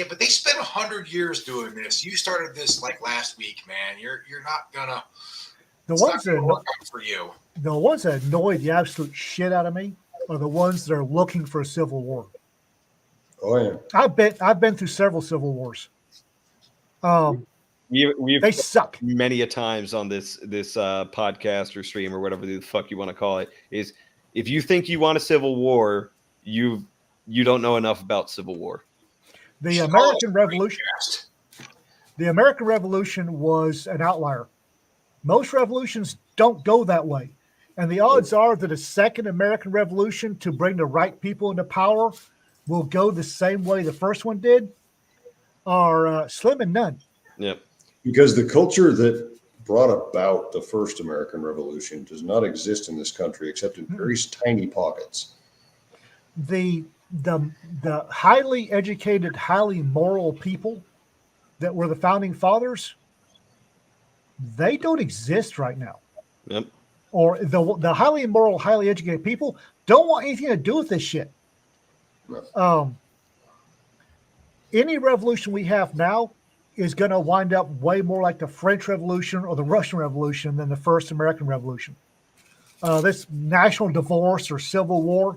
but they spent 100 years doing this. You started this like last week, man. You're not gonna.
The ones that annoy the absolute shit out of me are the ones that are looking for a civil war.
Oh yeah.
I've been through several civil wars.
We've
They suck.
many a times on this podcast or stream or whatever the fuck you want to call it. Is if you think you want a civil war, you don't know enough about civil war.
The American Revolution. The American Revolution was an outlier. Most revolutions don't go that way. And the odds are that a second American Revolution to bring the right people into power will go the same way the first one did are slim and none.
Yep.
Because the culture that brought about the first American Revolution does not exist in this country except in very tiny pockets.
The highly educated, highly moral people that were the founding fathers, they don't exist right now.
Yep.
Or the highly moral, highly educated people don't want anything to do with this shit.
No.
Any revolution we have now is going to wind up way more like the French Revolution or the Russian Revolution than the first American Revolution. This national divorce or civil war,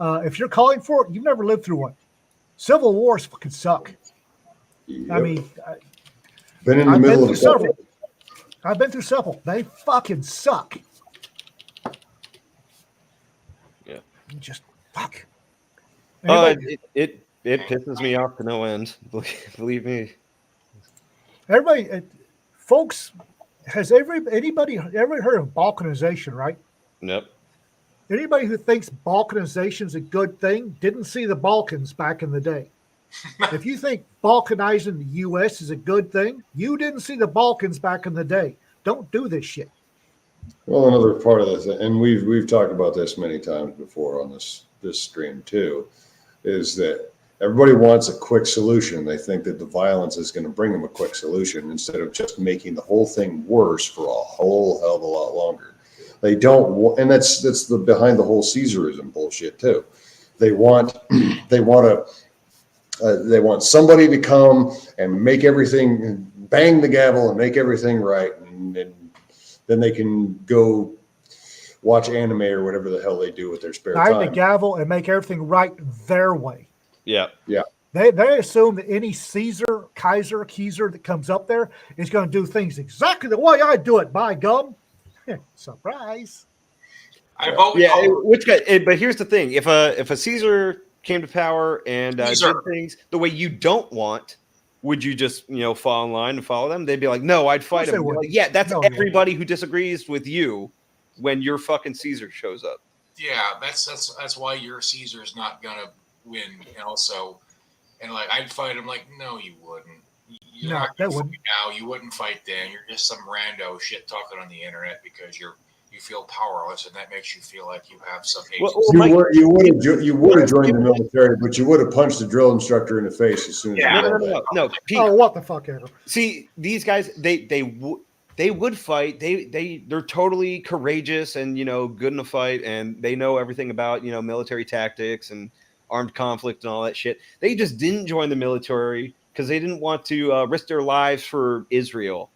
if you're calling for it, you've never lived through one. Civil wars fucking suck.
Yep.
I mean,
been in the middle of
several. I've been through several. They fucking suck.
Yeah.
Just fuck.
It pisses me off to no end. Believe me.
Everybody, folks, has anybody ever heard of balkanization, right?
Nope.
Anybody who thinks balkanization is a good thing didn't see the Balkans back in the day. If you think balkanizing the U.S. is a good thing, you didn't see the Balkans back in the day. Don't do this shit.
Well, another part of this, and we've talked about this many times before on this stream too, is that everybody wants a quick solution. They think that the violence is going to bring them a quick solution instead of just making the whole thing worse for a whole hell of a lot longer. They don't, and that's the behind the whole Caesarism bullshit too. They want somebody to come and make everything, bang the gavel and make everything right, and then they can go watch anime or whatever the hell they do with their spare time.
Bang the gavel and make everything right their way.
Yeah.
Yeah.
They assume that any Kaiser that comes up there is going to do things exactly the way I do it, by gum. Surprise.
I vote.
But here's the thing: if a Caesar came to power and did things the way you don't want, would you just fall in line and follow them? They'd be like, "No, I'd fight him." Like, yeah, that's everybody who disagrees with you when your fucking Caesar shows up.
Yeah, that's why your Caesar's not gonna win. And like I'd fight him. Like, no, you wouldn't. You're
No,
not
that
gonna
wouldn't.
fight now. You wouldn't fight then. You're just some rando shit talking on the internet because you feel powerless, and that makes you feel like you have some agency.
You would have joined the military, but you would have punched the drill instructor in the face as soon as.
Yeah.
No. Pete,
Oh, what the fuck ever.
see, these guys, they would fight. They're totally courageous and good in a fight, and they know everything about military tactics and armed conflict and all that shit. They just didn't join the military because they didn't want to risk their lives for Israel.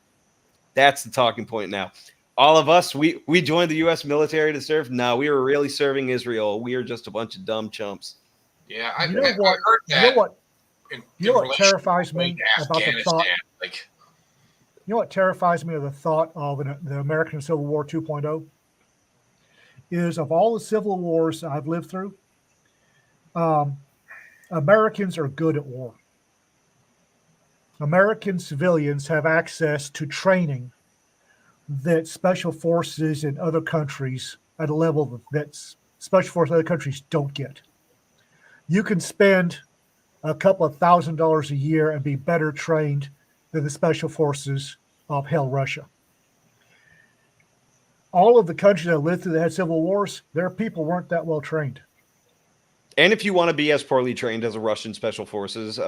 That's the talking point now. All of us, we joined the U.S. military to serve. No, we were really serving Israel. We are just a bunch of dumb chumps.
Yeah,
I
heard
You
that.
know what terrifies me about the thought?
Like,
You know what terrifies me of the thought of the American Civil War 2.0 is of all the civil wars I've lived through, Americans are good at war. American civilians have access to training that special forces in other countries at a level that special forces in other countries don't get. You can spend a couple of $1,000s a year and be better trained than the special forces of hell Russia. All of the countries that lived through that had civil wars, their people weren't that well trained.
And if you want to be as poorly trained as a Russian special forces,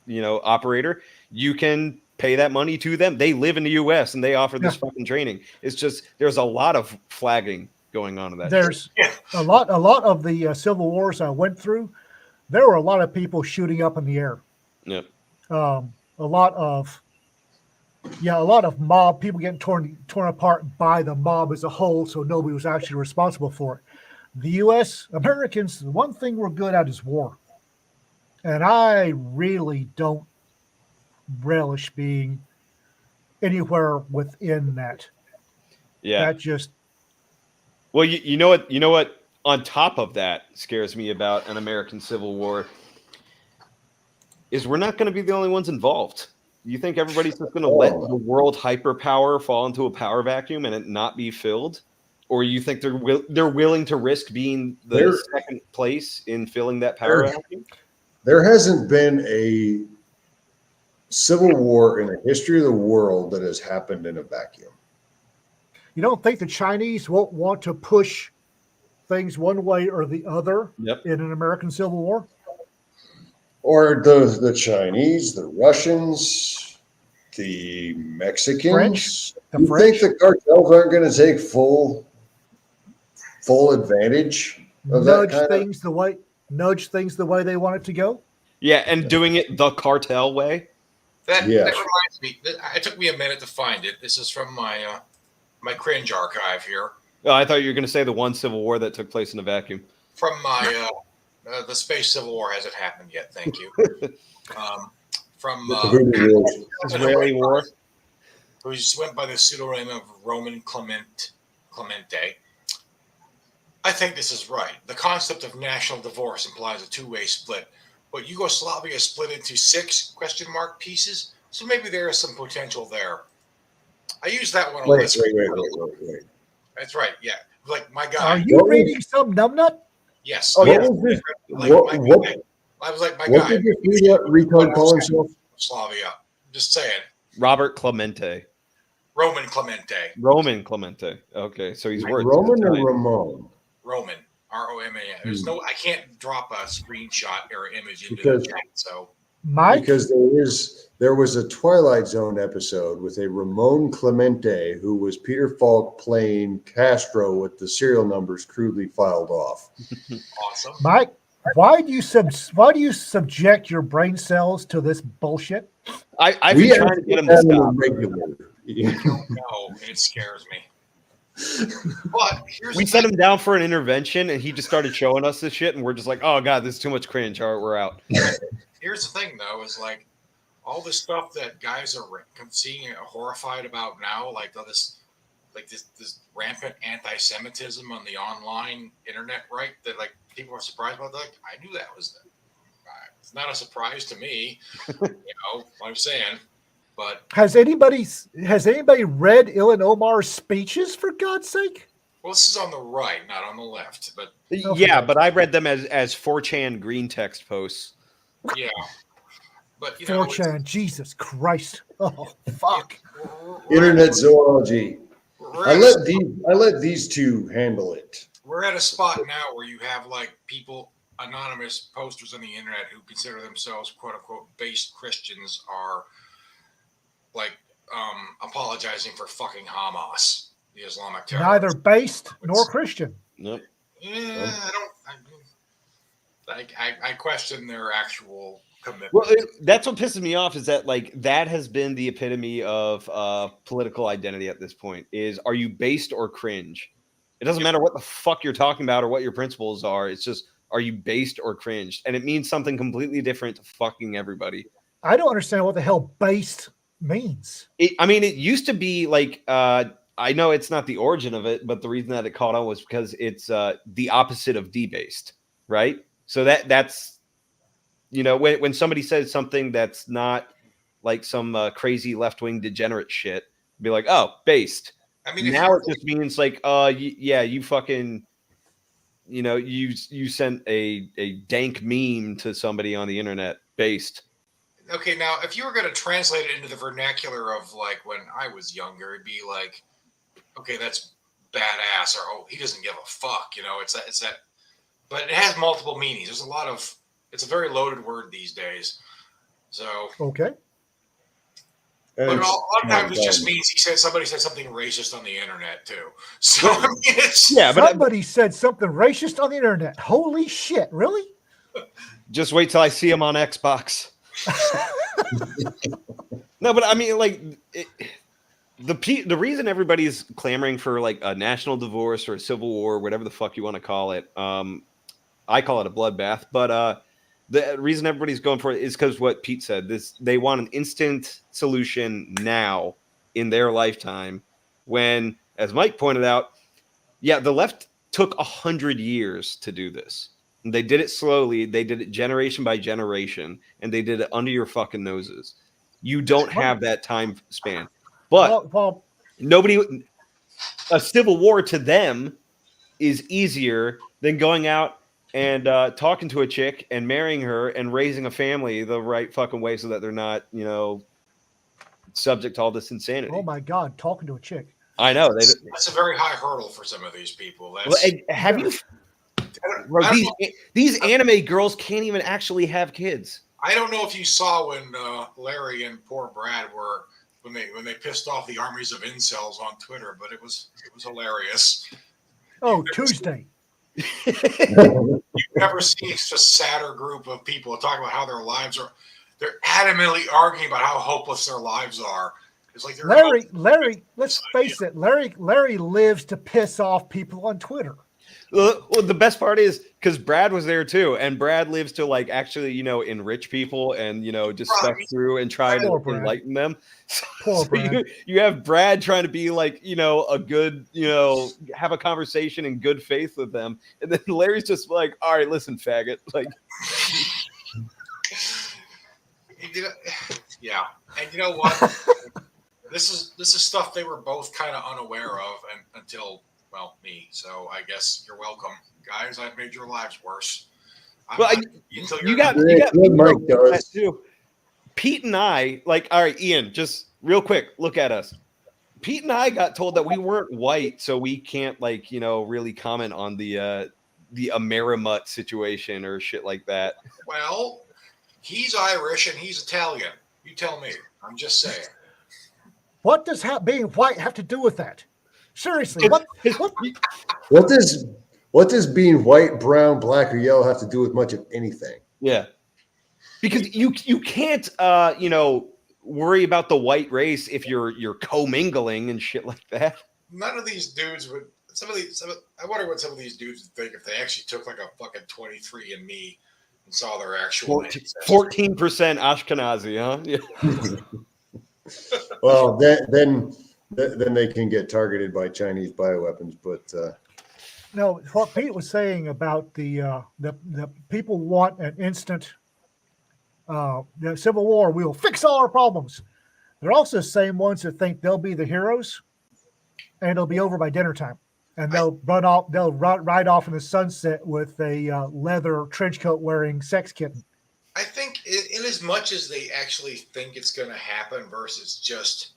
operator, you can pay that money to them. They live in the U.S. and they offer this fucking training. It's just there's a lot of flagging going on in that.
There's a lot of the civil wars I went through. There were a lot of people shooting up in the air.
Yep.
A lot of mob people getting torn apart by the mob as a whole, so nobody was actually responsible for it. the U.S. Americans, the one thing we're good at is war. And I really don't relish being anywhere within that.
Yeah.
That just.
Well, you know what? You know what? On top of that, scares me about an American Civil War is we're not going to be the only ones involved. You think everybody's just going to let the world hyperpower fall into a power vacuum and it not be filled? Or you think they're willing to risk being the second place in filling that power vacuum?
There hasn't been a civil war in the history of the world that has happened in a vacuum.
You don't think the Chinese won't want to push things one way or the other in an American Civil War?
Or the Chinese, the Russians, the Mexicans.
The French?
Think the cartels aren't going to take full advantage of
nudge
that
things the way they want it to go?
Yeah, and doing it the cartel way.
That reminds me. It took me a minute to find it. This is from my my cringe archive here.
Oh, I thought you were going to say the one Civil War that took place in a vacuum.
From my the Space Civil War hasn't happened yet. Thank you. From
Israeli War,
who went by the pseudonym of Roman Clemente. I think this is right. The concept of national divorce implies a two-way split, but Yugoslavia is split into 6 ? Pieces, so maybe there is some potential there. I use that one.
Wait.
That's right. Yeah, like my guy.
Are you reading some numbnut?
Yes.
Oh,
yes.
I was like, my guy. What did you retard call himself?
Slavia. Just saying.
Robert Clemente.
Roman Clemente.
Roman Clemente. Okay, so he's worth
Roman or Ramon?
Roman. R-O-M-A-N. There's no. I can't drop a screenshot or image into the chat. So.
Mike?
Because there was a Twilight Zone episode with a Ramon Clemente who was Peter Falk playing Castro with the serial numbers crudely filed off.
Awesome.
Mike, why do you subject your brain cells to this bullshit?
I've been trying to get him to stop.
No, it scares me. But
we set him down for an intervention, and he just started showing us this shit, and we're just like, "Oh God, this is too much cringe." All right, we're out.
Here's the thing, though, is like all this stuff that guys are seeing horrified about now, like all this, this rampant anti-Semitism on the online internet, right? That like people are surprised about. Like, I knew that was. It's not a surprise to me, what I'm saying. But
has anybody read Ilhan Omar's speeches, for God's sake?
Well, this is on the right, not on the left. But
yeah, but I read them as 4chan green text posts.
Yeah, but
4chan, Jesus Christ! Oh fuck!
Internet zoology. I let these two handle it.
We're at a spot now where you have like people, anonymous posters on the internet who consider themselves "quote unquote" based Christians are like apologizing for fucking Hamas, the Islamic terrorists.
Neither based nor Christian.
Nope.
Yeah, I question their actual commitment.
Well, that's what pisses me off is that like that has been the epitome of political identity at this point. Is are you based or cringe? It doesn't matter what the fuck you're talking about or what your principles are. It's just are you based or cringed, and it means something completely different to fucking everybody. I
don't understand what the hell based means.
It used to be like I know it's not the origin of it, but the reason that it caught on was because it's the opposite of debased, right? So that's when somebody says something that's not like some crazy left-wing degenerate shit, be like, oh, based. Now it just means like, you fucking, you sent a dank meme to somebody on the internet, based.
Okay, now if you were going to translate it into the vernacular of like when I was younger, it'd be like, okay, that's badass, or oh, he doesn't give a fuck, it's that. But it has multiple meanings. There's a lot of. It's a very loaded word these days. So
okay.
But a lot of times it just means somebody said something racist on the internet too. So it's
somebody said something racist on the internet. Holy shit! Really?
Just wait till I see him on Xbox. No, but the reason everybody's clamoring for like a national divorce or a civil war, whatever the fuck you want to call it, I call it a bloodbath, but the reason everybody's going for it is because what Pete said. They want an instant solution now in their lifetime. When, as Mike pointed out, yeah, the left took 100 years to do this. And they did it slowly. They did it generation by generation, and they did it under your fucking noses. You don't have that time span. But nobody, a civil war to them is easier than going out and talking to a chick and marrying her and raising a family the right fucking way so that they're not, subject to all this insanity.
Oh my God, talking to a chick.
I know.
That's a very high hurdle for some of these people.
Have you? Bro, these anime girls can't even actually have kids.
I don't know if you saw when Larry and poor Brad were when they pissed off the armies of incels on Twitter, but it was hilarious.
Oh, Tuesday.
You've never seen a sadder group of people talking about how their lives are. They're adamantly arguing about how hopeless their lives are. It's like
Larry. Let's face it. Larry lives to piss off people on Twitter.
Well, the best part is because Brad was there too, and Brad lives to like actually, enrich people and just step through and try to enlighten them.
Poor Brad.
You have Brad trying to be like, a good, have a conversation in good faith with them, and then Larry's just like, all right, listen, faggot, like.
Yeah, and you know what? This is stuff they were both kind of unaware of, and until. Well, me. So I guess you're welcome, guys. I've made your lives worse.
You got Mike does too. Pete and I, like, all right, Ian, just real quick, look at us. Pete and I got told that we weren't white, so we can't, like, really comment on the Amerimut situation or shit like that.
Well, he's Irish and he's Italian. You tell me. I'm just saying.
What does being white have to do with that? Seriously,
what does being white, brown, black, or yellow have to do with much of anything?
Yeah, because you can't worry about the white race if you're commingling and shit like that.
None of these dudes would. I wonder what some of these dudes would think if they actually took like a fucking 23andMe and saw their actual
14% Ashkenazi, huh?
Yeah. Well, then they can get targeted by Chinese bioweapons. But
no, what Pete was saying about the people want an instant the Civil War. We'll fix all our problems. They're also the same ones that think they'll be the heroes, and it'll be over by dinner time, and they'll ride off in the sunset with a leather trench coat wearing sex kitten.
I think in as much as they actually think it's going to happen versus just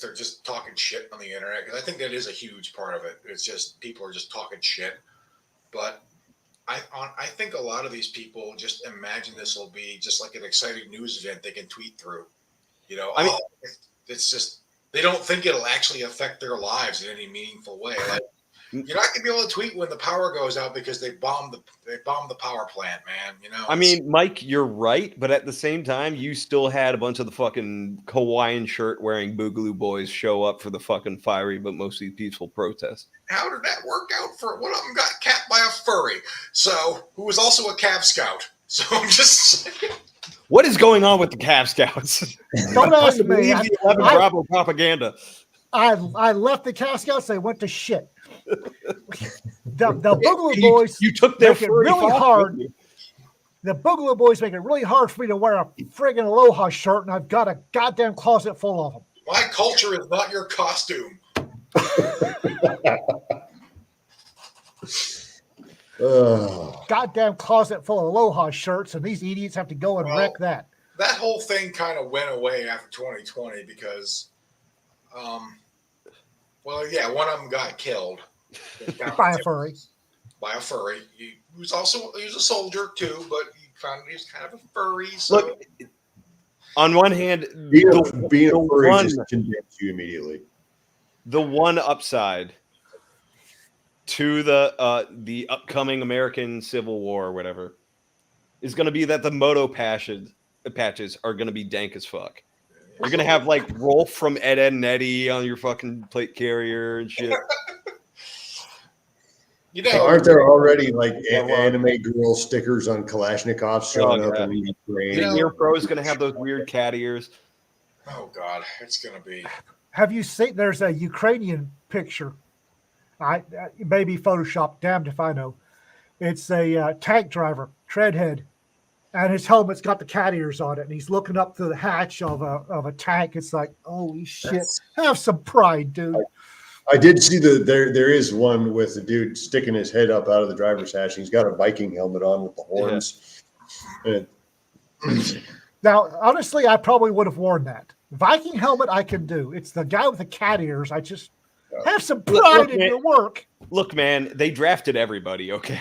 they're just talking shit on the internet, because I think that is a huge part of it. It's just people are just talking shit. But I think a lot of these people just imagine this will be just like an exciting news event they can tweet through. It's just they don't think it'll actually affect their lives in any meaningful way. Like, you're not gonna be able to tweet when the power goes out because they bombed the power plant, man.
I mean, Mike, you're right, but at the same time, you still had a bunch of the fucking Hawaiian shirt wearing Boogaloo boys show up for the fucking fiery but mostly peaceful protest.
How did that work out? For one of them got capped by a furry, who was also a Cab Scout. So I'm just saying.
What is going on with the Cab Scouts?
Don't ask me.
The 11 Bravo propaganda.
I left the Cab Scouts. They went to shit. The Boogaloo Boys.
You took their
make it really hard. The Boogaloo Boys make it really hard for me to wear a friggin' Aloha shirt, and I've got a goddamn closet full of them.
My culture is not your costume.
Goddamn closet full of Aloha shirts, and these idiots have to go and wreck that.
That whole thing kind of went away after 2020 because, one of them got killed
by a furry.
By a furry. He was a soldier too, but he found he was kind of a furry. So.
Look, on one hand,
being a furry just condemns you immediately.
The one upside to the upcoming American Civil War or whatever is going to be that the moto patches are going to be dank as fuck. You're gonna have like Rolf from Ed, Edd and Eddy on your fucking plate carrier and shit.
You know,
Aren't there already like
Yeah, well-
anime girl stickers on Kalashnikovs showing up
yeah.
in the train?
The ear pro's gonna have those weird cat ears.
oh God, it's gonna be.
Have you seen? There's a Ukrainian picture. I maybe Photoshop. Damned if I know. It's a tank driver, treadhead, and his helmet's got the cat ears on it, and he's looking up through the hatch of a tank. It's like, holy shit! Have some pride, dude.
I did see there is one with the dude sticking his head up out of the driver's hatch. He's got a Viking helmet on with the horns. And
Now, honestly, I probably would have worn that Viking helmet. I can do. It's the guy with the cat ears. I just have some pride in your work.
Look, man, they drafted everybody. Okay.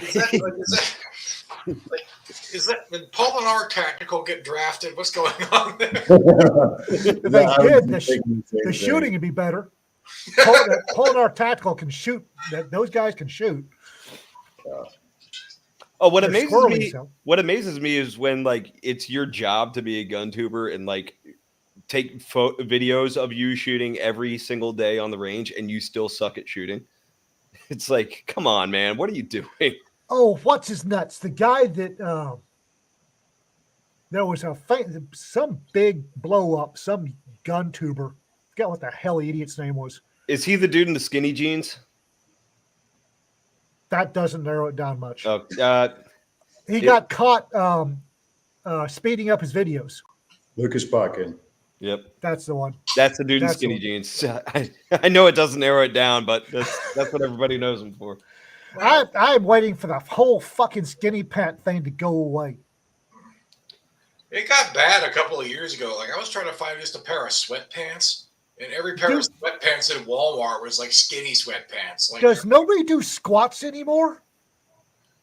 Is that did Paul and our tactical get drafted? What's going on there?
If they did, the shooting would be better. Paul and our tactical can shoot. Those guys can shoot.
Oh, what
They're
amazes
squirrely,
me!
so.
What amazes me is when like it's your job to be a gun tuber and like take videos of you shooting every single day on the range, and you still suck at shooting. It's like, come on, man, what are you doing?
Oh, what's his nuts? The guy that there was some big blow up, some gun tuber. I forget what the hell the idiot's name was.
Is he the dude in the skinny jeans?
That doesn't narrow it down much.
Oh,
He got caught speeding up his videos.
Lucas Bakken.
yep,
That's the one.
that's the dude in
That's
skinny
the-
jeans. I know it doesn't narrow it down, but that's what everybody knows him for.
I'm waiting for the whole fucking skinny pant thing to go away.
It got bad a couple of years ago. Like I was trying to find just a pair of sweatpants, and every pair of sweatpants in Walmart was like skinny sweatpants. Like,
Does nobody do squats anymore?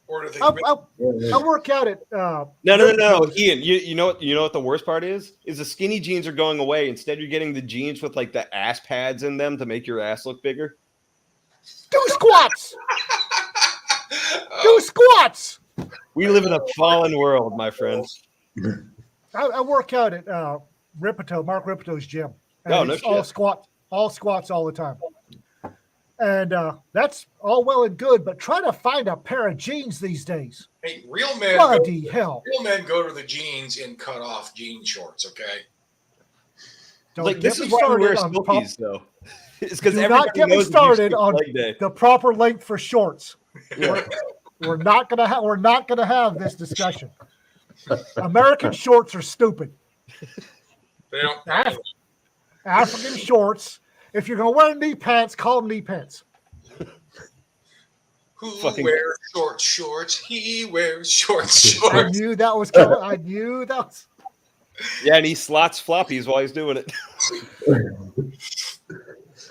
or do they?
I work out at
No, Ian. You know what the worst part is? Is the skinny jeans are going away. Instead, you're getting the jeans with like the ass pads in them to make your ass look bigger.
do squats. Do squats.
We live in a fallen world, my friend.
I work out at Ripito, Mark Ripito's gym. And
Oh, no
it's all
shit.
squats all the time. And that's all well and good, but try to find a pair of jeans these days.
Hey, real men.
Bloody hell.
Real men go to the jeans in cut off jean shorts. Okay.
Don't
Like this
get
is
me
why we wear
started on
smokies, though. It's because
Do
everybody
not get me
knows
started
you
on
leg day.
the proper length for shorts.
Yeah.
We're not gonna have this discussion. American shorts are stupid.
They don't.
African shorts. If you're gonna wear knee pants, call them knee pants.
Who
Fucking-
wears short shorts? He wears short
I
shorts.
knew that was coming. I knew that was.
Yeah, and he slots floppies while he's doing it.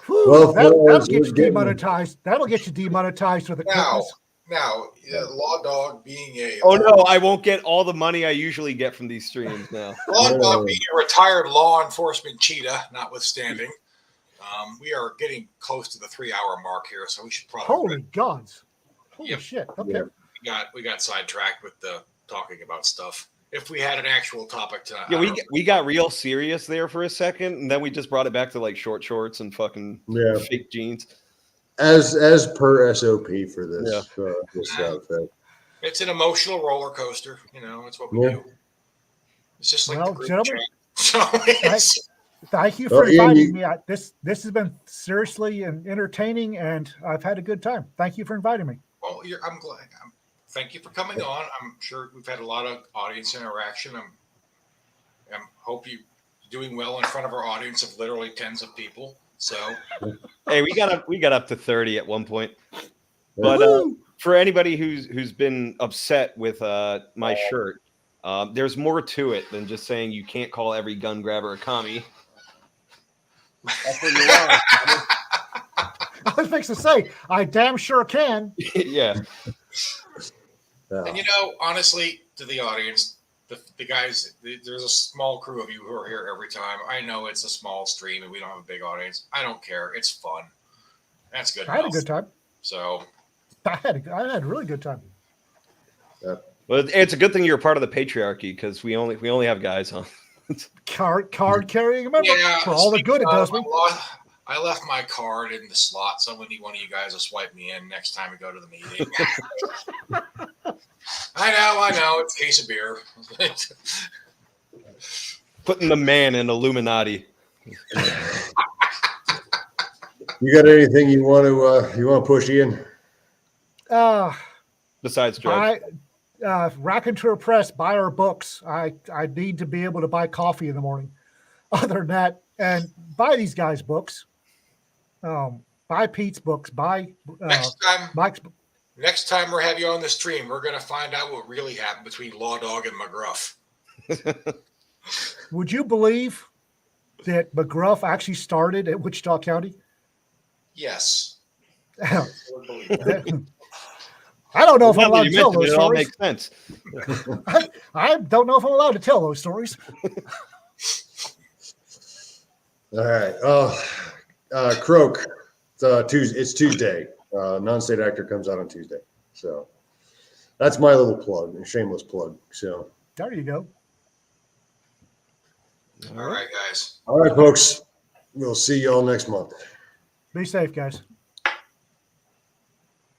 Whew,
Well,
that'll
fellas,
get
we're
you
getting-
demonetized. That'll get you demonetized with a quickness.
Now, LawDog being a
Oh no, I won't get all the money I usually get from these streams now.
LawDog being a retired law enforcement cheetah, notwithstanding, we are getting close to the 3-hour mark here, so we should probably.
Holy gods! Holy
Yep.
shit! Okay.
Yeah.
We got sidetracked with the talking about stuff. If we had an actual topic tonight,
Yeah, we got real serious there for a second, and then we just brought it back to like short shorts and fucking fake jeans.
As per SOP for this this outfit.
It's an emotional roller coaster. You know, it's what we
Yeah.
do. It's just like
Well,
the group
gentlemen,
chat. So it's,
Thank you
Oh,
for
Ian,
inviting me. This has been seriously and entertaining, and I've had a good time. Thank you for inviting me.
well, I'm glad. Thank you for coming on. I'm sure we've had a lot of audience interaction. I'm hope you're doing well in front of our audience of literally tens of people. So
Hey, we got up to 30 at one point. But for anybody who's been upset with my shirt, there's more to it than just saying you can't call every gun grabber a commie. That's what you are.
I was fixing to say, I damn sure can.
Yeah.
and honestly, to the audience, the guys, there's a small crew of you who are here every time. I know it's a small stream and we don't have a big audience. I don't care. It's fun. That's good.
I had a
enough.
good time.
So
I had a really good time.
Well, it's a good thing you're a part of the patriarchy because we only have guys on.
Card carrying member
Yeah,
for all the good it does me.
I left my card in the slot. Somebody, one of you guys will swipe me in next time we go to the meeting. I know. It's a case of beer.
Putting the man in Illuminati.
You got anything you want to push, Ian?
Besides drugs.
Raconteur Press, buy our books. I need to be able to buy coffee in the morning. Other than that, and buy these guys' books. Buy Pete's books. Buy Mike's.
Next time we have you on the stream, we're going to find out what really happened between LawDog and McGruff.
Would you believe that McGruff actually started at Wichita County?
Yes.
I don't know if I'm allowed to tell those
it all
stories.
makes sense.
I don't know if I'm allowed to tell those stories.
All right. Croak. It's Tuesday. Non-state actor comes out on Tuesday. So that's my little plug, a shameless plug. So
There you go.
All right, guys.
all right, folks. We'll see you all next month.
Be safe, guys.